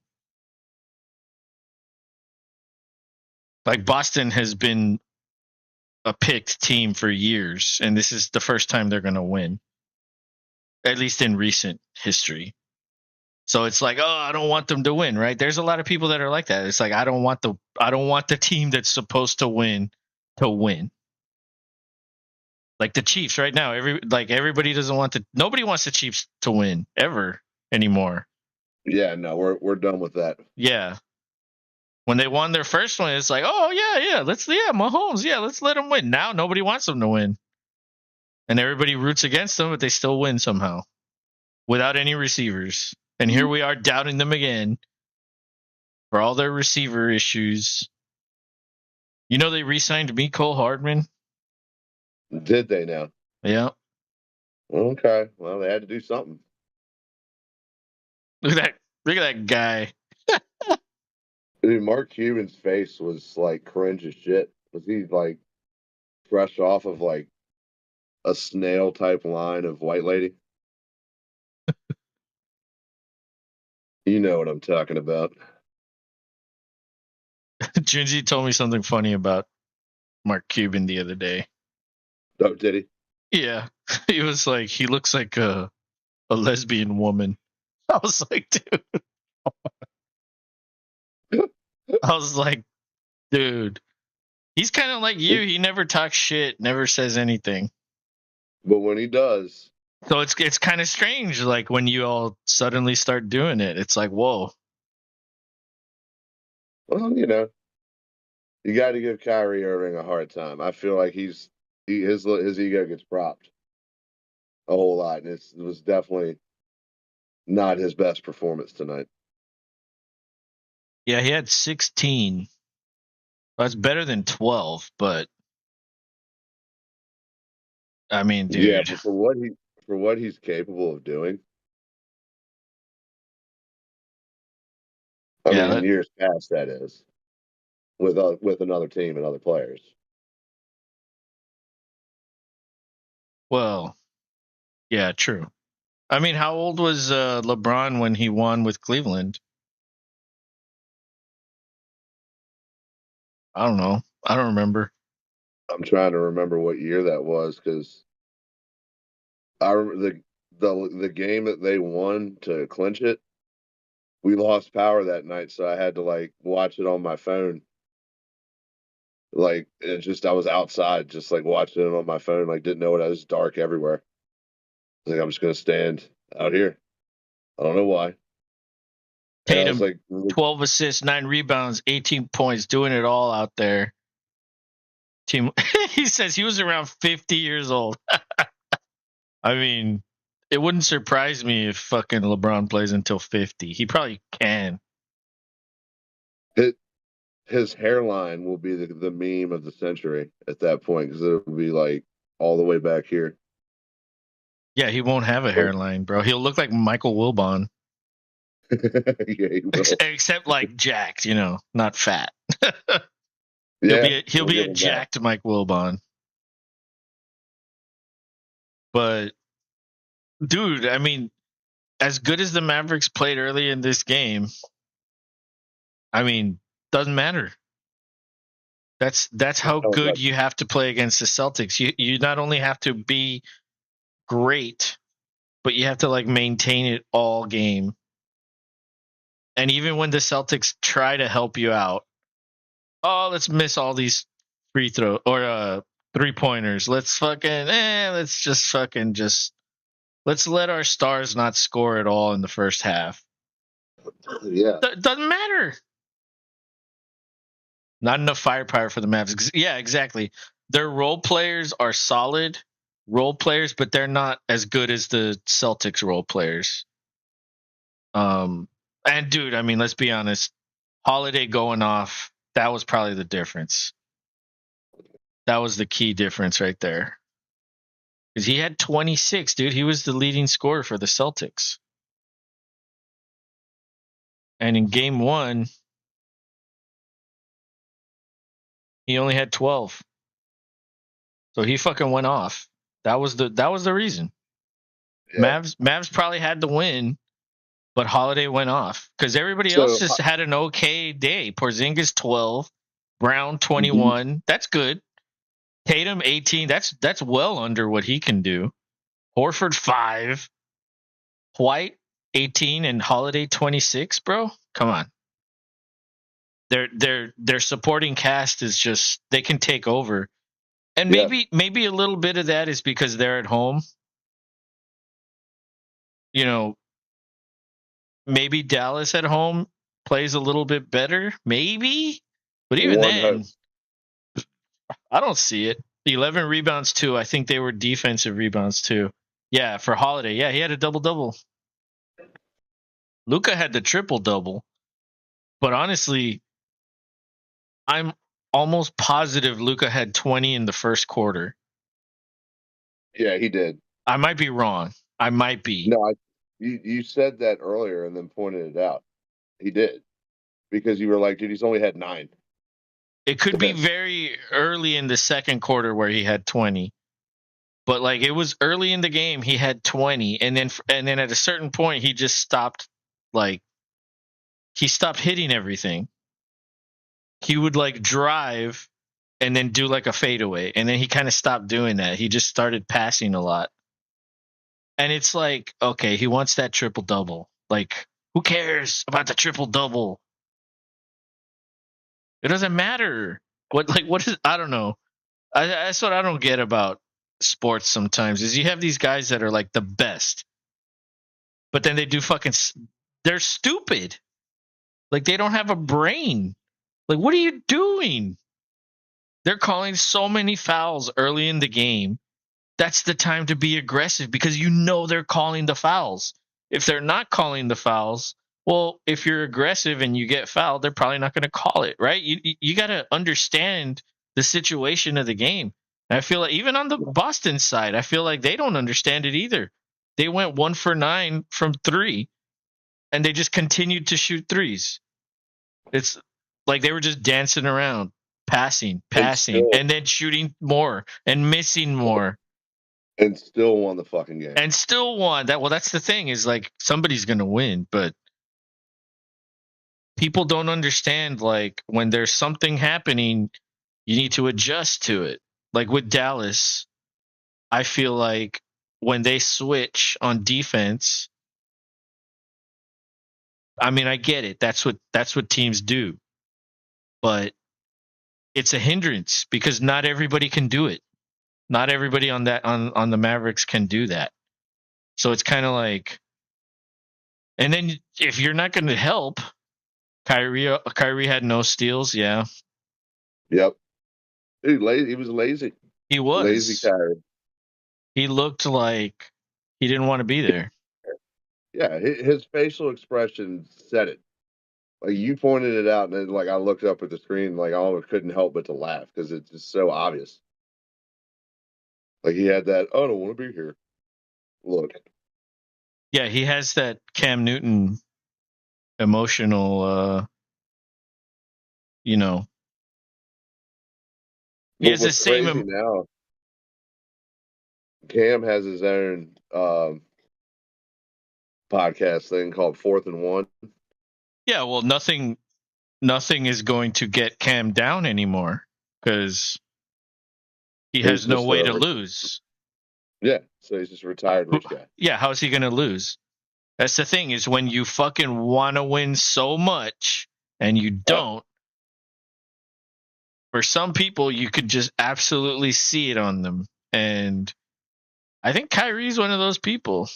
Like Boston has been a picked team for years, and this is the first time they're going to win, at least in recent history. So it's like, oh, I don't want them to win, right? There's a lot of people that are like that. It's like I don't want the team that's supposed to win to win. Like the Chiefs right now, everybody doesn't want nobody wants the Chiefs to win ever anymore. Yeah, no, we're done with that. Yeah. When they won their first one, it's like, oh yeah, Mahomes, let's let them win. Now nobody wants them to win. And everybody roots against them, but they still win somehow. Without any receivers. And here we are doubting them again for all their receiver issues. You know they re-signed Mecole Hardman? Did they now? Yeah. Okay. Well, they had to do something. Look at that guy. Dude, Mark Cuban's face was like cringe as shit. Was he like fresh off of like a snail type line of white lady? You know what I'm talking about. Junji told me something funny about Mark Cuban the other day. Oh, did he? Yeah. He was like, he looks like a lesbian woman. I was like, dude. I was like, dude. He's kind of like you. He never talks shit, never says anything. But when he does. So it's kind of strange, like when you all suddenly start doing it. It's like, whoa. Well, you know, you got to give Kyrie Irving a hard time. I feel like his ego gets propped a whole lot, and it was definitely not his best performance tonight. Yeah, he had 16. That's better than 12, but I mean, dude. Yeah, but for what he's capable of doing. I mean, in years past, that is with another team and other players. Well, yeah, true. I mean, how old was LeBron when he won with Cleveland? I don't know. I don't remember. I'm trying to remember what year that was because I remember the game that they won to clinch it. We lost power that night, so I had to like watch it on my phone. Like I was outside, just like watching it on my phone. Like didn't know it. It was dark everywhere. I was like I'm just gonna stand out here. I don't know why. And I was Tatum, like, 12 assists, 9 rebounds, 18 points, doing it all out there. Team. He says he was around 50 years old. I mean, it wouldn't surprise me if fucking LeBron plays until 50. He probably can. his hairline will be the meme of the century at that point because it'll be like all the way back here. Yeah, he won't have a hairline, bro. He'll look like Michael Wilbon. Yeah, he will. Except like jacked, not fat. Yeah, he'll be a jacked Mike Wilbon. But dude, I mean, as good as the Mavericks played early in this game, I mean, doesn't matter. That's how good you have to play against the Celtics. You not only have to be great, but you have to like maintain it all game. And even when the Celtics try to help you out, let's miss all these free throw or 3-pointers. Let's let our stars not score at all in the first half. Yeah. Doesn't matter. Not enough firepower for the Mavs. Yeah, exactly. Their role players are solid role players, but they're not as good as the Celtics role players. And dude, I mean, let's be honest. Holiday going off, that was probably the difference. That was the key difference right there. Because he had 26, dude. He was the leading scorer for the Celtics. And in game 1, he only had 12. So he fucking went off. That was the reason. Yeah. Mavs probably had the win, but Holiday went off because everybody So, else just had an okay day. Porzingis 12, Brown 21. That's good. Tatum 18. That's well under what he can do. Horford 5, White 18, and Holiday 26. Bro, come on. Their supporting cast is just they can take over, and yeah. maybe a little bit of that is because they're at home. You know, maybe Dallas at home plays a little bit better, maybe. But even then, I don't see it. 11 rebounds too. I think they were defensive rebounds too. Yeah, for Holiday. Yeah, he had a double-double. Luka had the triple-double. But honestly, I'm almost positive Luka had 20 in the first quarter. Yeah, he did. I might be wrong. I might be. No, you said that earlier and then pointed it out. He did. Because you were like, dude, he's only had 9. It could be very early in the second quarter where he had 20. But like it was early in the game, he had 20, and then at a certain point, he just stopped. Like he stopped hitting everything. He would like drive and then do like a fadeaway, and then he kind of stopped doing that. He just started passing a lot, and it's like, okay, he wants that triple double. Like, who cares about the triple double? It doesn't matter. What is? I don't know. That's what I don't get about sports sometimes is you have these guys that are like the best, but then they do fucking. They're stupid. Like they don't have a brain. Like what are you doing? They're calling so many fouls early in the game. That's the time to be aggressive because you know they're calling the fouls. If they're not calling the fouls, well, if you're aggressive and you get fouled, they're probably not going to call it, right? You got to understand the situation of the game. And I feel like even on the Boston side, I feel like they don't understand it either. They went 1 for 9 from 3 and they just continued to shoot threes. It's like they were just dancing around, passing, and then shooting more and missing more. And still won the fucking game. And still won. That's the thing is like somebody's going to win, but people don't understand like when there's something happening, you need to adjust to it. Like with Dallas, I feel like when they switch on defense, I mean, I get it. That's what teams do. But it's a hindrance because not everybody can do it. Not everybody on the Mavericks can do that. So it's kind of like, and then if you're not going to help, Kyrie had no steals. Yeah. Yep. He was lazy. He was. Lazy Kyrie. He looked like he didn't want to be there. Yeah, his facial expression said it. Like you pointed it out, and then like I looked up at the screen, like I almost couldn't help but to laugh because it's just so obvious. Like he had that, oh, I don't want to be here. Look. Yeah, he has that Cam Newton emotional, he has the same. Now, Cam has his own podcast thing called 4th and 1. Yeah, well, nothing is going to get Cam down anymore because he has no way to lose. Yeah, so he's just a retired rich guy. Yeah, how is he going to lose? That's the thing is when you fucking want to win so much and you don't, for some people, you could just absolutely see it on them. And I think Kyrie's one of those people,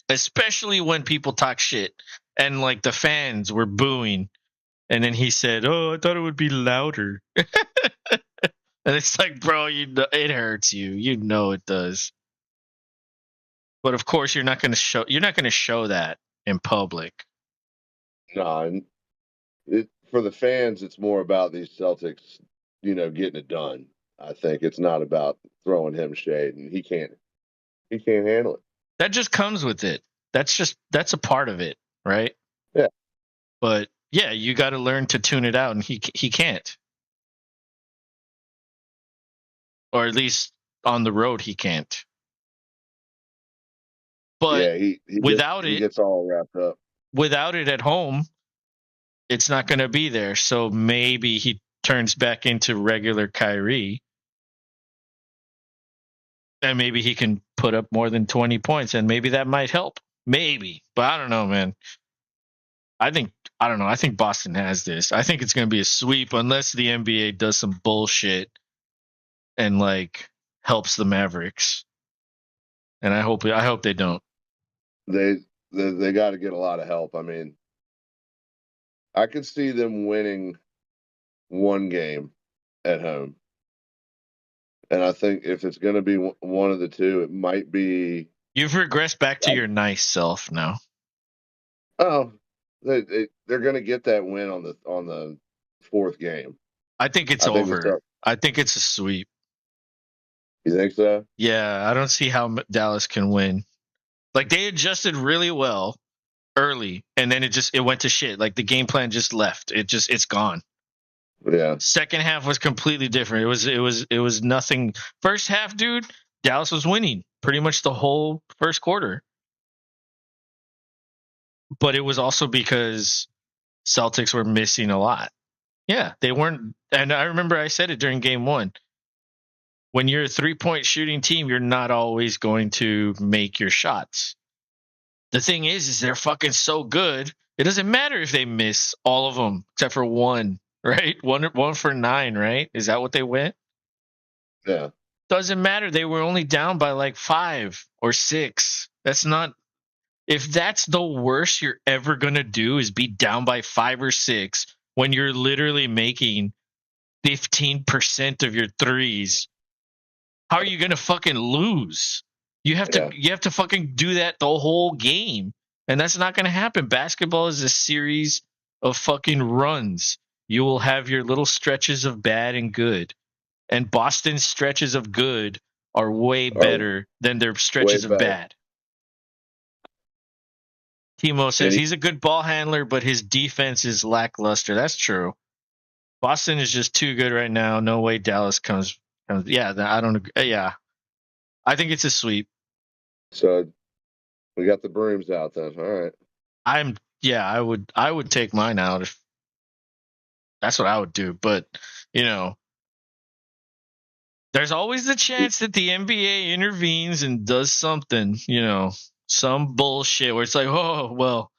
especially when people talk shit and like the fans were booing. And then he said, "Oh, I thought it would be louder." And it's like, bro, it hurts you. You know it does. But of course, you're not going to show that in public. No, for the fans, it's more about these Celtics, getting it done. I think it's not about throwing him shade, and he can't handle it. That just comes with it. That's a part of it, right? Yeah. But yeah, you got to learn to tune it out, and he can't, or at least on the road he can't. But Yeah, he without it, gets all wrapped up. without it at home, it's not going to be there. So maybe he turns back into regular Kyrie, and maybe he can put up more than 20 points, and maybe that might help. Maybe, but I don't know, man. I don't know. I think Boston has this. I think it's going to be a sweep unless the NBA does some bullshit and like helps the Mavericks. And I hope they don't. They got to get a lot of help. I mean, I could see them winning one game at home, and I think if it's going to be one of the two, it might be. You've regressed back to your nice self now. Oh, they're going to get that win on the fourth game. I think it's over. I think it's a sweep. You think so? Yeah, I don't see how Dallas can win. Like they adjusted really well early, and then it went to shit. Like the game plan just left. It's gone. Yeah. Second half was completely different. It was nothing. First half, dude, Dallas was winning pretty much the whole first quarter. But it was also because Celtics were missing a lot. Yeah, they weren't. And I remember I said it during game one. When you're a 3-point shooting team, you're not always going to make your shots. The thing is they're fucking so good. It doesn't matter if they miss all of them except for one, right? One for 9, right? Is that what they went? Yeah. Doesn't matter. They were only down by like 5 or 6. That's not. If that's the worst you're ever gonna do is be down by 5 or 6 when you're literally making 15% of your threes, how are you gonna fucking lose? You have to fucking do that the whole game, and that's not gonna happen. Basketball is a series of fucking runs. You will have your little stretches of bad and good, and Boston's stretches of good are way better than their stretches of bad. Timo says he's a good ball handler, but his defense is lackluster. That's true. Boston is just too good right now. No way Dallas comes. Yeah, I don't agree. Yeah, I think it's a sweep. So we got the brooms out then. All right. I would take mine out if that's what I would do. But there's always the chance that the NBA intervenes and does something. Some bullshit where it's like, oh well,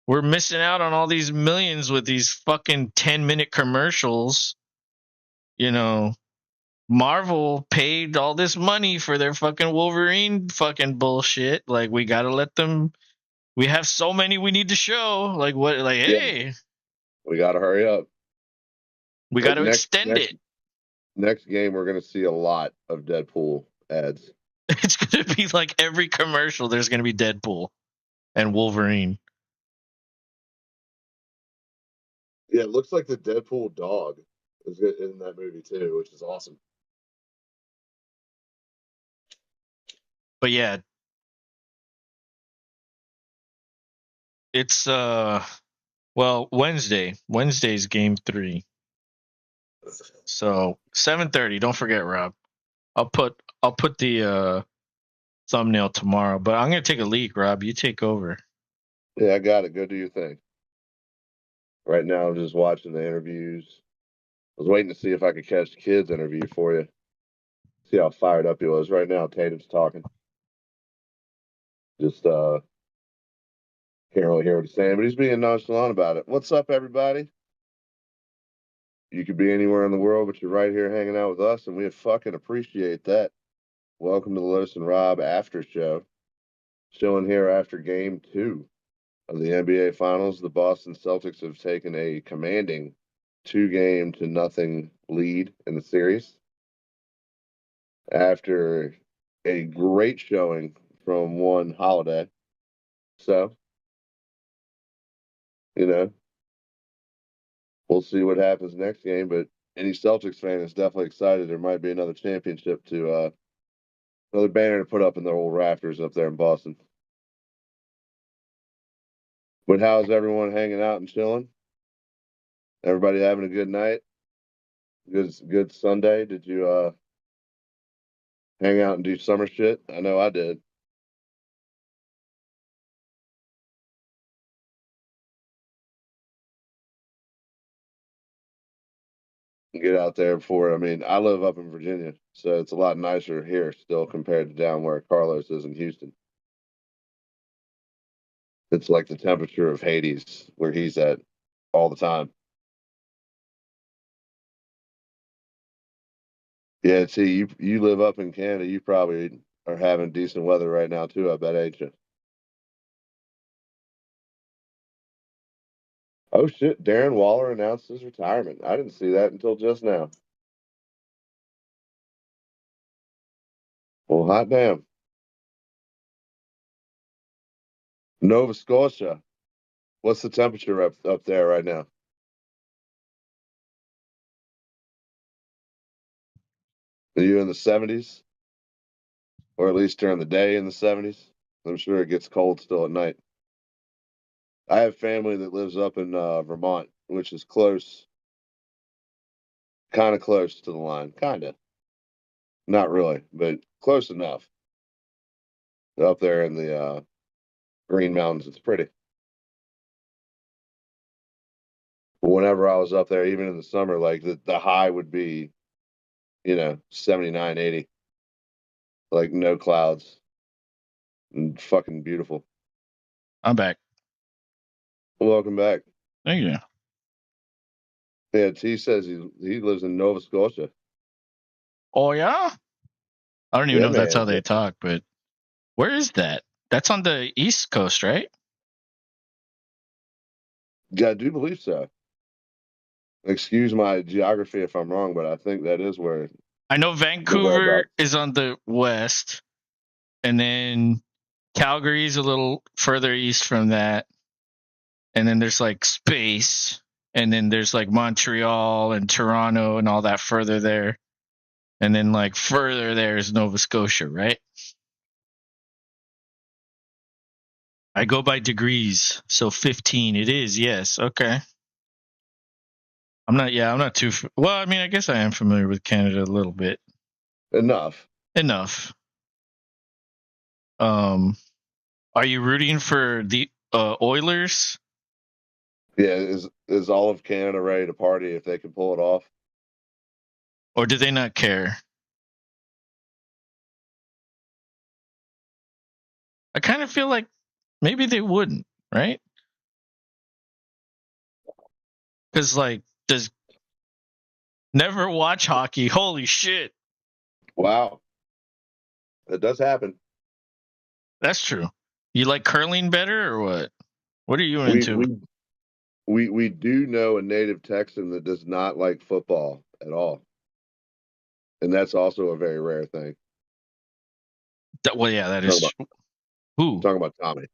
we're missing out on all these millions with these fucking 10-minute commercials. Marvel paid all this money for their fucking Wolverine fucking bullshit. Like, we gotta let them. We have so many we need to show. Like, what? Like, hey, we gotta hurry up. We gotta extend it. Next game, we're gonna see a lot of Deadpool ads. It's gonna be like every commercial. There's gonna be Deadpool and Wolverine. Yeah, it looks like the Deadpool dog is in that movie too, which is awesome. But yeah, it's Wednesday. Wednesday's game 3. So 7:30. Don't forget, Rob. I'll put the thumbnail tomorrow. But I'm gonna take a leak, Rob. You take over. Yeah, I got it. Go do your thing. Right now, I'm just watching the interviews. I was waiting to see if I could catch the kid's interview for you. See how fired up he was. Right now, Tatum's talking. Just can't really hear what he's saying, but he's being nonchalant about it. What's up, everybody? You could be anywhere in the world, but you're right here hanging out with us, and we fucking appreciate that. Welcome to the Lotus and Rob After Show. Chilling here after Game 2 of the NBA Finals. The Boston Celtics have taken a commanding 2-0 lead in the series after a great showing from one Holiday. So, we'll see what happens next game, but any Celtics fan is definitely excited. There might be another championship to Another banner to put up in their old rafters up there in Boston. But how's everyone hanging out and chilling? Everybody having a good night? Good Sunday? Did you hang out and do summer shit? I know I did. Get out there before. I mean, I live up in Virginia, so it's a lot nicer here still compared to down where Carlos is in Houston. It's like the temperature of Hades where he's at all the time. Yeah, see, you live up in Canada, you probably are having decent weather right now too, I bet, ain't you? Oh shit, Darren Waller announced his retirement. I didn't see that until just now. Well, hot damn. Nova Scotia. What's the temperature up there right now? Are you in the 70s? Or at least during the day in the 70s? I'm sure it gets cold still at night. I have family that lives up in Vermont, which is close, kind of close to the line. Kind of. Not really, but close enough. Up there in the Green Mountains, it's pretty. But whenever I was up there, even in the summer, like the high would be, 79, 80. Like no clouds and fucking beautiful. I'm back. Welcome back. Thank you. Yeah, T says he lives in Nova Scotia. Oh yeah. I don't even Yeah, know if that's man. how they talk, but where is that? That's on the East Coast, right? Yeah, I do believe so. Excuse my geography if I'm wrong, but I think that is where I know the Vancouver whereabouts. is on the west, and then Calgary's a little further east from that. And then there's like space, and then there's like Montreal and Toronto and all that further there. And then like further there is Nova Scotia, right? I go by degrees, so 15 it is. Yes, okay. I'm not too well, I mean, I guess I am familiar with Canada a little bit. Enough. Enough. Um are you rooting for the Oilers, Yeah, is all of Canada ready to party if they can pull it off? or do they not care? I kind of feel like maybe they wouldn't, right? Cuz like does never watch hockey. Holy shit. Wow, it does happen. That's true. You like curling better or what? What are you We into? we we do know a native Texan that does not like football at all, and that's also a very rare thing. Well, yeah, that Talking is about true. Who? talking about Tommy.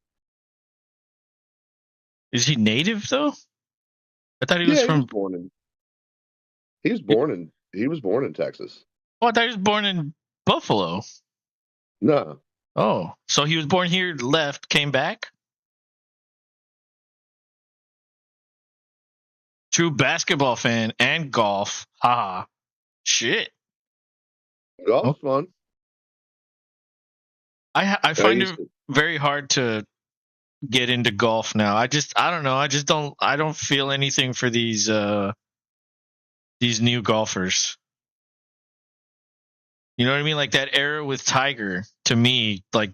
Is he native though? I thought he was Yeah, from. he was born in Texas. Oh, I thought he was born in Buffalo. No, Oh, so he was born here, left, came back. True basketball fan and golf. Haha. Shit. Oh, golf's fun. I I find used it to. very hard to get into golf now. I don't know. I don't feel anything for these new golfers. You know what I mean? Like that era with Tiger, to me, like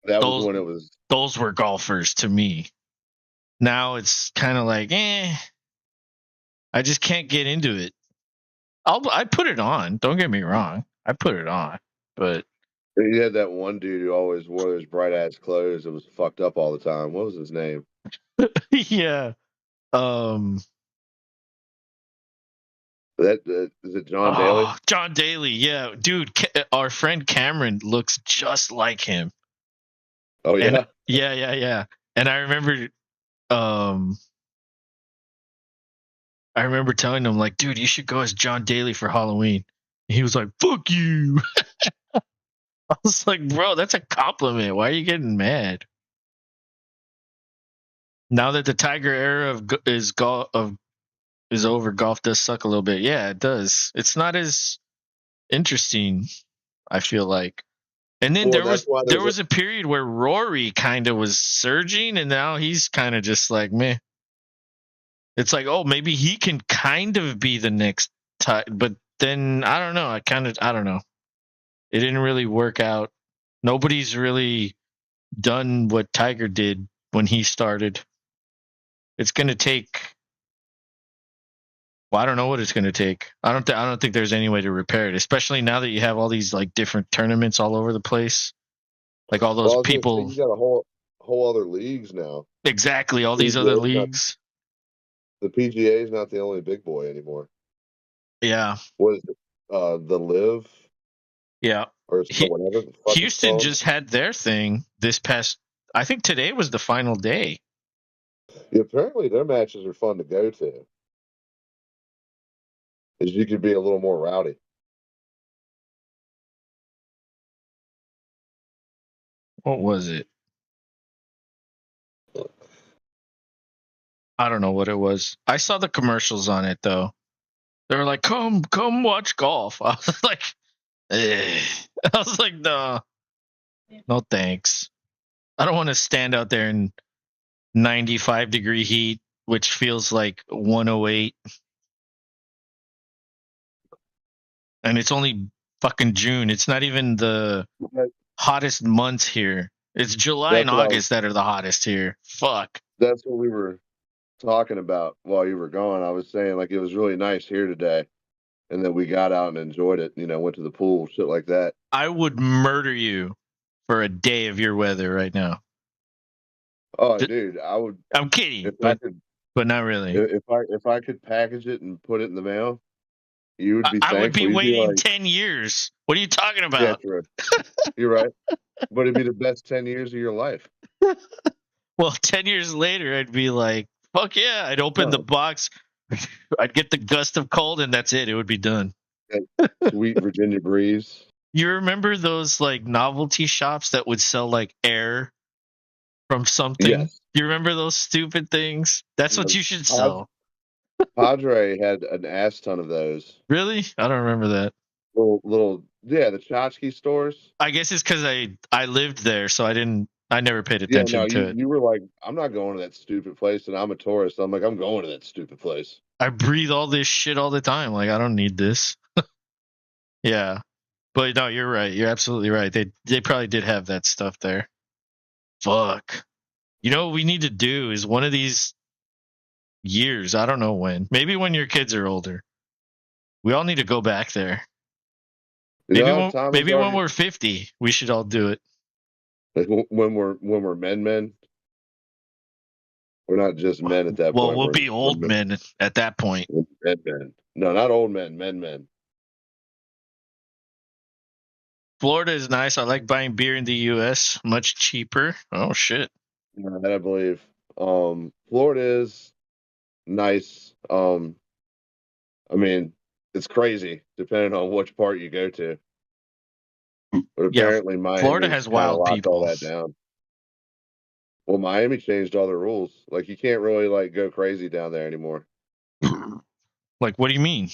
That was those when it was. those were golfers to me. Now it's kind of like, I just can't get into it. I put it on. Don't get me wrong. I put it on, but You had that one dude who always wore those bright ass clothes that was fucked up all the time. What was his name? yeah. Um. That is it John Daly? John Daly. Yeah, dude. Our friend Cameron looks just like him. Oh And yeah. yeah. And Um. I remember telling him like, dude, you should go as John Daly for Halloween. And he was like, "Fuck you." I was like, bro, that's a compliment. Why are you getting mad? Now that the Tiger era is over, golf does suck a little bit. Yeah, it does. It's not as interesting, I feel like. And then Well, that's why there was a period where Rory kind of was surging, and now he's kind of just like meh. It's like, oh, maybe he can kind of be the next but then I don't know. I don't know. It didn't really work out. Nobody's really done what Tiger did when he started. It's going to take. Well, I don't know what it's going to take. I don't think there's any way to repair it, especially now that you have all these like different tournaments all over the place. Like all those well, I was gonna say, people. you got a whole other leagues now. Exactly, all these other leagues. The PGA is not the only big boy anymore. Yeah. What is it? The Live? Yeah. Or whatever the fuck Houston just had their thing this past. I think today was the final day. Yeah, apparently their matches are fun to go to. Is you could be a little more rowdy. What was it? I don't know what it was. I saw the commercials on it though. They were like, "Come watch golf." I was like, eh. I was like, no thanks. I don't want to stand out there in 95-degree heat, which feels like 108, and it's only fucking June. It's not even the hottest months here. It's July and August that are the hottest here. Fuck. That's what we were talking about while you were gone. I was saying like it was really nice here today, and then we got out and enjoyed it. Went to the pool, shit like that. I would murder you for a day of your weather right now. Oh, dude, I would. I'm kidding, but not really. If I could package it and put it in the mail, you would be thankful. I would be waiting 10 years. What are you talking about? Yeah, true. You're right. But it'd be the best 10 years of your life. Well, 10 years later, I'd be like, fuck yeah. I'd open the box. I'd get the gust of cold, and that's it. It would be done. Sweet Virginia breeze. You remember those like novelty shops that would sell like air from something? Yes. You remember those stupid things? That's what you should sell. Padre had an ass ton of those. Really? I don't remember that. Little the tchotchke stores. I guess it's because I lived there, so I never paid attention to it. You were like, I'm not going to that stupid place, and I'm a tourist. I'm like, I'm going to that stupid place. I breathe all this shit all the time. Like, I don't need this. Yeah. But no, you're right. You're absolutely right. They probably did have that stuff there. Fuck. You know what we need to do is one of these years, I don't know when, maybe when your kids are older, we all need to go back there. Maybe when we're 50, we should all do it. Like when we're men. We're not just men at that point. Well, we'll be old men at that point. Men. No, not old men. Men. Florida is nice. I like buying beer in the U.S. Much cheaper. Oh shit. That I believe. Florida is nice. I mean, it's crazy depending on which part you go to. But apparently, Miami Florida has wild people. All that down. Well, Miami changed all the rules. Like you can't really like go crazy down there anymore. Like, what do you mean?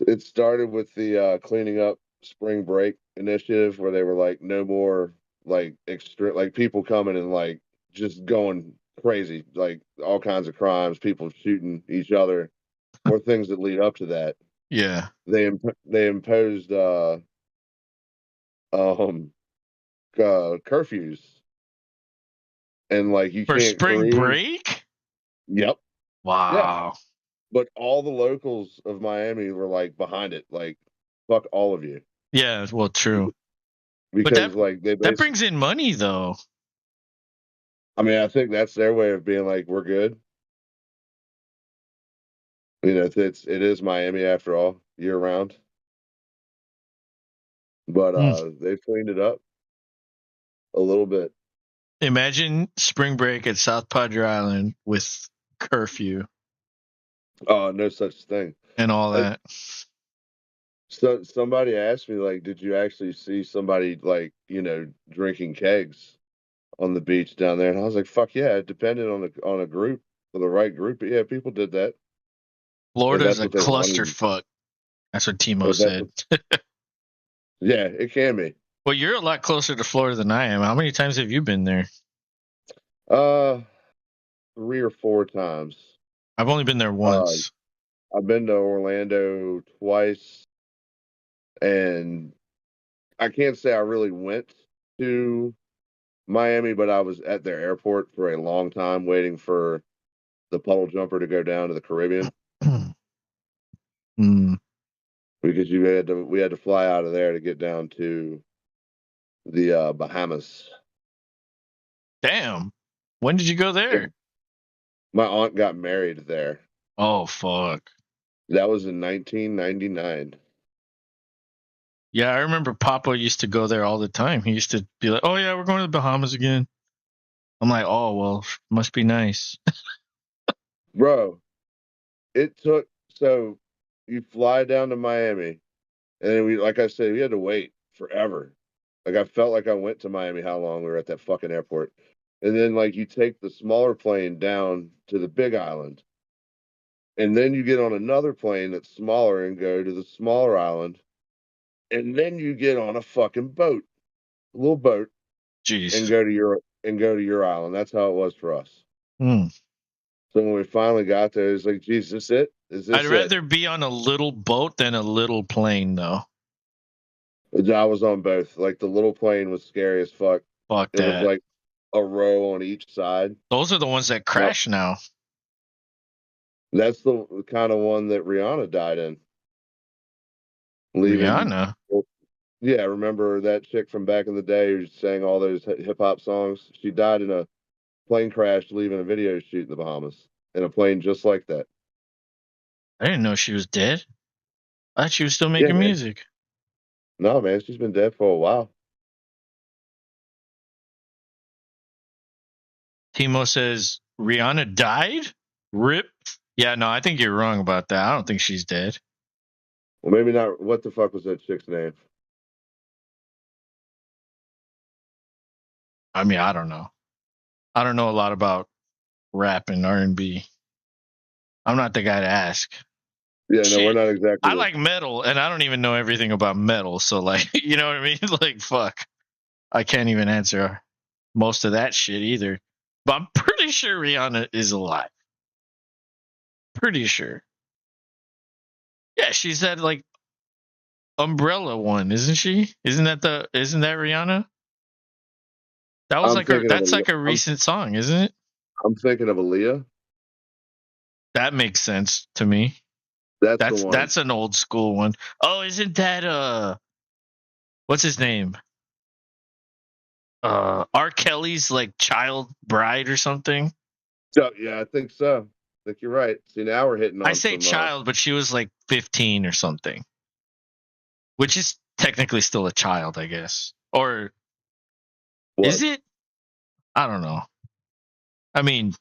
It started with the cleaning up spring break initiative, where they were like, no more like extra like people coming and like just going crazy, like all kinds of crimes, people shooting each other, or things that lead up to that. Yeah, they imposed curfews, and like you for can't spring break. Yep. Wow. Yeah. But all the locals of Miami were like behind it, like fuck all of you. Yeah, well, true. Because that brings in money, though. I mean, I think that's their way of being like, we're good. It is Miami after all, year round. But they've cleaned it up a little bit. Imagine spring break at South Padre Island with curfew. Oh, no such thing. And all that. So somebody asked me, like, did you actually see somebody, like, drinking kegs on the beach down there? And I was like, fuck yeah, it depended on a group, for the right group. But yeah, people did that if Florida's that's a what they wanted. clusterfuck. That's what Timo If that's said. what, yeah, it can be. Well, you're a lot closer to Florida than I am. How many times have you been there? Uh, 3 or 4 times. I've only been there Uh, once. I've been to Orlando twice, and I can't say I really went to Miami, but I was at their airport for a long time waiting for the puddle jumper to go down to the Caribbean Mm. because we had to fly out of there to get down to the Bahamas. Damn. When did you go Yeah. there? My aunt got married there. Oh, fuck. That was in 1999. Yeah, I remember Papa used to go there all the time. He used to be like, oh, yeah, we're going to the Bahamas again. I'm like, oh, well, must be nice. Bro, it took, so you fly down to Miami, and then like I said, we had to wait forever. Like, I felt like I went to Miami how long we were at that fucking airport. And then, like, you take the smaller plane down to the big island. And then you get on another plane that's smaller and go to the smaller island. And then you get on a fucking boat, a little boat, and Jeez. go to your island. That's how it was for us. Mm. So when we finally got there, it's like, geez, is this it? Is I'd this it? rather be on a little boat than a little plane, though. I was on both. Like, the little plane was scary as fuck. Fuck It was that. like a row on each side. Those are the ones that crash now. That's the kind of one that Rihanna died in. Leaving. Rihanna? Yeah, remember that chick from back in the day who sang all those hip hop songs? She died in a plane crash leaving a video shoot in the Bahamas in a plane just like that. I didn't know she was dead. I thought she was still Yeah, making man. music. No, man, she's been dead for a while. Timo says, Rihanna died? Rip. Yeah, no, I think you're wrong about that. I don't think she's dead. Well, maybe not. What the fuck was that chick's name? I mean, I don't know. I don't know a lot about rap and R&B. I'm not the guy to ask. Yeah, no, Shit. we're not exactly. I like metal, and I don't even know everything about metal. So, like, you know what I mean? Like, fuck. I can't even answer most of that shit either. But I'm pretty sure Rihanna is alive. Pretty sure. Yeah, she's that, like, Umbrella one, isn't she? Isn't that Rihanna? That was that's like a recent song, isn't it? I'm thinking of Aaliyah. That makes sense to me. That's the one. That's an old school one. Oh, isn't that what's his name? R. Kelly's like child bride or something. So, yeah, I think so. I think you're right. See, now we're hitting on I say child, but she was like 15 or something, which is technically still a child, I guess. Or what? Is it? I don't know. I mean,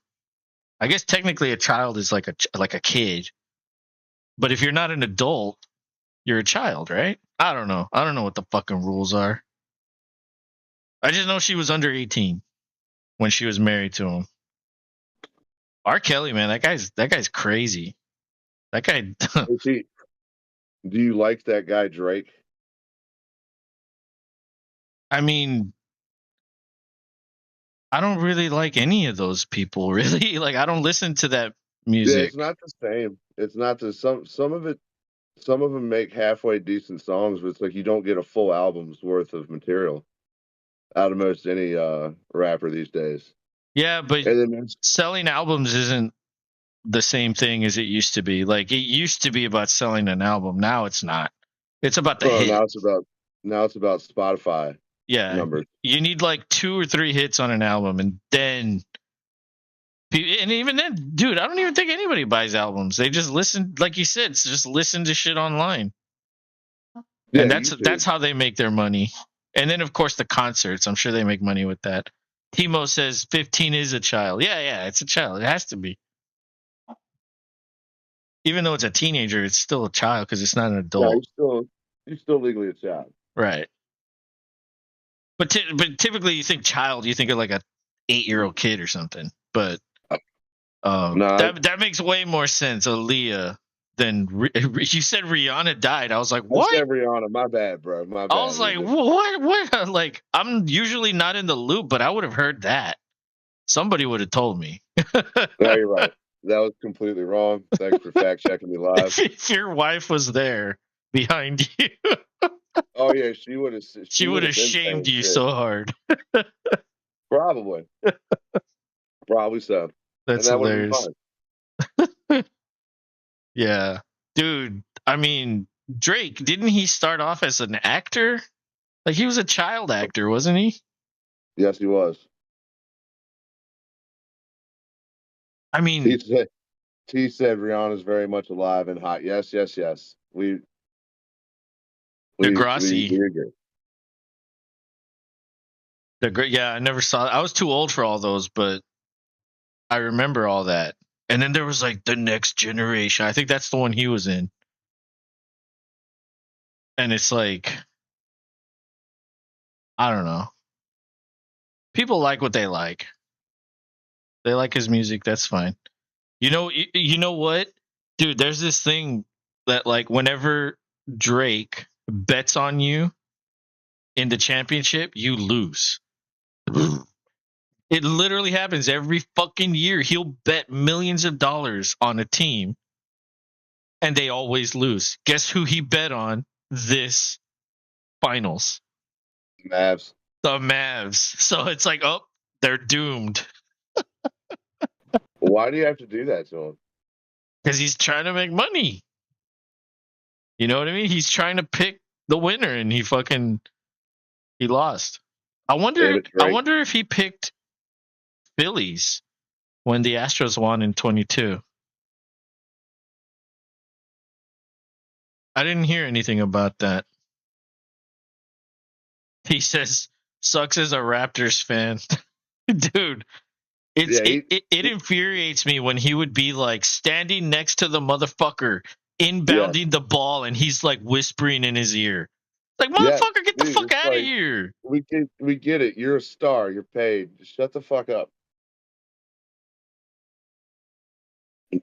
I guess technically a child is like a kid, but if you're not an adult, you're a child, right? I don't know. I don't know what the fucking rules are. I just know she was under 18 when she was married to him. R. Kelly, man, that guy's crazy. That guy. Do you like that guy Drake? I mean, I don't really like any of those people. Really, like I don't listen to that music. Yeah, it's not the same. It's not the some of it. Some of them make halfway decent songs, but it's like you don't get a full album's worth of material out of most any rapper these days. Yeah, but selling albums isn't the same thing as it used to be. Like it used to be about selling an album. Now it's not. It's about the hit. Now it's about Spotify. Yeah, numbers. You need like 2 or 3 hits on an album, and then, and even then, dude, I don't even think anybody buys albums. They just listen, like you said, just listen to shit online. Yeah, and that's how they make their money. And then, of course, the concerts. I'm sure they make money with that. Timo says 15 is a child. Yeah, it's a child. It has to be. Even though it's a teenager, it's still a child because it's not an adult. You're still legally a child. Right. But typically you think child, you think of like a 8-year-old kid or something. But No, that makes way more sense, Aaliyah, than you said Rihanna died. I was like, I what? said Rihanna. My bad, bro. My bad. I was like, what? Like, I'm usually not in the loop, but I would have heard that. Somebody would have told me. No, you're right. That was completely wrong. Thanks for fact checking me live. If your wife was there behind you, Oh yeah, she would have. she would have been shamed saying you shit. so hard. Probably. Probably so. That's And that would have hilarious. been fine. Yeah. Dude, I mean, Drake, didn't he start off as an actor? Like, he was a child actor, wasn't he? Yes, he was. I mean, He said Rihanna's very much alive and hot. Yes, yes, yes. We Degrassi. agree. Yeah, I never saw it. I was too old for all those, but I remember all that. And then there was like The Next Generation. I think that's the one he was in. And it's like, I don't know. People like what they like. They like his music. That's fine. You know what? Dude, there's this thing that like whenever Drake bets on you in the championship, you lose. It literally happens every fucking year. He'll bet millions of dollars on a team and they always lose. Guess who he bet on this finals? Mavs. The Mavs. So it's like, oh, they're doomed. Why do you have to do that to him? Because he's trying to make money. You know what I mean? He's trying to pick the winner and he lost. I wonder if he picked Phillies when the Astros won in 22. I didn't hear anything about that. He says, sucks as a Raptors fan. Dude, it infuriates me when he would be like standing next to the motherfucker inbounding the ball and he's like whispering in his ear. Like, motherfucker, get the fuck out of here. We get it. You're a star. You're paid. Just shut the fuck up.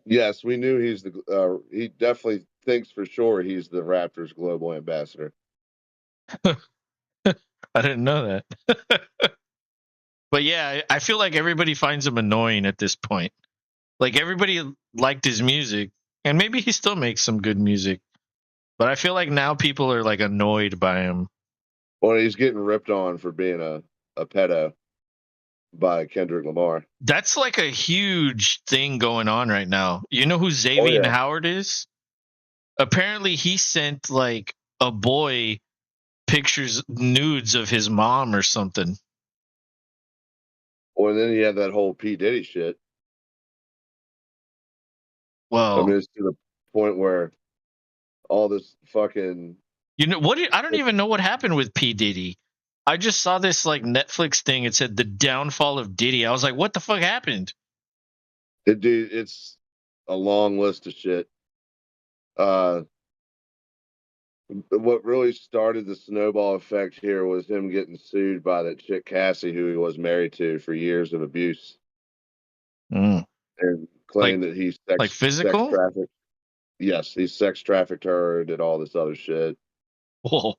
Yes, we knew he's he definitely thinks for sure he's the Raptors global ambassador. I didn't know that. But yeah, I feel like everybody finds him annoying at this point. Like, everybody liked his music, and maybe he still makes some good music. But I feel like now people are like annoyed by him. Well, he's getting ripped on for being a pedo by Kendrick Lamar. That's like a huge thing going on right now. You know who Xavier Howard is? Apparently he sent like a boy pictures, nudes of his mom or something. Well, and then he had that whole P. Diddy shit. Well, I mean, it's to the point where all this fucking... You know what? I don't even know what happened with P. Diddy. I just saw this like Netflix thing. It said the downfall of Diddy. I was like, what the fuck happened? It's a long list of shit. What really started the snowball effect here was him getting sued by that chick Cassie, who he was married to for years of abuse, and claimed that he sex trafficked. Yes, he sex trafficked her, did all this other shit. Whoa,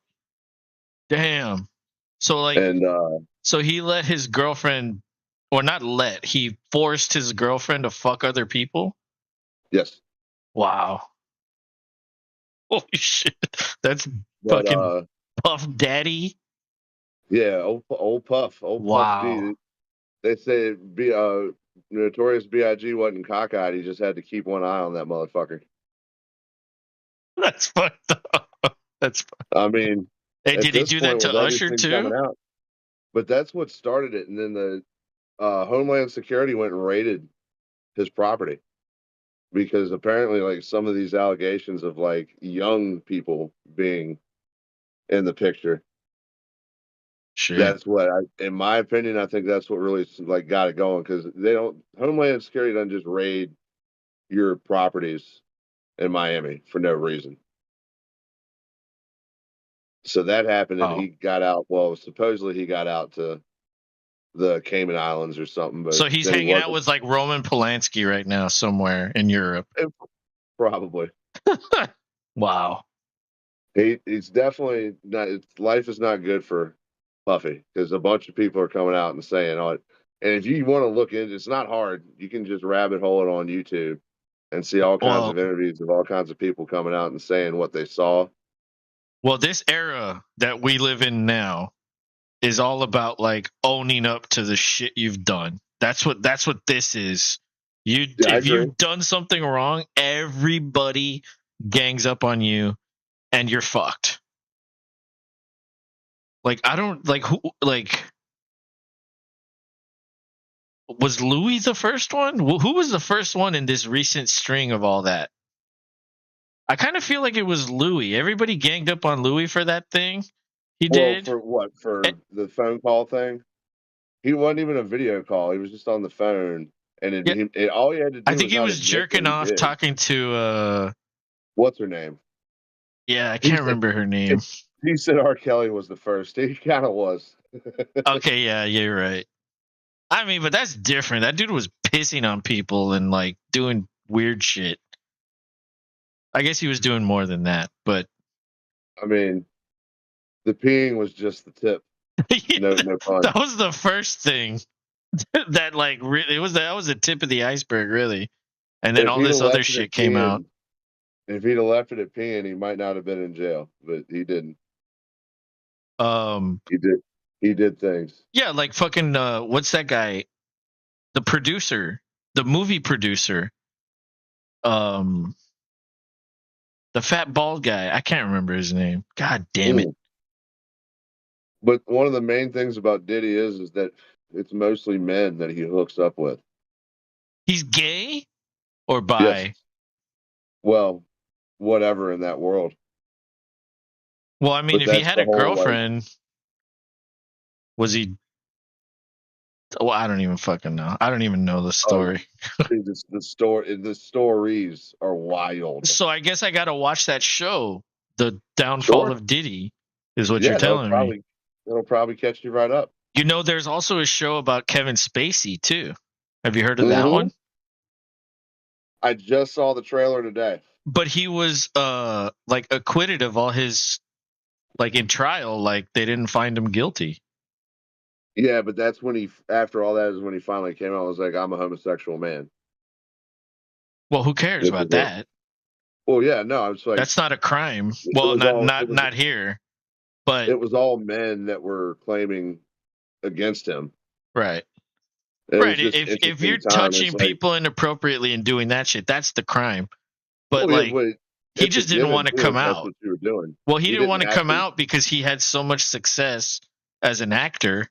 damn! So like, so he let his girlfriend, or not let, he forced his girlfriend to fuck other people. Yes. Wow. Holy shit! That's fucking Puff Daddy. Yeah, old Puff. Puff D. They say Notorious B.I.G. wasn't cockeyed. He just had to keep one eye on that motherfucker. That's fucked up. That's fucked up. I mean, hey, did he do that to Usher too? But that's what started it. And then the Homeland Security went and raided his property because apparently, like, some of these allegations of like young people being in the picture. Shit. That's what in my opinion, I think that's what really like got it going, because Homeland Security doesn't just raid your properties in Miami for no reason. So that happened, and Oh, he got out. Well, supposedly he got out to the Cayman Islands or something, but so he's then he hanging out wasn't. with like Roman Polanski right now somewhere in Europe. Probably. Wow. He's definitely not. Life is not good for Puffy because a bunch of people are coming out and saying, "Oh," and if you want to look into, it's not hard. You can just rabbit hole it on YouTube and see all kinds Well, of interviews of all kinds of people coming out and saying what they saw. well, this era that we live in now is all about like owning up to the shit you've done. That's what this is. Yeah, I If agree. you've done something wrong, everybody gangs up on you and you're fucked. Like I don't like who like was Louis the first one? Who was the first one in this recent string of all that? I kind of feel like it was Louis. Everybody ganged up on Louis for that thing he Well, did. for what? Eh, For the phone call thing? He wasn't even a video call. He was just on the phone, and Yeah, all he had to I do think was he not was admit what jerking he off did. talking to What's her name? yeah, I He can't said remember her name. he said R. Kelly was the first. He kind of was. Okay, yeah, you're right. I mean, but that's different. That dude was pissing on people and like doing weird shit. I guess he was doing more than that, but I mean, the peeing was just the tip. No pun. that was the first thing that like it was that was the tip of the iceberg, really. And then If all he'd have this other left it at shit came out. peeing, if he'd have left it at peeing, he might not have been in jail. But he didn't. Um, He did. He did things. yeah, like fucking what's that guy? The producer, the movie producer, um, the fat bald guy. I can't remember his name. God damn it. Mm. But one of the main things about Diddy is that it's mostly men that he hooks up with. He's gay or Yes. bi? Well, whatever in that world. Well, I mean, But if he that's had the a whole like girlfriend, was he? Well, I don't even fucking know. I don't even know the oh, story. the stories are wild. So I guess I got to watch that show, The Downfall Sure. of Diddy, is what you're Yeah, telling me. that'll probably catch you right up. You know, there's also a show about Kevin Spacey too. Have you heard of that Hmm. one? I just saw the trailer today. But he was like acquitted of all his like in trial, like they didn't find him guilty. Yeah, but that's when after all that is when he finally came out. I was like, I'm a homosexual man. Well, who cares Which is about that? well, yeah, no, I was like, That's not a crime. it Well, was not all not not here, but it was all men that were claiming against him. right. And it was Right. just If interesting you're time. It's touching like, people inappropriately and doing that shit, that's the crime. But well, yeah, like but he it's a just didn't given want to too come if that's out. what you were doing. Well, he He didn't didn't want to have come to. out because he had so much success as an actor.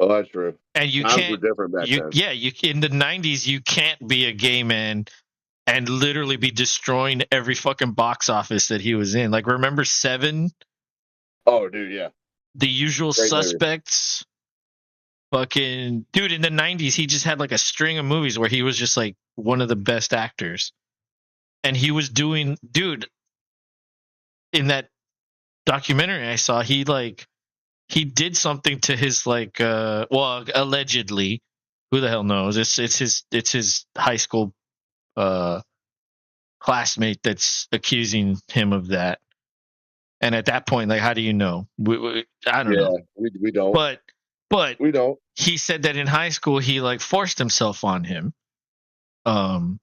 Oh, that's true. And you Times were can't different back you then. yeah, you in the 90s you can't be a gay man and literally be destroying every fucking box office that he was in. Like remember 7, Oh, dude, yeah, The Usual great movie. Suspects? Fucking dude, in the 90s he just had like a string of movies where he was just like one of the best actors. And he was doing dude in that documentary I saw, he did something to his like well allegedly, who the hell knows, it's his high school uh classmate that's accusing him of that. And at that point, like, how do you know? I don't Yeah, know. we don't. But but We don't. he said that in high school he like forced himself on him. Um,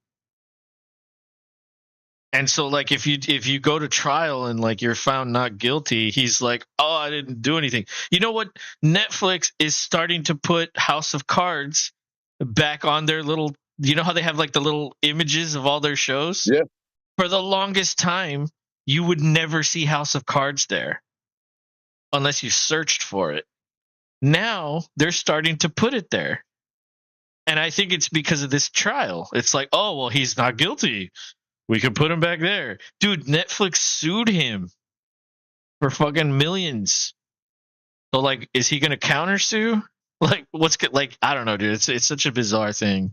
and so like if you go to trial and like you're found not guilty, he's like, oh, I didn't do anything. You know what? Netflix is starting to put House of Cards back on their little. You know how they have like the little images of all their shows? Yeah. For the longest time, you would never see House of Cards there unless you searched for it. Now they're starting to put it there. And I think it's because of this trial. It's like, oh, well, he's not guilty. We can put him back there. Dude, Netflix sued him for fucking millions. So, like, is he going to countersue? Like, like, I don't know, dude. It's such a bizarre thing.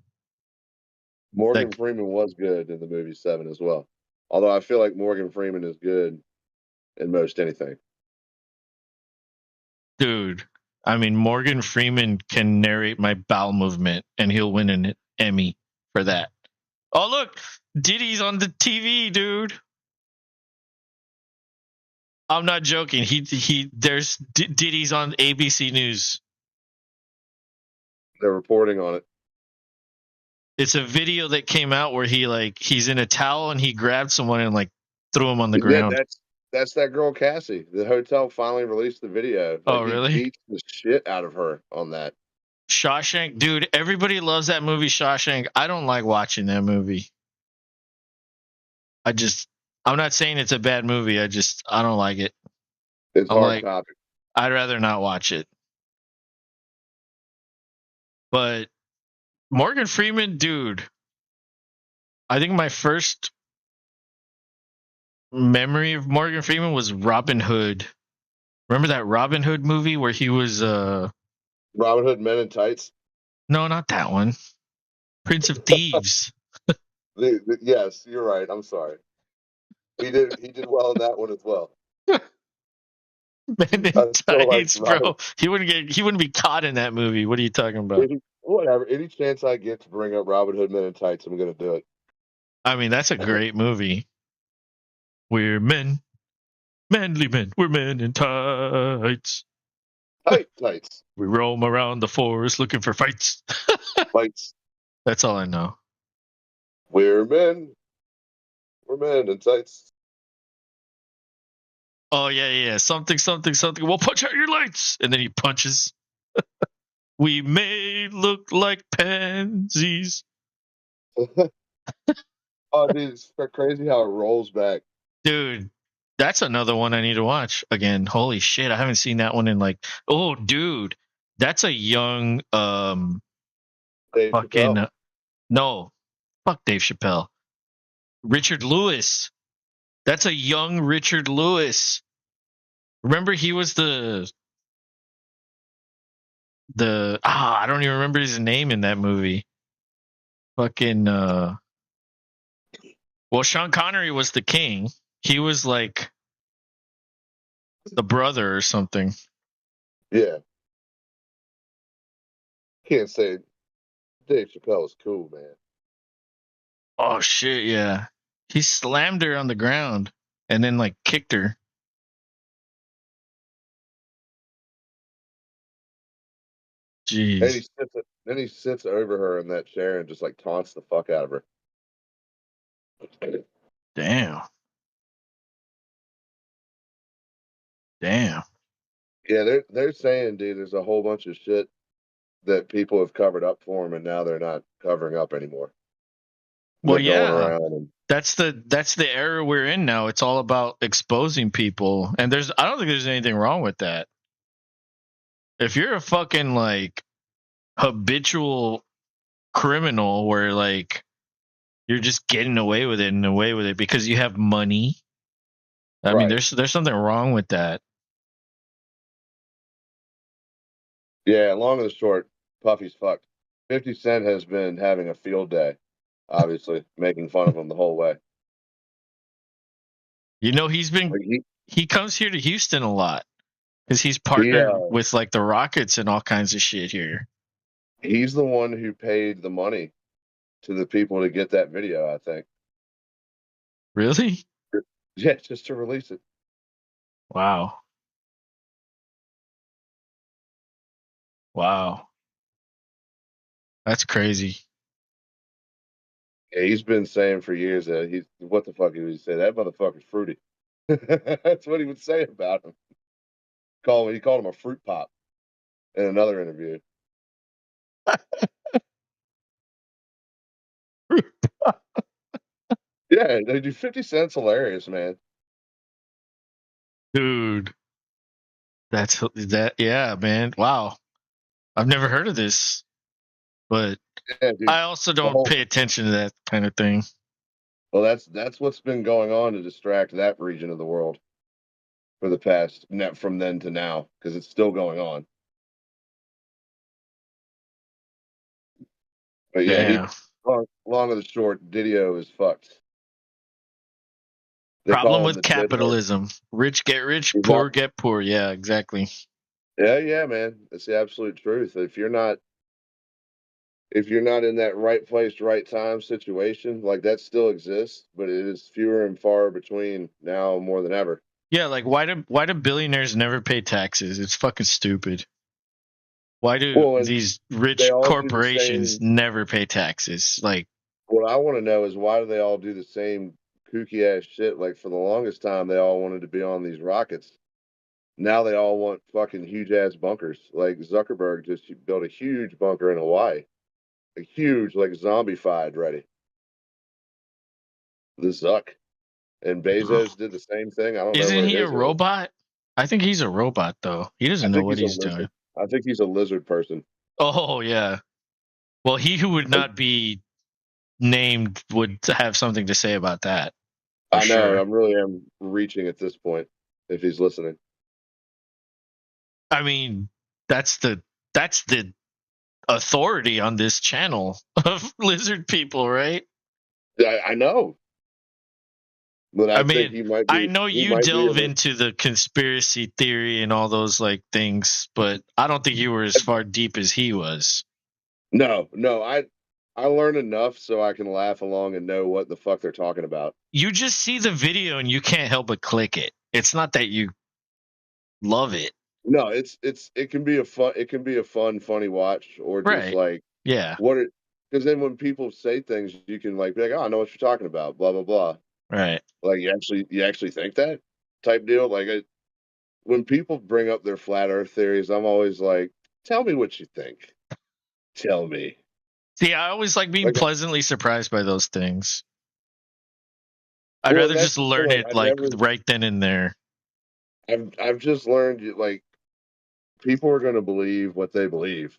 Morgan Like, Freeman was good in the movie Seven as well. Although I feel like Morgan Freeman is good in most anything. Dude, I mean, Morgan Freeman can narrate my bowel movement, and he'll win an Emmy for that. Oh, look, Diddy's on the TV, dude. I'm not joking. There's Diddy's on ABC News. They're reporting on it. It's a video that came out where he's in a towel and he grabbed someone and threw him on the ground. That's that girl Cassie. The hotel finally released the video. Oh, really? He beats the shit out of her on that. Shawshank, dude. Everybody loves that movie, Shawshank. I don't like watching that movie. I'm not saying it's a bad movie. I don't like it. It's hard topic. I'd rather not watch it. But Morgan Freeman, dude. I think my first memory of Morgan Freeman was Robin Hood. Remember that Robin Hood movie where he was Robin Hood Men in Tights? No, not that one. Prince of Thieves. Yes, you're right. I'm sorry. He did well in that one as well. Men in Tights, bro. He wouldn't be caught in that movie. What are you talking about? Whatever. Any chance I get to bring up Robin Hood Men in Tights, I'm gonna do it. I mean, that's a great movie. We're men. Manly men. We're men in tights. Tights. We roam around the forest looking for fights. Fights. That's all I know. We're men. We're men in tights. Oh, yeah. Something. We'll punch out your lights. And then he punches. We may look like pansies. Oh, dude, it's crazy how it rolls back. Dude, that's another one I need to watch again. Holy shit, I haven't seen that one in oh, dude, that's a young Dave fucking Chappelle. No, fuck Dave Chappelle. Richard Lewis. That's a young Richard Lewis. Remember, he was I don't even remember his name in that movie. Fucking well, Sean Connery was the king. He was like the brother or something. Yeah. Can't say Dave Chappelle is cool, man. Oh shit, yeah. He slammed her on the ground and then kicked her. Jeez. Then he sits over her in that chair and just taunts the fuck out of her. Damn. Yeah, they're saying, dude, there's a whole bunch of shit that people have covered up for him, and now they're not covering up anymore. Well, yeah, that's the era we're in now. It's all about exposing people, and I don't think there's anything wrong with that. If you're a fucking habitual criminal where you're just getting away with it because you have money, I mean, there's something wrong with that. Yeah, long and the short, Puffy's fucked. 50 Cent has been having a field day, obviously, making fun of him the whole way. You know, he comes here to Houston a lot because he's partnered with the Rockets and all kinds of shit here. He's the one who paid the money to the people to get that video, I think. Really? Yeah, just to release it. Wow. That's crazy. Yeah, he's been saying for years that what the fuck he would say? That motherfucker's fruity. That's what he would say about him. He called him a fruit pop in another interview. Yeah, they do 50 Cent's hilarious, man. Dude. Yeah, man. Wow. I've never heard of this. But yeah, dude, I also don't pay attention to that kind of thing. Well, that's what's been going on to distract that region of the world for the past, from then to now, because it's still going on. But yeah, long and the short, Didio is fucked. Problem with capitalism. Rich get rich, poor get poor. Yeah, exactly. Yeah, man. It's the absolute truth. If you're not in that right place, right time situation, like that still exists, but it is fewer and far between now more than ever. Yeah, like why do billionaires never pay taxes? It's fucking stupid. Why do Well, and these they rich all do the corporations same. never pay taxes? Like, What I want to know is why do they all do the same kooky ass shit? Like for the longest time, they all wanted to be on these rockets. Now they all want fucking huge ass bunkers. Like Zuckerberg just built a huge bunker in Hawaii, a huge, like zombified ready. The Zuck and Bezos did the same thing. I don't know isn't where he a his is. robot? I think he's a robot though. He I doesn't know think what he's a he's lizard. doing. I think he's a lizard person. Oh yeah. Well, he who would not be named would have something to say about that for I know. sure. I'm really am reaching at this point. If he's listening, I mean, that's the authority on this channel of lizard people, right? I know, but I I think mean, he might I be. know He you might be delve into the conspiracy theory and all those like things, but I don't think you were as far deep as he was. No. I learn enough so I can laugh along and know what the fuck they're talking about. You just see the video and you can't help but click it. It's not that you love it. No, it can be a fun, funny watch, or just Right. like Yeah. what it. Because then when people say things, you can like be like, oh, I know what you're talking about. Blah blah blah. Right. Like you actually think that type deal. Like when people bring up their flat Earth theories, I'm always like, tell me what you think. Tell me. See, I always like being Like, pleasantly surprised by those things. I'd well, rather and that's just the thing. learn Like, it like right then and there. I've just learned like people are going to believe what they believe,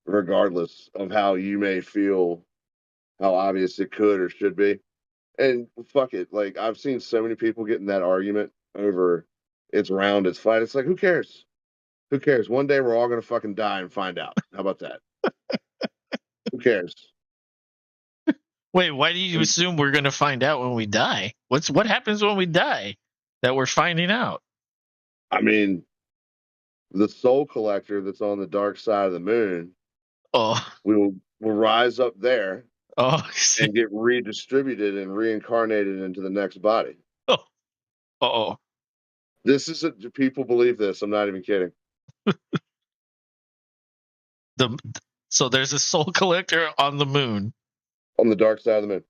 regardless of how you may feel, how obvious it could or should be. And fuck it. Like I've seen so many people get in that argument over it's round, it's flat. It's like who cares? Who cares? One day we're all going to fucking die and find out. How about that? Who cares? Wait, why do you assume we're going to find out when we die? What happens when we die that we're finding out? I mean, the soul collector that's on the dark side of the moon Oh, will rise up there oh, and get redistributed and reincarnated into the next body. oh, oh. This isn't people believe this. I'm not even kidding. The so there's a soul collector on the moon, On the dark side of the moon.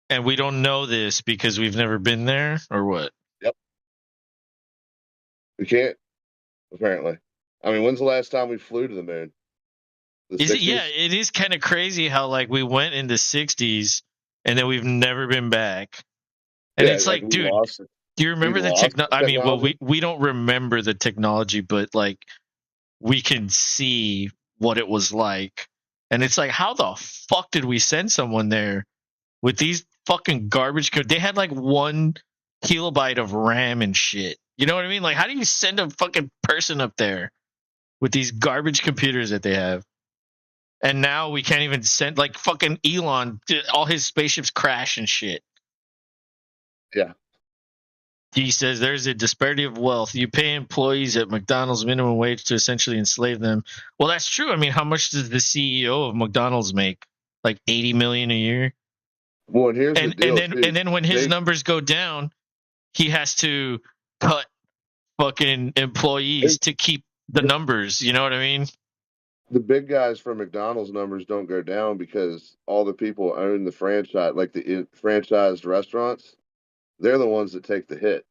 and we don't know this because we've never been there, or what? Yep. We can't, apparently. I mean, when's the last time we flew to the moon? The Is it? 60s? Yeah, it is kind of crazy how like we went in the '60s and then we've never been back, and Yeah, it's like like, dude, do you we remember the lost techno? I mean, well, technology. we don't remember the technology, but like we can see what it was like, and it's like, how the fuck did we send someone there with these fucking garbage? They had like 1 kilobyte of RAM and shit. You know what I mean? Like, how do you send a fucking person up there with these garbage computers that they have? And now we can't even send, like, fucking Elon, all his spaceships crash and shit. Yeah. He says there's a disparity of wealth. You pay employees at McDonald's minimum wage to essentially enslave them. Well, that's true. I mean, how much does the CEO of McDonald's make? Like 80 million a year? Well, and here's the And deal, too. then when his numbers go down, he has to cut fucking employees to keep the numbers. You know what I mean? The big guys from McDonald's numbers don't go down because all the people own the franchise, like the franchised restaurants, they're the ones that take the hit.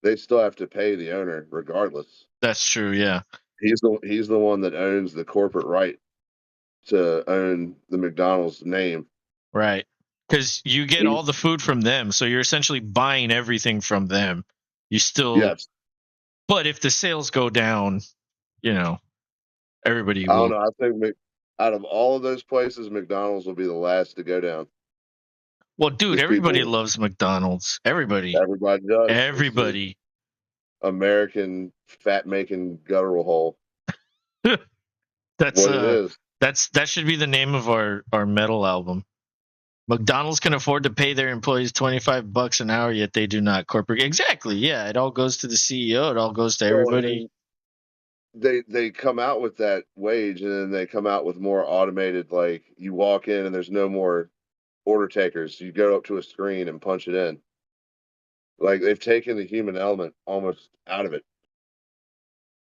They still have to pay the owner regardless. That's true. Yeah. He's the one that owns the corporate right to own the McDonald's name. Right. Because you get all the food from them. So you're essentially buying everything from them. You still, Yes. but if the sales go down, you know, everybody I don't will. know. I think out of all of those places, McDonald's will be the last to go down. Well, dude, Because everybody loves McDonald's. Everybody. everybody does. Everybody. American fat making guttural hole. That's What it is. that should be the name of our metal album. McDonald's can afford to pay their employees $25 an hour, yet they do not. Corporate, exactly. Yeah, it all goes to the CEO. It all goes to everybody. they come out with that wage, and then they come out with more automated. Like you walk in and there's no more order takers. You go up to a screen and punch it in. Like they've taken the human element almost out of it.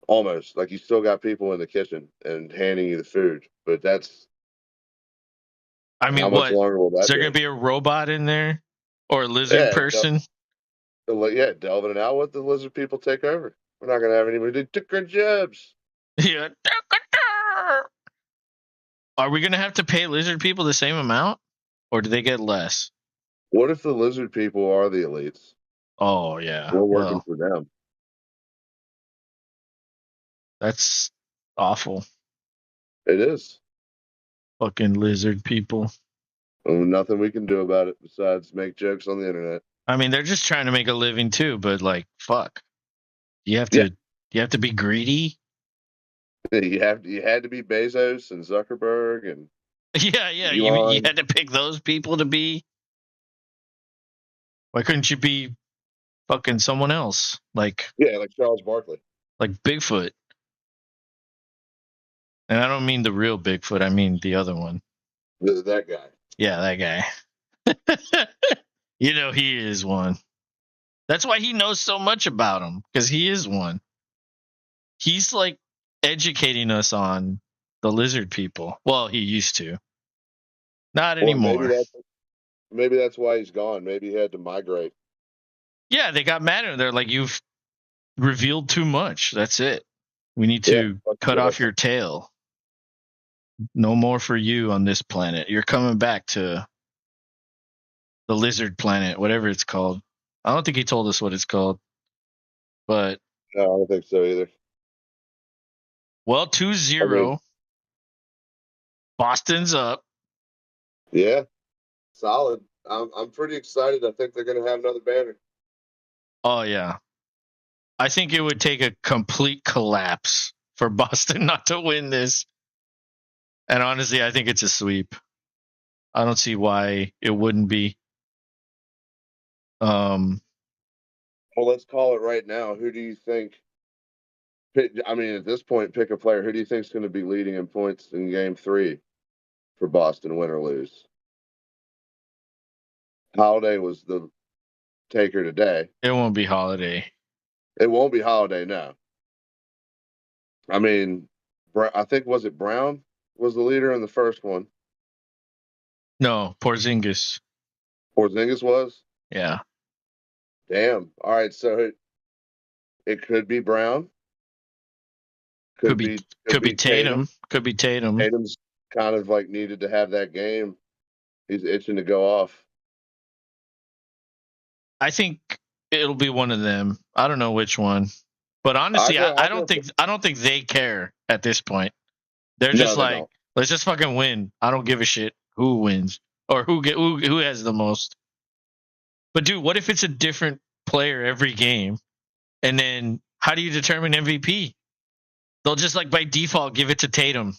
Almost like you still got people in the kitchen and handing you the food, but that's I how mean, much what? longer will Is that there be? going to be a robot in there or a lizard Yeah, person? yeah, delving it out. What the lizard people take over? We're not gonna have anybody do ticker jobs. Yeah. Are we going to have to pay lizard people the same amount or do they get less? What if the lizard people are the elites? Oh, yeah. We're working Well, for them. that's awful. It is. Fucking lizard people. Nothing we can do about it besides make jokes on the internet. I mean, they're just trying to make a living too, but like, fuck. You have Yeah. to be greedy. You had to be Bezos and Zuckerberg and Yeah. You Elon. had to pick those people to be. Why couldn't you be fucking someone else? Like Charles Barkley. Bigfoot. And I don't mean the real Bigfoot, I mean the other one. That guy. Yeah, that guy. You know he is one. That's why he knows so much about him, because he is one. He's like educating us on the lizard people. Well, he used to. Not anymore. Maybe that's why he's gone. Maybe he had to migrate. Yeah, they got mad at him. They're like, you've revealed too much. That's it. We need to cut off your tail. No more for you on this planet. You're coming back to the lizard planet, whatever it's called. I don't think he told us what it's called. But No, I don't think so either. well, 2-0. Boston's up. Yeah. Solid. I'm pretty excited. I think they're gonna have another banner. Oh yeah. I think it would take a complete collapse for Boston not to win this. And honestly, I think it's a sweep. I don't see why it wouldn't be. Well, let's call it right now. Who do you think? I mean, at this point, pick a player. Who do you think is going to be leading in points in Game 3 for Boston, win or lose? Holiday was the taker today. It won't be Holiday. It won't be Holiday now. I mean, I think was it Brown was the leader in the first one? No, Porzingis. Porzingis was? Yeah. Damn. All right, so it could be Brown. Could be Tatum. Could be Tatum. Tatum's kind of like needed to have that game. He's itching to go off. I think it'll be one of them. I don't know which one. But honestly, I don't think they care at this point. They're just let's just fucking win. I don't give a shit who wins or who has the most. But dude, what if it's a different player every game? And then how do you determine MVP? They'll just by default give it to Tatum.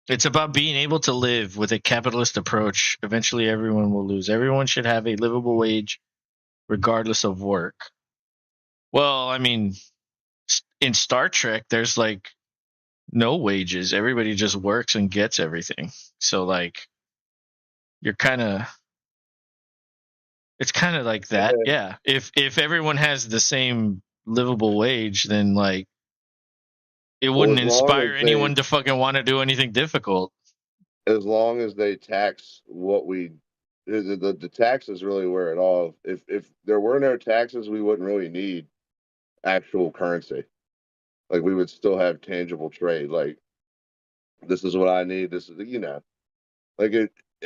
It's about being able to live with a capitalist approach. Eventually everyone will lose. Everyone should have a livable wage regardless of work. Well, I mean, in Star Trek, there's no wages. Everybody just works and gets everything. So you're it's kind of like that. Yeah. If everyone has the same livable wage, then it wouldn't inspire anyone to fucking want to do anything difficult. As long as they tax what the tax is really where it all. If there were no taxes, we wouldn't really need actual currency. We would still have tangible trade. This is what I need. This is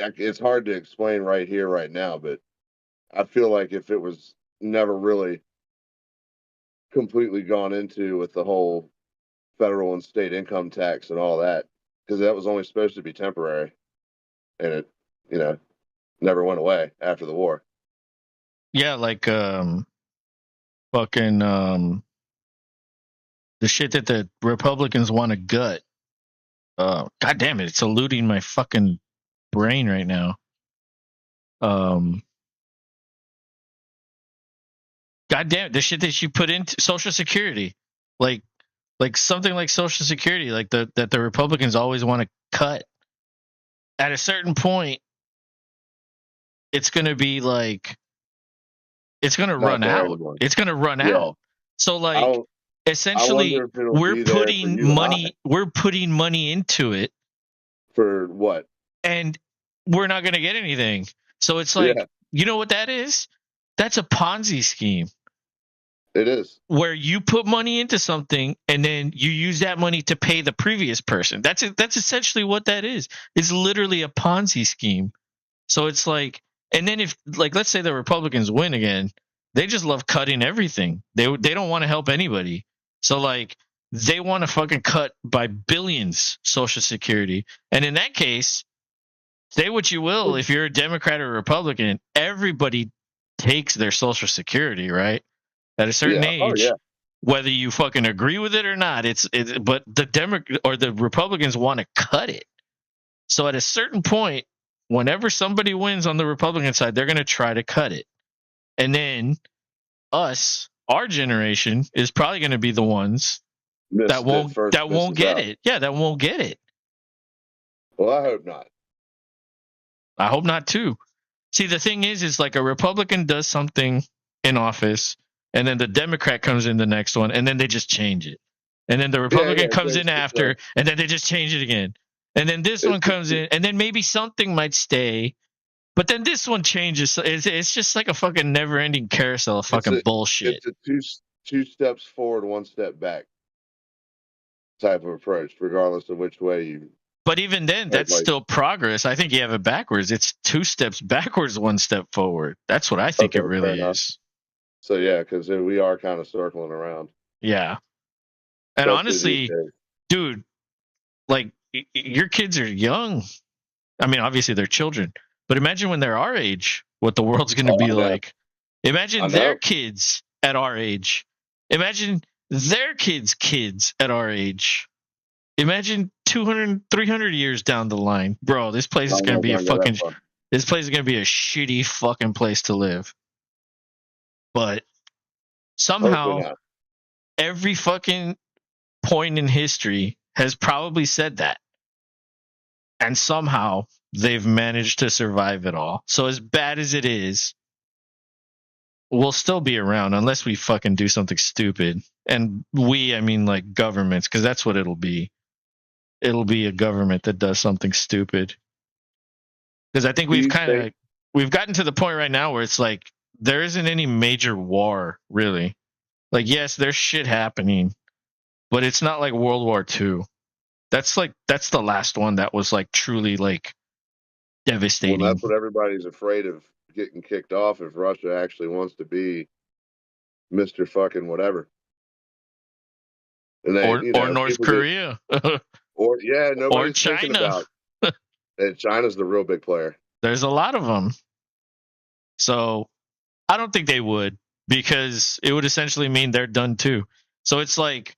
it's hard to explain right here, right now, but I feel like if it was never really completely gone into with the whole federal and state income tax and all that, because that was only supposed to be temporary, and it, never went away after the war. Yeah, fucking the shit that the Republicans want to gut. God damn it, it's eluding my fucking brain right now. God damn it, the shit that you put into Social Security, like something like Social Security, like that the Republicans always want to cut. At a certain point, it's going to be like it's going to Not run there out. anymore. It's going to run Yeah. out. So I like don't. I essentially, wonder if it'll we're be there for putting you and I. money. We're putting money into it, For what? and we're not going to get anything. So it's like, Yeah, you know what that is? That's a Ponzi scheme it is. where you put money into something and then you use that money to pay the previous person. That's essentially what that is. It's literally a Ponzi scheme. So it's like, and then if like let's say the Republicans win again, they just love cutting everything. They don't want to help anybody. So like they want to fucking cut by billions Social Security. And in that case, say what you will, if you're a Democrat or a Republican, everybody takes their Social Security, right? At a certain Yeah. Oh age, yeah. whether you fucking agree with it or not, it's but the Republicans want to cut it. So at a certain point, whenever somebody wins on the Republican side, they're going to try to cut it. And then our generation is probably going to be the ones that won't get it. Yeah, that won't get it. Well, I hope not. I hope not too. See, the thing is like a Republican does something in office, and then the Democrat comes in the next one, and then they just change it. And then the Republican comes in after, and then they just change it again. And then this one comes in, and then maybe something might stay, but then this one changes. It's just like a fucking never-ending carousel of fucking bullshit. It's a two steps forward, one step back type of approach, regardless of which way you. But even then, that's still progress. I think you have it backwards. It's 2 steps backwards, 1 step forward. That's what I think it really is. So yeah, because we are kind of circling around. Yeah. And honestly, dude, like your kids are young. I mean, obviously they're children, but imagine when they're our age, what the world's going to be like. Imagine their kids at our age. Imagine their kids at our age. Imagine 200, 300 years down the line. Bro, this place is going to be this place is going to be a shitty fucking place to live. But somehow every fucking point in history has probably said that. And somehow they've managed to survive it all. So as bad as it is, we'll still be around unless we fucking do something stupid. And I mean like governments, because that's what it'll be. It'll be a government that does something stupid. Because I think we've gotten to the point right now where it's like there isn't any major war, really. Like, yes, there's shit happening, but it's not like World War II. That's the last one that was like truly like devastating. Well, that's what everybody's afraid of getting kicked off if Russia actually wants to be Mr. fucking whatever. And or North Korea. Nobody's thinking about. And China's the real big player. There's a lot of them. So I don't think they would, because it would essentially mean they're done too. So it's like,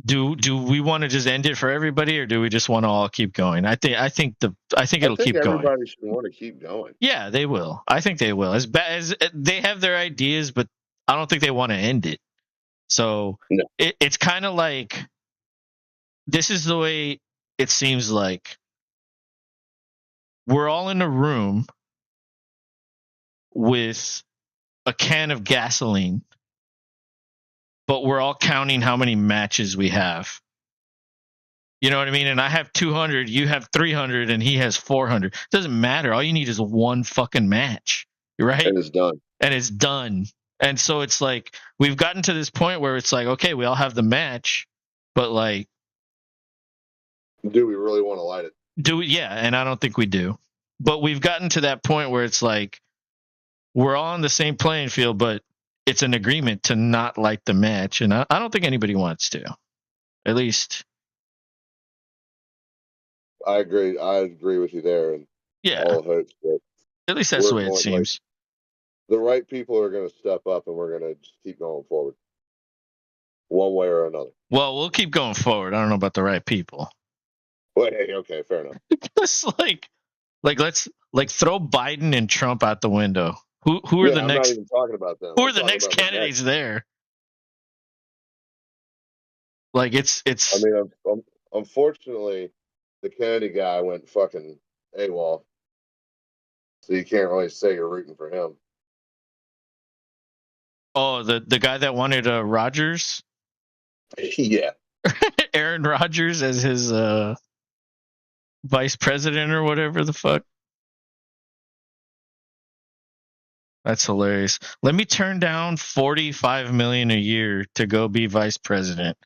do we want to just end it for everybody, or do we just want to all keep going? I think it'll keep going. Everybody should want to keep going. Yeah, they will. I think they will. As bad as they have their ideas, but I don't think they want to end it. So it's kind of like, this is the way it seems like. We're all in a room with a can of gasoline, but we're all counting how many matches we have. You know what I mean? And I have 200, you have 300, and he has 400. Doesn't matter. All you need is one fucking match, right? And it's done. And so it's like, we've gotten to this point where it's like, okay, we all have the match, but like, do we really want to light it? Yeah, and I don't think we do. But we've gotten to that point where it's like, we're all on the same playing field, but it's an agreement to not light the match. And I don't think anybody wants to. At least. I agree. I agree with you there. And all hopes that at least that's the way it seems. The right people are going to step up, and we're going to just keep going forward, one way or another. Well, we'll keep going forward. I don't know about the right people. Well, hey, okay, fair enough. It's like let's throw Biden and Trump out the window. Who are the I'm not next even talking about them. who I'm are the talking next about the candidates next. there? Like it's I mean, unfortunately, the Kennedy guy went fucking AWOL, so you can't really say you're rooting for him. the guy that wanted Rodgers, Yeah. Aaron Rodgers as his vice president or whatever the fuck. That's hilarious. Let me turn down $45 million a year to go be vice president.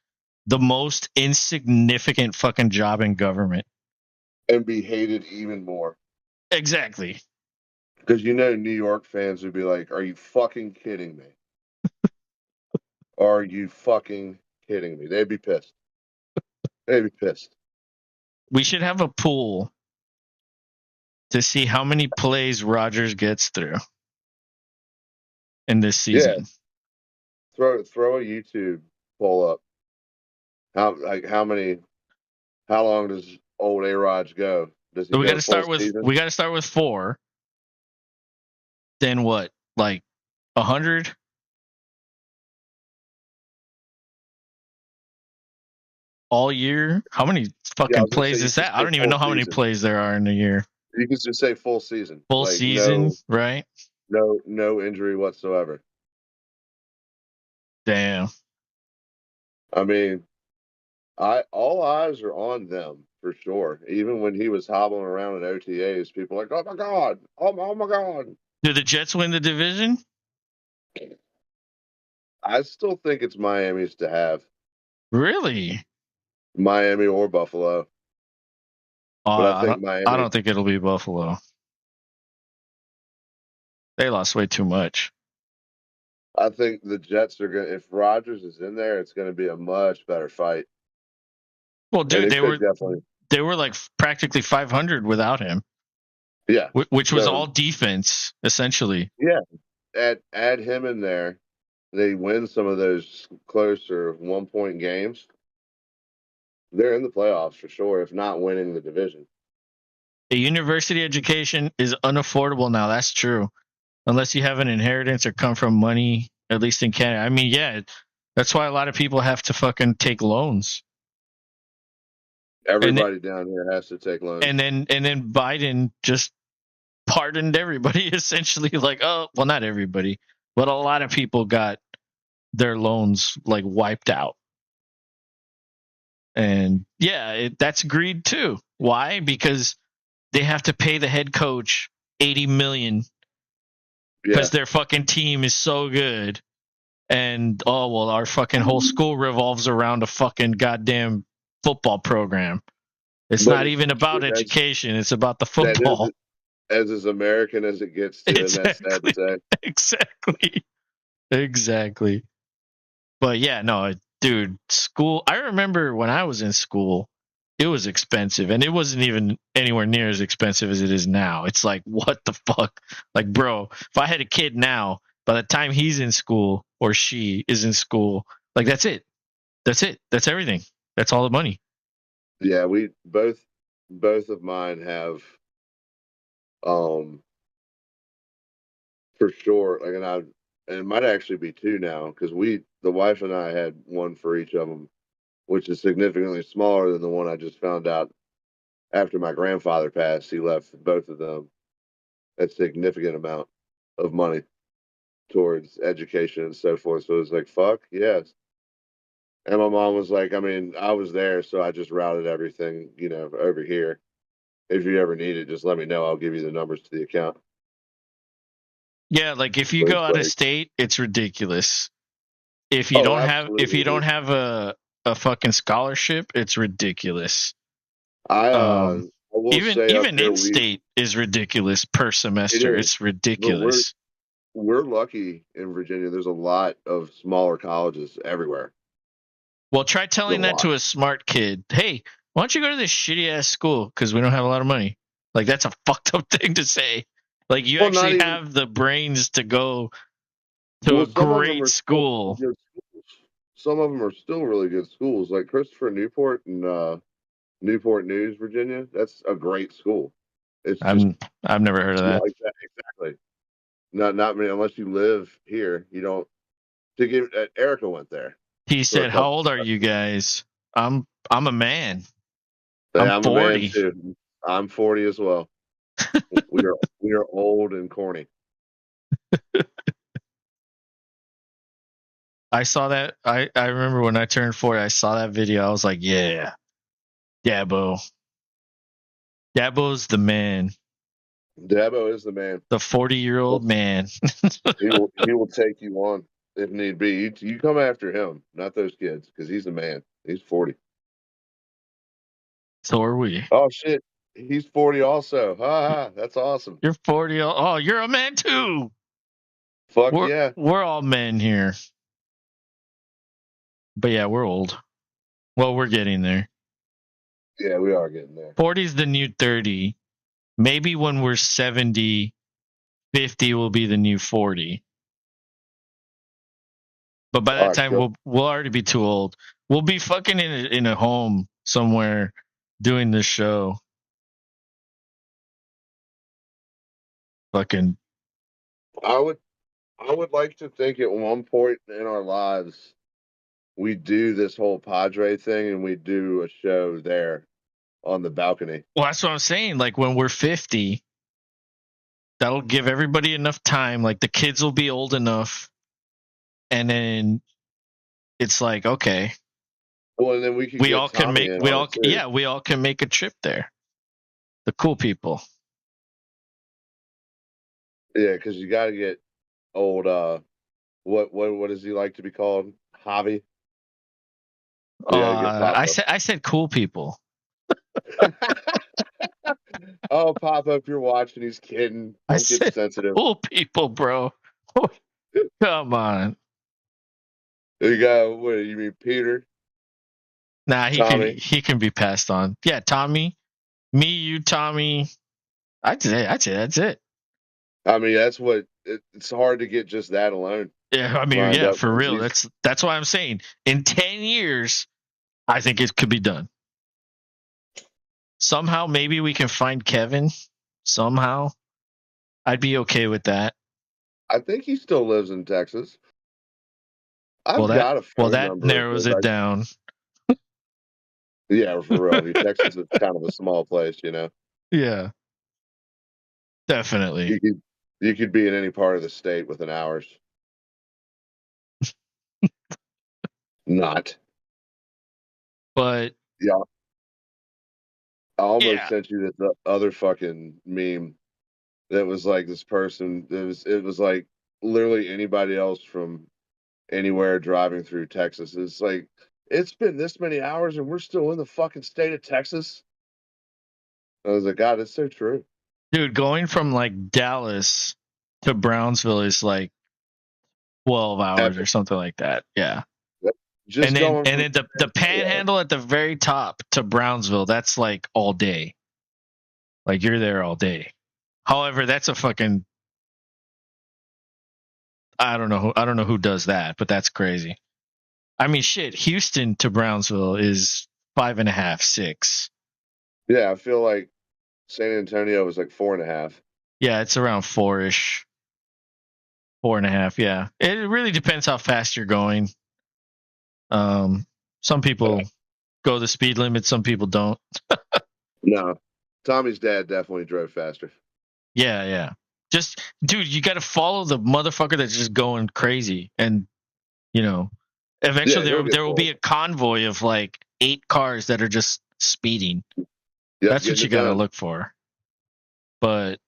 The most insignificant fucking job in government. And be hated even more. Exactly. Because New York fans would be like, "Are you fucking kidding me? Are you fucking kidding me?" They'd be pissed. They'd be pissed. We should have a pool to see how many plays Rodgers gets through in this season. Yeah. Throw a YouTube poll up. How long does old A-Rod go? Does he So we got go to full start with season? 4. Then what? Like 100? All year? How many Yeah, I fucking was gonna say plays you is could that? I say don't even full know how many season. plays there are in a year. You could just say full season. Full Like season, right? no injury whatsoever. Damn. I mean, all eyes are on them for sure. Even when he was hobbling around in OTAs, people were like, "Oh my god, oh my god." Do the Jets win the division? I still think it's Miami's to have. Really? Miami or Buffalo, but I think I Miami. don't think it'll be Buffalo. They lost way too much. I think the Jets are gonna. If Rodgers is in there, it's gonna be a much better fight. Well, And dude, it could definitely. they were like practically 500 without him. Yeah. Which was So, all defense essentially. yeah, add him in there. They win some of those closer 1 point games. They're in the playoffs for sure, if not winning the division. A university education is unaffordable now. That's true. Unless you have an inheritance or come from money, at least in Canada. I mean, yeah, that's why a lot of people have to fucking take loans. Everybody down here has to take loans. And then Biden just pardoned everybody essentially. Like, oh, well, not everybody, but a lot of people got their loans like wiped out. And yeah, that's greed too. Why? Because they have to pay the head coach $80 million because their fucking team is so good. And oh well, our fucking whole school revolves around a fucking goddamn football program. It's not even about education; it's about the football. That is as American as it gets too, and that's sad to say. Exactly. But yeah, no, dude, school. I remember when I was in school, it was expensive, and it wasn't even anywhere near as expensive as it is now. It's like, what the fuck? Like, bro, if I had a kid now, by the time he's in school or she is in school, like that's it. That's it. That's everything. That's all the money. Yeah, we both of mine have for sure, like, and it might actually be two now, because the wife and I had one for each of them, which is significantly smaller than the one I just found out after my grandfather passed. He left both of them a significant amount of money towards education and so forth. So it was like, fuck yes. And my mom was like, I mean, I was there, so I just routed everything, over here. If you ever need it, just let me know. I'll give you the numbers to the account. Yeah, like if you But go it's out of like, state, it's ridiculous. If you don't have a fucking scholarship, it's ridiculous. I will say up Even here in state is ridiculous per semester. It's but ridiculous. we're lucky in Virginia. There's a lot of smaller colleges everywhere. Well, try telling that to a smart kid. Hey, why don't you go to this shitty ass school? Because we don't have a lot of money. Like, that's a fucked up thing to say. Like, you actually have the brains to go to a great school. Still, some of them are still really good schools, like Christopher Newport and Newport News, Virginia. That's a great school. It's just I've never heard of that. like that exactly. Not many unless you live here. You don't. To give Erica went there He for a said, "How couple. old are you guys?" I'm a man. Hey, I'm I'm a man 40. too. I'm 40 as well. We are old and corny. I saw that. I remember when I turned 40, I saw that video. I was like, yeah, Dabo. Dabo's the man. Dabo is the man. The 40-year-old man. He will take you on if need be. You come after him, not those kids, because he's the man. He's 40. So are we. Oh shit, he's 40 also. Ha ha, that's awesome. You're 40. Oh, you're a man too. Fuck We're yeah. we're all men here. But yeah, we're old. Well, we're getting there. Yeah, we are getting there. 40 is the new 30. Maybe when we're 70, 50 will be the new 40. But by that time, we'll already be too old. We'll be fucking in a home somewhere doing this show. Fucking. I would like to think at one point in our lives we do this whole Padre thing and we do a show there on the balcony. Well, that's what I'm saying. Like when we're 50, that'll give everybody enough time. Like the kids will be old enough, and then it's like, okay, Well, and then we could we get all can Tommy make in we on all it too. yeah we all can make a trip there. The cool people. Yeah, because you got to get old. What does he like to be called? Javi. Yeah, get I Papa. said cool people. Oh, Papa, if you're watching, he's kidding. I Don't get said sensitive. cool people, bro. Come on. You got what? You mean Peter? Nah, Tommy? he can be passed on. Yeah, Tommy, me, you, Tommy. I'd say that's it. I mean, that's what. It's hard to get just that alone Yeah, I mean, lined yeah, up. for real. That's why I'm saying in 10 years, I think it could be done. Somehow, maybe we can find Kevin. Somehow, I'd be okay with that. I think he still lives in Texas. I've got a phone That number of narrows his. it down. Yeah, for real. I mean, Texas is kind of a small place, you know. Yeah, definitely. You could be in any part of the state within hours. Not. But Yeah, I almost yeah, sent you this other fucking meme that was like this person. It was like literally anybody else from anywhere driving through Texas. It's like it's been this many hours and we're still in the fucking state of Texas. I was like, God, it's so true. dude, going from like Dallas to Brownsville is like 12 hours or Epic. something like that. Yeah. Just going And from then the panhandle at the very top to Brownsville, that's like all day. Like you're there all day. However, that's a fucking I don't know who does that, but that's crazy. I mean shit, Houston to Brownsville is 5.5, 6. Yeah, I feel like San Antonio was like 4.5. Yeah, it's around 4-ish. 4.5, yeah. It really depends how fast you're going. Some people go the speed limit, some people don't. No, Tommy's dad definitely drove faster. Yeah. Just dude, you got to follow the motherfucker that's just going crazy, and you know, eventually Yeah, there will be a convoy of like 8 cars that are just speeding. Yep, That's what you got to look for. But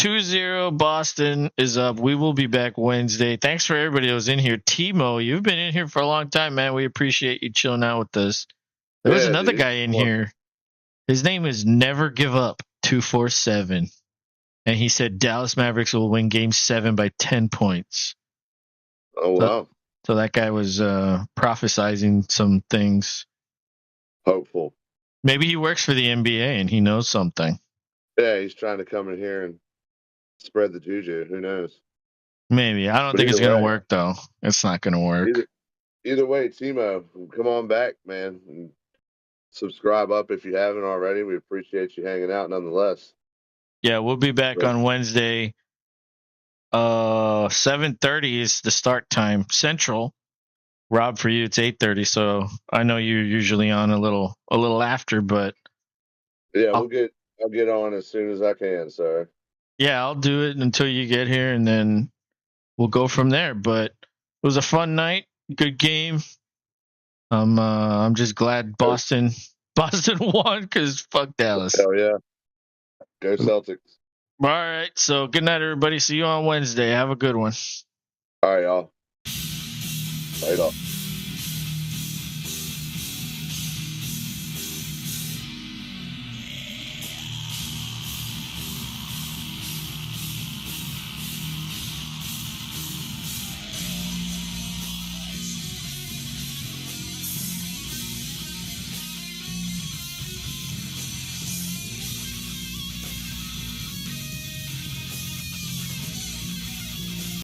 2-0 Boston is up. We will be back Wednesday. Thanks for everybody that was in here. Timo, you've been in here for a long time, man. We appreciate you chilling out with us. There was another guy in here. His name is Never Give Up 247. And he said Dallas Mavericks will win game 7 by 10 points. Oh, wow. So that guy was prophesizing some things. Hopeful. Maybe he works for the NBA and he knows something. Yeah, he's trying to come in here and spread the juju. Who knows? Maybe. I don't think it's going to work, though. It's not going to work. Either way, Timo, come on back, man. And subscribe up if you haven't already. We appreciate you hanging out nonetheless. Yeah, we'll be back on Wednesday. 7:30 is the start time Central. Rob, for you it's 8:30, so I know you're usually on a little after, but Yeah, I'll get on as soon as I can, sir. yeah, I'll do it until you get here, and then we'll go from there. But it was a fun night, good game. I'm just glad Boston won because fuck Dallas. Hell yeah. Go Celtics. All right, so good night, everybody. See you on Wednesday. Have a good one. All right, y'all. Later.